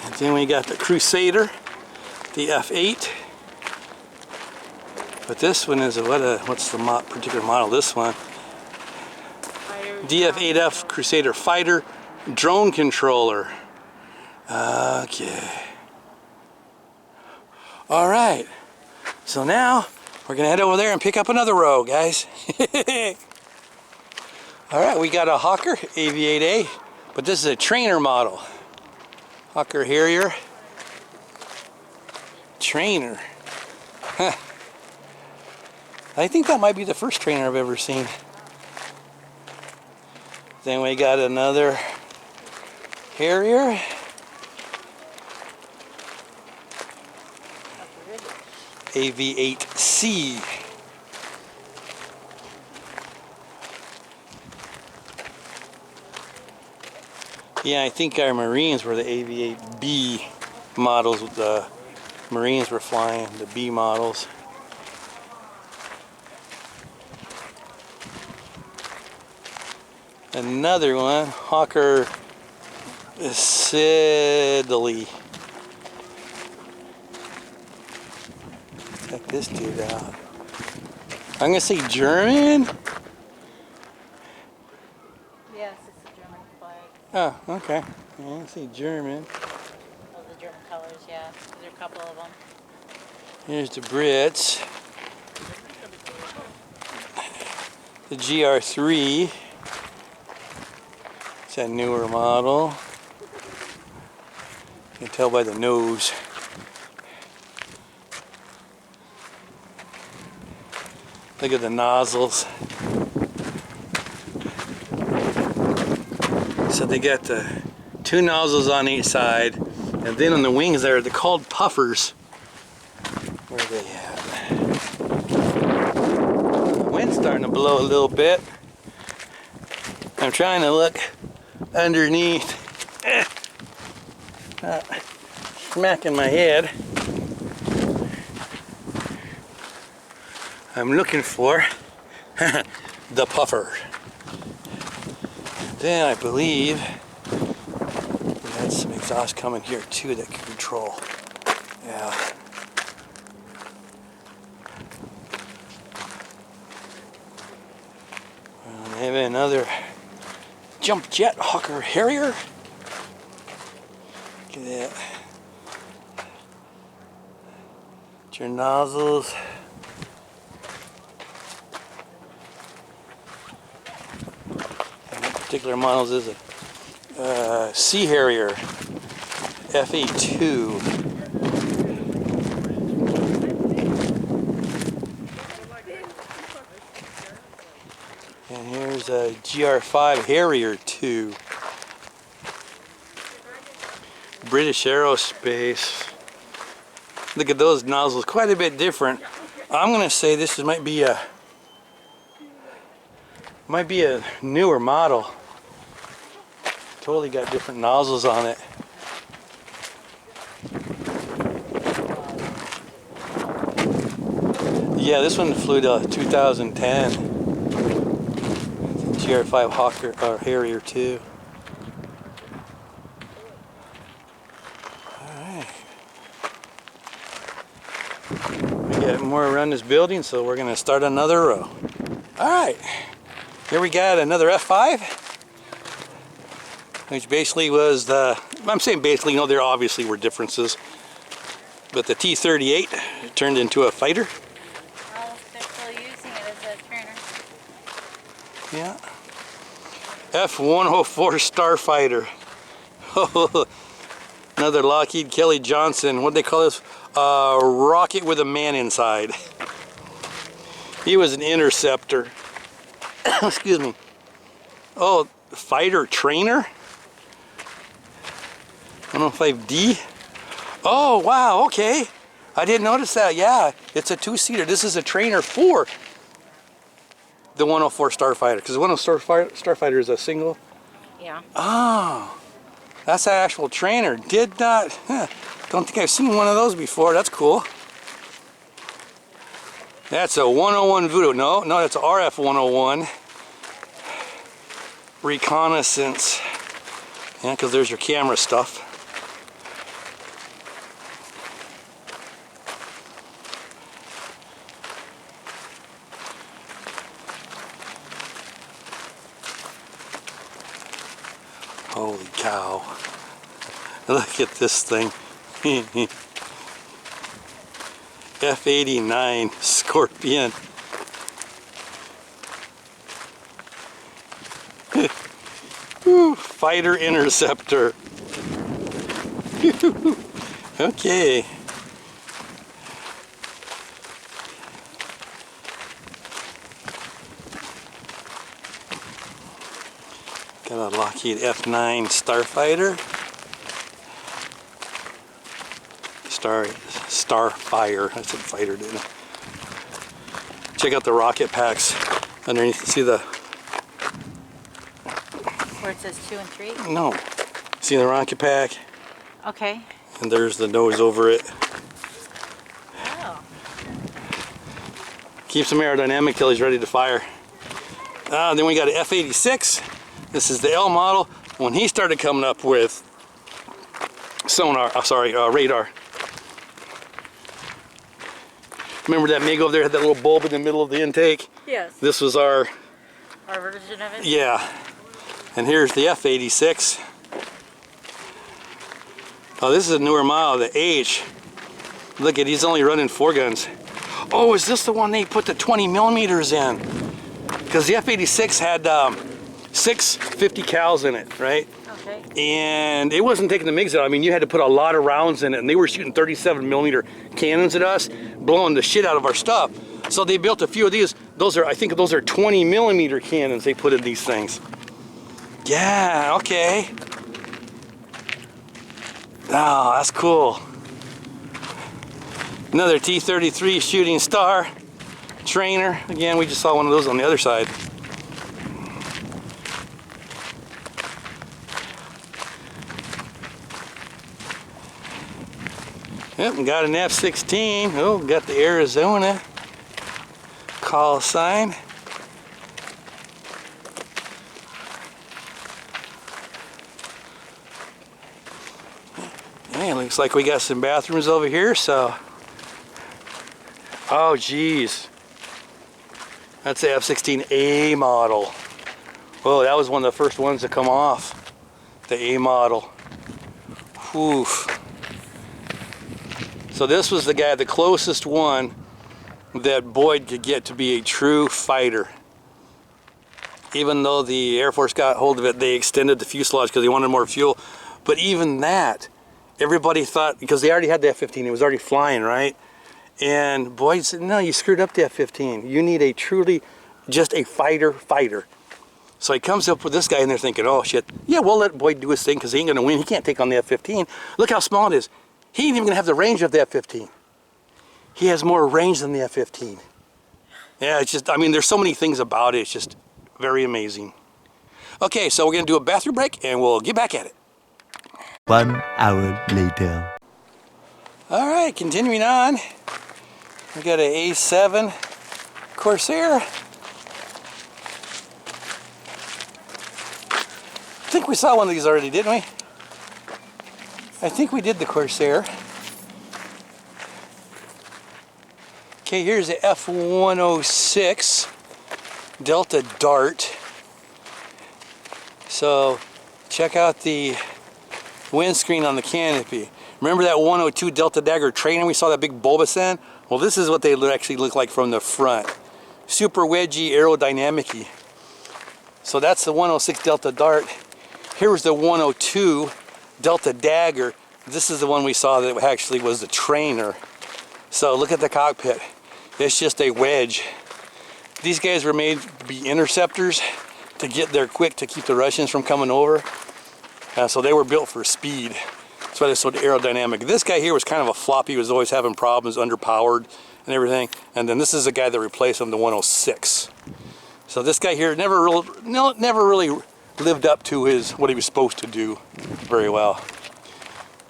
And then we got the Crusader, the F8. But this one is what's the particular model? This one, DF-8F Crusader Fighter Drone Controller. Okay. All right. So now we're gonna head over there and pick up another row, guys. All right, we got a Hawker AV-8A, but this is a trainer model. Hawker Harrier trainer. Huh. I think that might be the first trainer I've ever seen. Then we got another Harrier. AV-8C. Yeah, I think our Marines were the AV-8B models. The Marines were flying the B models. Another one, Hawker Siddeley. Check this dude out. I'm gonna say German. Yes, it's a German flag. Oh, okay. Yeah, I see German. Oh, the German colors, yeah. There's a couple of them. Here's the Brits. The GR3. It's a newer model. You can tell by the nose. Look at the nozzles. So they got the two nozzles on each side, and then on the wings there, they're called puffers. Where are they at? The wind's starting to blow a little bit. I'm trying to look underneath. Smacking my head. I'm looking for the puffer. Then I believe we had some exhaust coming here too that can control. Yeah. Maybe another jump jet Hawker Harrier. Look at that. Your nozzles. Particular models is a Sea Harrier FA2. And here's a GR5 Harrier 2. British Aerospace. Look at those nozzles, quite a bit different. I'm gonna say this might be a newer model. Totally got different nozzles on it. Yeah, this one flew to 2010. GR5 Hawker or Harrier too. Alright. We got more around this building, so we're gonna start another row. Alright. Here we got another F5, which basically was the, I'm saying basically, you know, there obviously were differences, but the T-38 turned into a fighter. Well, they're still using it as a trainer. Yeah. F-104 Starfighter. Another Lockheed Kelly Johnson. What do they call this? Rocket with a man inside. He was an interceptor. Excuse me. Oh, fighter trainer? 105D? Oh, wow, okay. I didn't notice that. Yeah, it's a two-seater. This is a trainer for the 104 Starfighter, because the 104 Starfighter is a single. Yeah. Oh, that's an actual trainer. Did not, don't think I've seen one of those before. That's cool. That's a 101 Voodoo. No, that's a RF 101. Reconnaissance. Yeah, because there's your camera stuff. Holy cow. Look at this thing. F-89 Scorpion. Fighter interceptor. Okay. Got a Lockheed F-9 Starfighter. Starfire. I said fighter, didn't I? Check out the rocket packs underneath. See the... Where it says 2 and 3? No. See the rocket pack? Okay. And there's the nose over it. Oh. Keeps him aerodynamic till he's ready to fire. Then we got an F-86. This is the L model. When he started coming up with sonar, radar. Remember that MiG over there had that little bulb in the middle of the intake? Yes. This was our version of it? Yeah. And here's the F-86. Oh, this is a newer model, the H. Look at, he's only running 4 guns. Oh, is this the one they put the 20 millimeters in? Because the F-86 had 6 50 cals in it, right? Okay. And it wasn't taking the MiGs out. I mean, you had to put a lot of rounds in it, and they were shooting 37 millimeter cannons at us, blowing the shit out of our stuff. So they built a few of these. Those are, I think those are 20 millimeter cannons they put in these things. Yeah, okay. Oh, that's cool. Another T-33 Shooting Star trainer. Again, we just saw one of those on the other side. Yep, got an F-16. Oh, got the Arizona call sign. Hey, looks like we got some bathrooms over here, so. Oh, geez. That's the F-16A model. Whoa, that was one of the first ones to come off. The A model. Oof. So this was the guy, the closest one that Boyd could get to be a true fighter. Even though the Air Force got hold of it, they extended the fuselage because they wanted more fuel. But even that, everybody thought, because they already had the F-15, it was already flying, right? And Boyd said, no, you screwed up the F-15. You need a truly, just a fighter. So he comes up with this guy and they're thinking, oh shit, yeah, we'll let Boyd do his thing because he ain't gonna win. He can't take on the F-15. Look how small it is. He ain't even gonna have the range of the F-15. He has more range than the F-15. Yeah, it's just, I mean, there's so many things about it. It's just very amazing. Okay, so we're gonna do a bathroom break and we'll get back at it. 1 hour later. All right, continuing on. We got an A7 Corsair. think we saw one of these already, didn't we? I think we did the Corsair. Okay, here's the F-106 Delta Dart. So check out the windscreen on the canopy. Remember that 102 Delta Dagger trainer we saw, that big bulbous end? Well, this is what they actually look like from the front. Super wedgy, aerodynamic-y. So that's the 106 Delta Dart. Here was the 102 Delta Dagger. This is the one we saw that actually was the trainer. So look at the cockpit. It's just a wedge. These guys were made to be interceptors, to get there quick to keep the Russians from coming over. So they were built for speed. That's why they're so aerodynamic. This guy here was kind of a flop. He was always having problems, underpowered and everything. And then this is the guy that replaced him, the 106. So this guy here never really lived up to what he was supposed to do very well.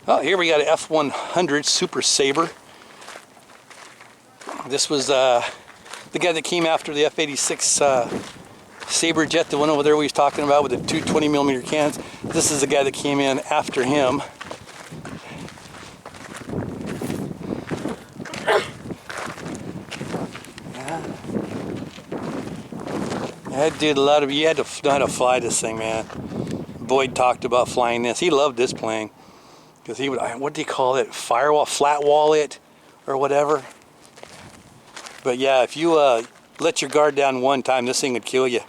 Oh, here we got an F-100 Super Sabre. This was the guy that came after the F-86 Sabre jet, the one over there we was talking about with the two 20mm cans. This is the guy that came in after him. That dude, you had to know how to fly this thing, man. Boyd talked about flying this. He loved this plane because he would, what do you call it? Firewall, flat wall it, or whatever. But yeah, if you let your guard down one time, this thing would kill you.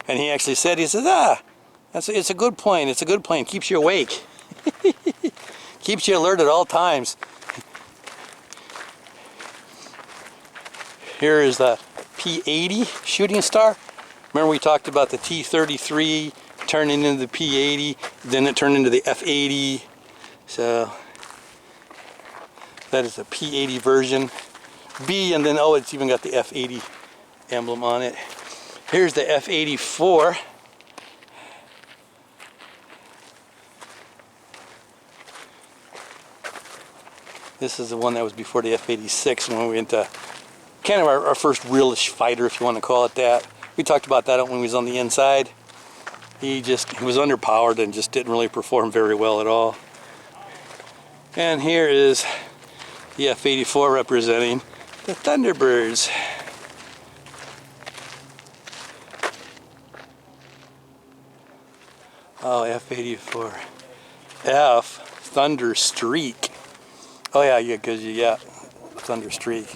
And he actually said, it's a good plane. It's a good plane. Keeps you awake. Keeps you alert at all times. Here is the P-80 Shooting Star. Remember we talked about the T-33 turning into the P-80, then it turned into the F-80. So that is the P-80 version. B, and then it's even got the F-80 emblem on it. Here's the F-84. This is the one that was before the F-86 when we went to kind of our first realish fighter, if you want to call it that. We talked about that when he was on the inside. He was underpowered and just didn't really perform very well at all. And here is the F-84 representing the Thunderbirds. Oh, F-84. F, Thunder Streak. Oh yeah, because Thunder Streak.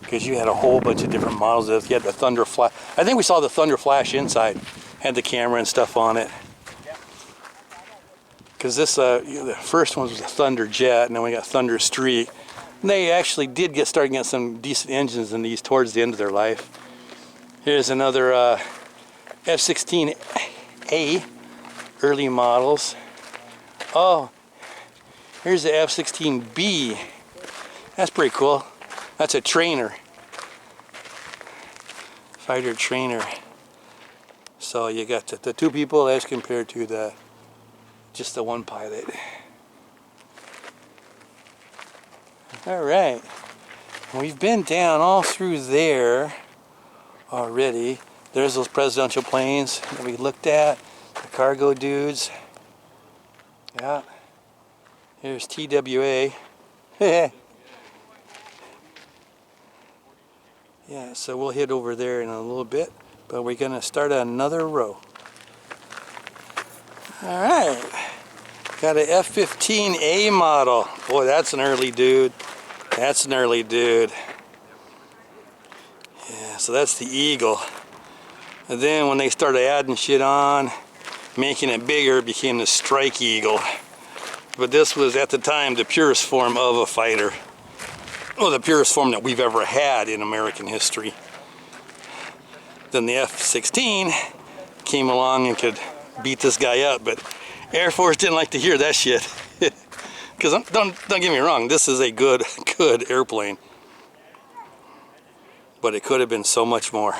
Because you had a whole bunch of different models. You had the Thunder Flash. I think we saw the Thunder Flash inside. Had the camera and stuff on it. Because this, the first one was a Thunder Jet, and then we got Thunder Streak. And they actually did start getting some decent engines in these towards the end of their life. Here's another F-16A early models. Oh, here's the F-16B. That's pretty cool. That's a trainer. Fighter trainer. So you got the two people as compared to just the one pilot. All right. We've been down all through there already. There's those presidential planes that we looked at. The cargo dudes. Yeah. Here's TWA. Yeah, so we'll head over there in a little bit, but we're going to start another row. All right. Got an F-15A model. Boy, that's an early dude. That's an early dude. Yeah, so that's the Eagle. And then when they started adding shit on, making it bigger, it became the Strike Eagle. But this was, at the time, the purest form of a fighter. Well, the purest form that we've ever had in American history. Then the F-16 came along and could beat this guy up, but Air Force didn't like to hear that shit. Because don't get me wrong, this is a good airplane. But it could have been so much more.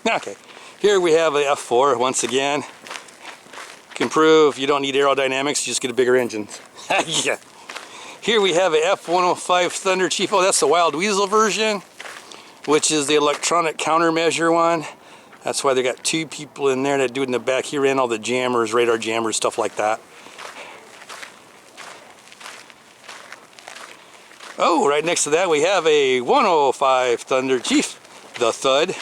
Okay, here we have a F4 once again. Can prove you don't need aerodynamics, you just get a bigger engine. Yeah. Here we have a F-105 Thunder Chief. Oh, that's the Wild Weasel version, which is the electronic countermeasure one. That's why they got 2 people in there. That dude in the back, he ran all the jammers, radar jammers, stuff like that. Oh, right next to that we have a 105 Thunder Chief, the Thud.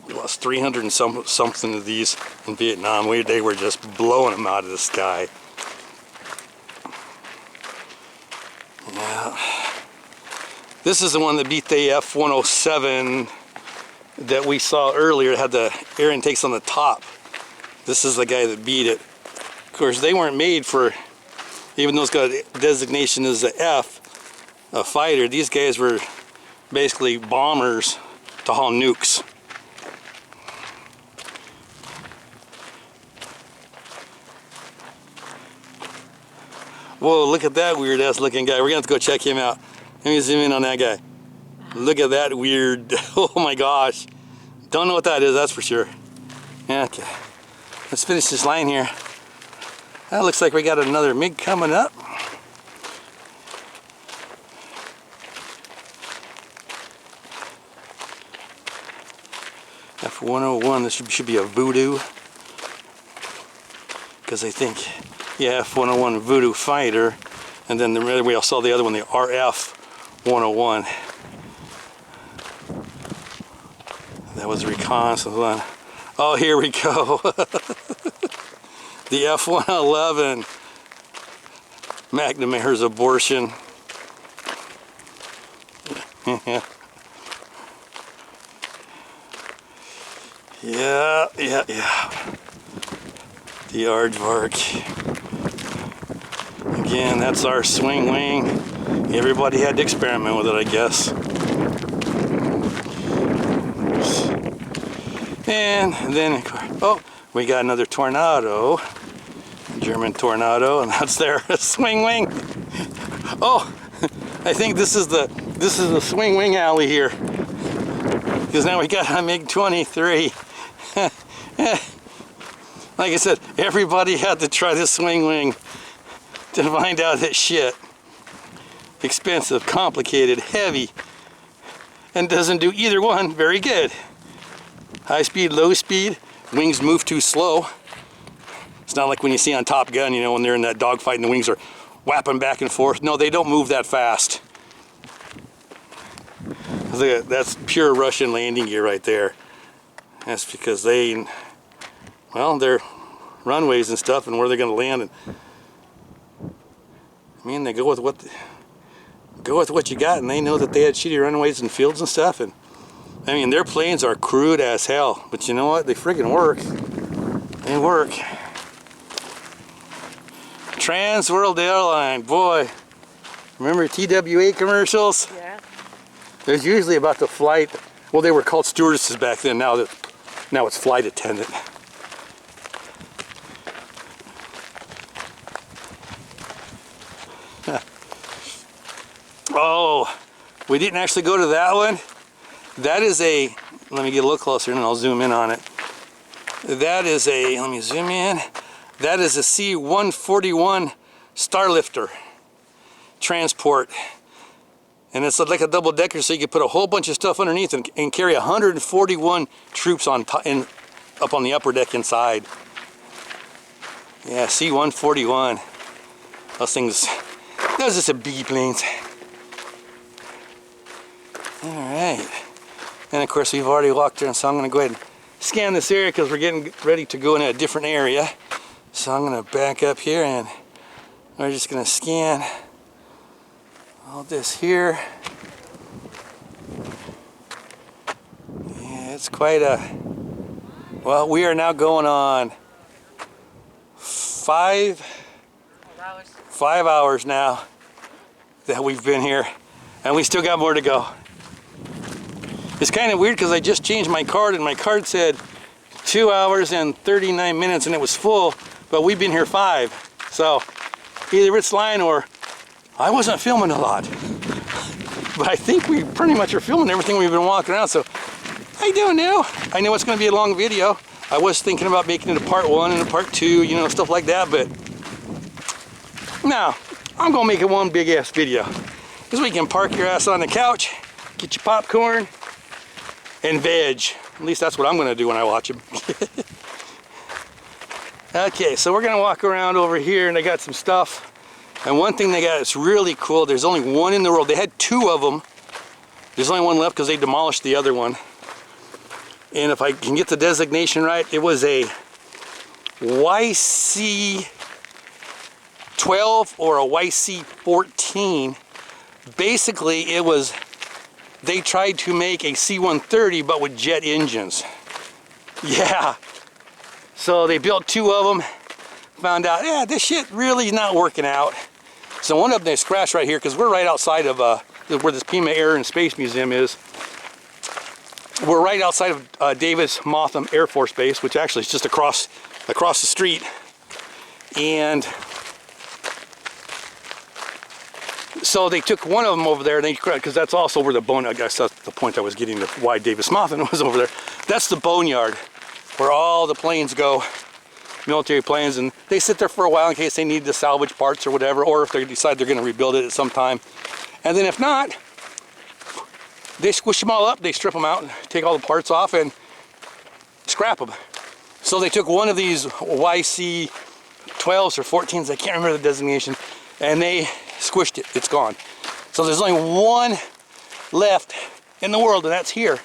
We lost 300 and something of these in Vietnam. They were just blowing them out of the sky. Yeah. This is the one that beat the F-107 that we saw earlier. It had the air intakes on the top. This is the guy that beat it. Of course, they weren't made for, even though it's got a designation as a F, a fighter, these guys were basically bombers to haul nukes. Whoa, look at that weird ass looking guy. We're gonna have to go check him out. Let me zoom in on that guy. Look at that weird, oh my gosh. Don't know what that is, that's for sure. Yeah, okay. Let's finish this line here. That looks like we got another MiG coming up. F-101, this should be a Voodoo. Because I think, yeah, F-101 Voodoo Fighter. And then we saw the other one, the RF-101. That was a reconnaissance one. Oh, here we go. The F-111. McNamara's abortion. Yeah. Yeah. The Aardvark. Again, that's our swing wing. Everybody had to experiment with it, I guess. And then, oh, we got another Tornado. German Tornado, and that's their swing wing. Oh, I think this is the swing wing alley here. Because now we got a MiG-23. Like I said, everybody had to try this swing wing to find out that shit. Expensive, complicated, heavy, and doesn't do either one very good. High speed, low speed, wings move too slow. It's not like when you see on Top Gun, you know, when they're in that dogfight and the wings are whapping back and forth. No, they don't move that fast. That's pure Russian landing gear right there. That's because they, well, their runways and stuff and where they're going to land. And, I mean, they go with what you got, and they know that they had shitty runways and fields and stuff. And I mean, their planes are crude as hell, but you know what? They friggin' work. They work. Trans World Airline, boy. Remember TWA commercials? Yeah. There's usually about the flight. Well, they were called stewardesses back then. Now it's flight attendant. Oh, we didn't actually go to that one. That is a, let me get a little closer and I'll zoom in on it. That is a, let me zoom in. That is a C-141 Starlifter transport. And it's like a double decker, so you can put a whole bunch of stuff underneath and carry 141 troops on up on the upper deck inside. Yeah, C-141. Those are just a B planes. All right. And of course we've already walked there, so I'm going to go ahead and scan this area because we're getting ready to go in a different area. So I'm going to back up here and we're just going to scan all this here. Yeah, it's quite a, well, we are now going on 5 hours now that we've been here, and we still got more to go. It's kind of weird because I just changed my card and my card said 2 hours and 39 minutes and it was full, but we've been here 5. So either it's lying or I wasn't filming a lot. But I think we pretty much are filming everything we've been walking around, so I don't know. I know it's going to be a long video. I was thinking about making it a part 1 and a part 2, you know, stuff like that, but no, I'm going to make it one big ass video. This way you can park your ass on the couch, get your popcorn, and veg. At least that's what I'm going to do when I watch them. Okay, so we're going to walk around over here, and they got some stuff. And one thing they got that's really cool, there's only one in the world. They had 2 of them. There's only one left because they demolished the other one. And if I can get the designation right, it was a YC-12 or a YC-14. Basically, it was, they tried to make a C-130 but with jet engines. Yeah. So they built 2 of them, found out, yeah, this shit really is not working out. So one of them they scratched right here because we're right outside of where this Pima Air and Space Museum is. We're right outside of Davis-Monthan Air Force Base, which actually is just across the street. And so they took one of them over there, because that's also where the bone, I guess that's the point I was getting to why Davis-Monthan was over there. That's the boneyard where all the planes go, military planes, and they sit there for a while in case they need to salvage parts or whatever, or if they decide they're going to rebuild it at some time. And then if not, they squish them all up, they strip them out, and take all the parts off and scrap them. So they took one of these YC-12s or 14s, I can't remember the designation, and they squished it, it's gone. So there's only one left in the world, and that's here.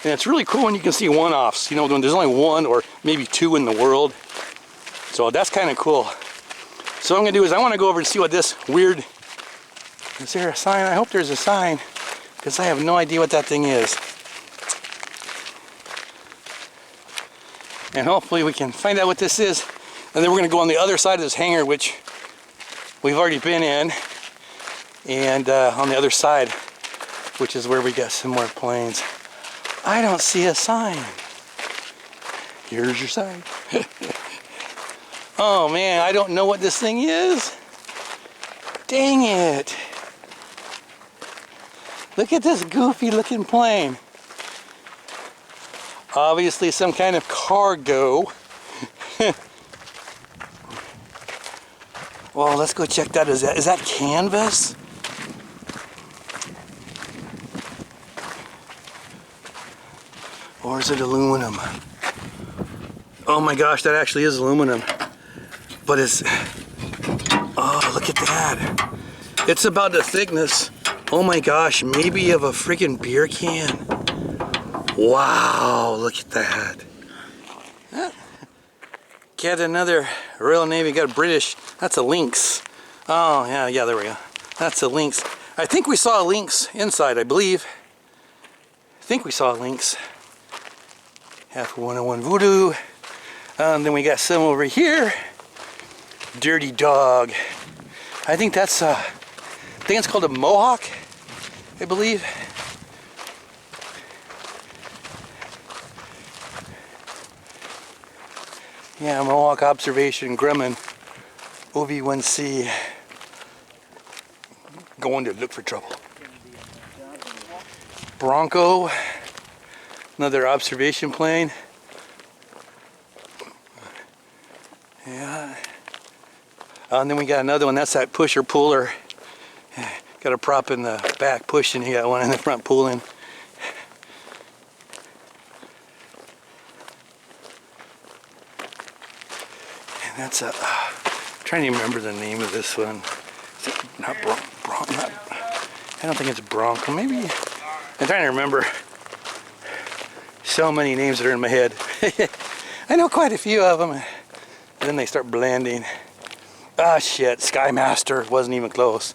And it's really cool when you can see one-offs, you know, when there's only 1 or maybe 2 in the world. So that's kind of cool. So what I'm going to do is I want to go over and see what this weird, is there a sign? I hope there's a sign, because I have no idea what that thing is. And hopefully we can find out what this is. And then we're going to go on the other side of this hangar, which we've already been in. And on the other side, which is where we got some more planes. I don't see a sign. Here's your sign. Oh man, I don't know what this thing is. Dang it. Look at this goofy looking plane. Obviously some kind of cargo. Well, let's go check that. Is that canvas? Or is it aluminum? Oh my gosh, that actually is aluminum. But it's, oh, look at that. It's about the thickness, oh my gosh, maybe of a freaking beer can. Wow, look at that. Got another Royal Navy, got a British, that's a Lynx. Oh, yeah, there we go. That's a Lynx. I think we saw a Lynx inside, I believe. I think we saw a Lynx. Half 101 Voodoo. Then we got some over here. Dirty Dog. I think that's I think it's called a Mohawk, I believe. Yeah, Mohawk Observation Grumman OV-1C. Going to look for trouble. Bronco. Another observation plane. Yeah. And then we got another one. That's that pusher puller. Got a prop in the back pushing. You got one in the front pulling. And that's a. Trying to remember the name of this one. Is it not not. I don't think it's Bronco. Maybe. I'm trying to remember. So many names that are in my head. I know quite a few of them. And then they start blending. Ah, shit. Skymaster. Wasn't even close.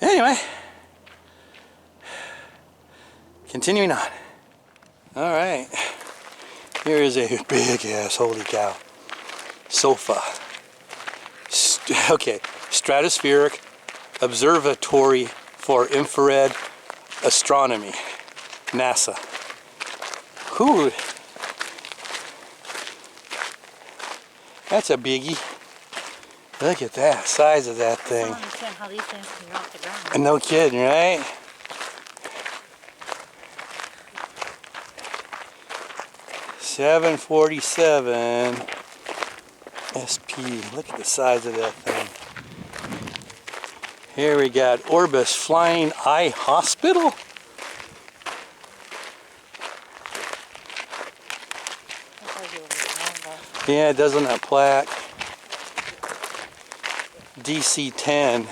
Anyway. Continuing on. Alright. Here is a big ass, holy cow, sofa. Okay. Stratospheric Observatory for Infrared Astronomy, NASA. Cool. That's a biggie. Look at that size of that thing. I don't understand how these things can go off the ground. And no kidding, right? $747 SP. Look at the size of that thing. Here we got Orbis Flying Eye Hospital. Yeah, it does on that plaque. DC-10.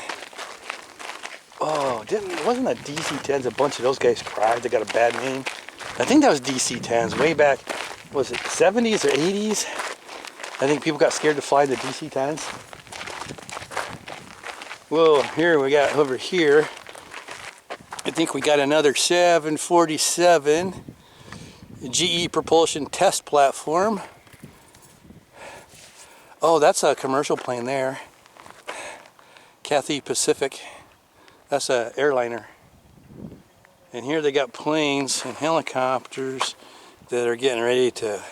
Oh, wasn't that DC-10s? A bunch of those guys cried. They got a bad name. I think that was DC-10s way back. Was it 70s or 80s? I think people got scared to fly the DC-10s. Well, here we got over here. I think we got another 747 GE propulsion test platform. Oh, that's a commercial plane there. Cathay Pacific. That's a airliner. And here they got planes and helicopters that are getting ready to...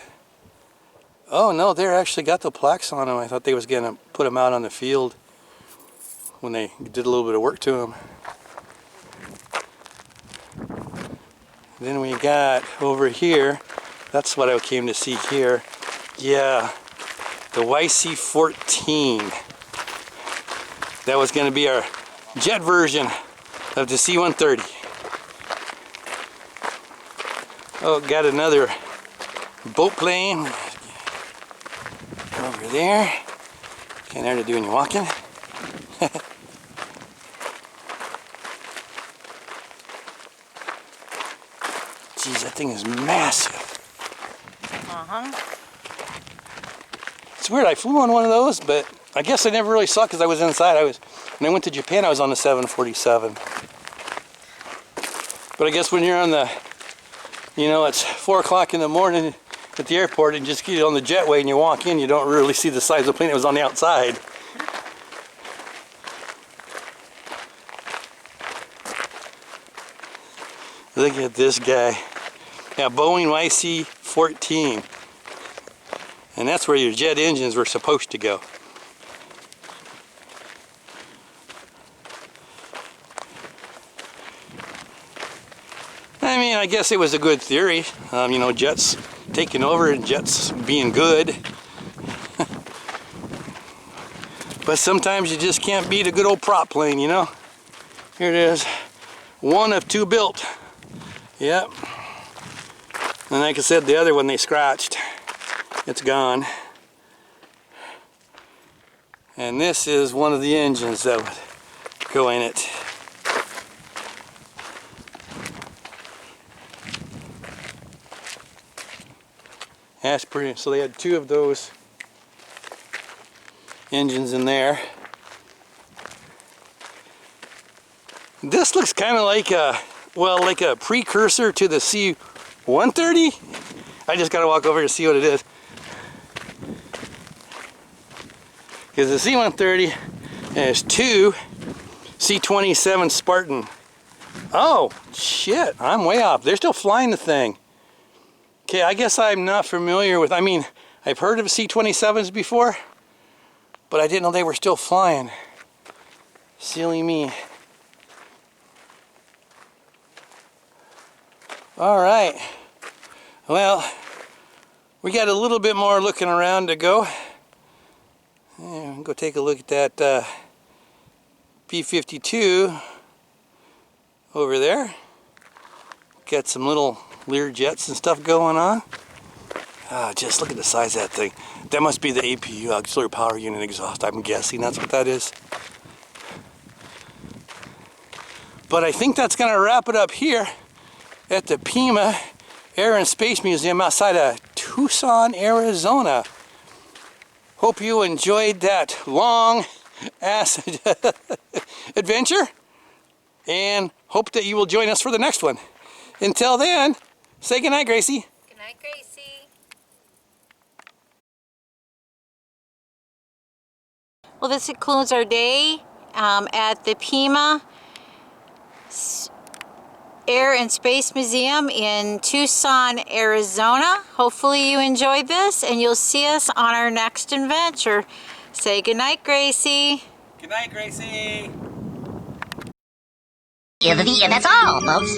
Oh no, they actually got the plaques on them. I thought they was gonna put them out on the field when they did a little bit of work to them. Then we got over here, that's what I came to see here. Yeah, the YC-14. That was gonna be our jet version of the C-130. Oh, got another boat plane over there. Can't hardly do any walking. Geez, that thing is massive. It's weird, I flew on one of those, but I guess I never really saw it because I was inside. When I went to Japan, I was on the 747. But I guess when you're on the, you know, it's 4 o'clock in the morning at the airport and just get on the jetway and you walk in, you don't really see the size of the plane that was on the outside. Look at this guy. Yeah, Boeing YC-14. And that's where your jet engines were supposed to go. I mean, I guess it was a good theory. You know, jets taking over and jets being good. But sometimes you just can't beat a good old prop plane, you know? Here it is. One of 2 built. Yep. And like I said, the other one they scratched. It's gone. And this is one of the engines that would go in it. That's pretty. So they had 2 of those engines in there. This looks kind of like a, well, like a precursor to the C-130. I just gotta walk over to see what it is. Because the C-130 has 2 C-27 Spartan. Oh, shit, I'm way off. They're still flying the thing. Okay, I guess I'm not familiar with, I mean, I've heard of C-27s before, but I didn't know they were still flying. Silly me. All right. Well, we got a little bit more looking around to go. Yeah, go take a look at that B-52 over there. Got some little Lear jets and stuff going on. Just look at the size of that thing. That must be the APU, auxiliary power unit exhaust. I'm guessing that's what that is. But I think that's going to wrap it up here at the Pima Air and Space Museum outside of Tucson, Arizona. Hope you enjoyed that long ass adventure, and hope that you will join us for the next one. Until then, say goodnight, Gracie. Good night, Gracie. Well, this concludes our day at the Pima Air and Space Museum in Tucson, Arizona. Hopefully you enjoyed this and you'll see us on our next adventure. Say goodnight, Gracie. Good night, Gracie. Yeah, that's all, folks.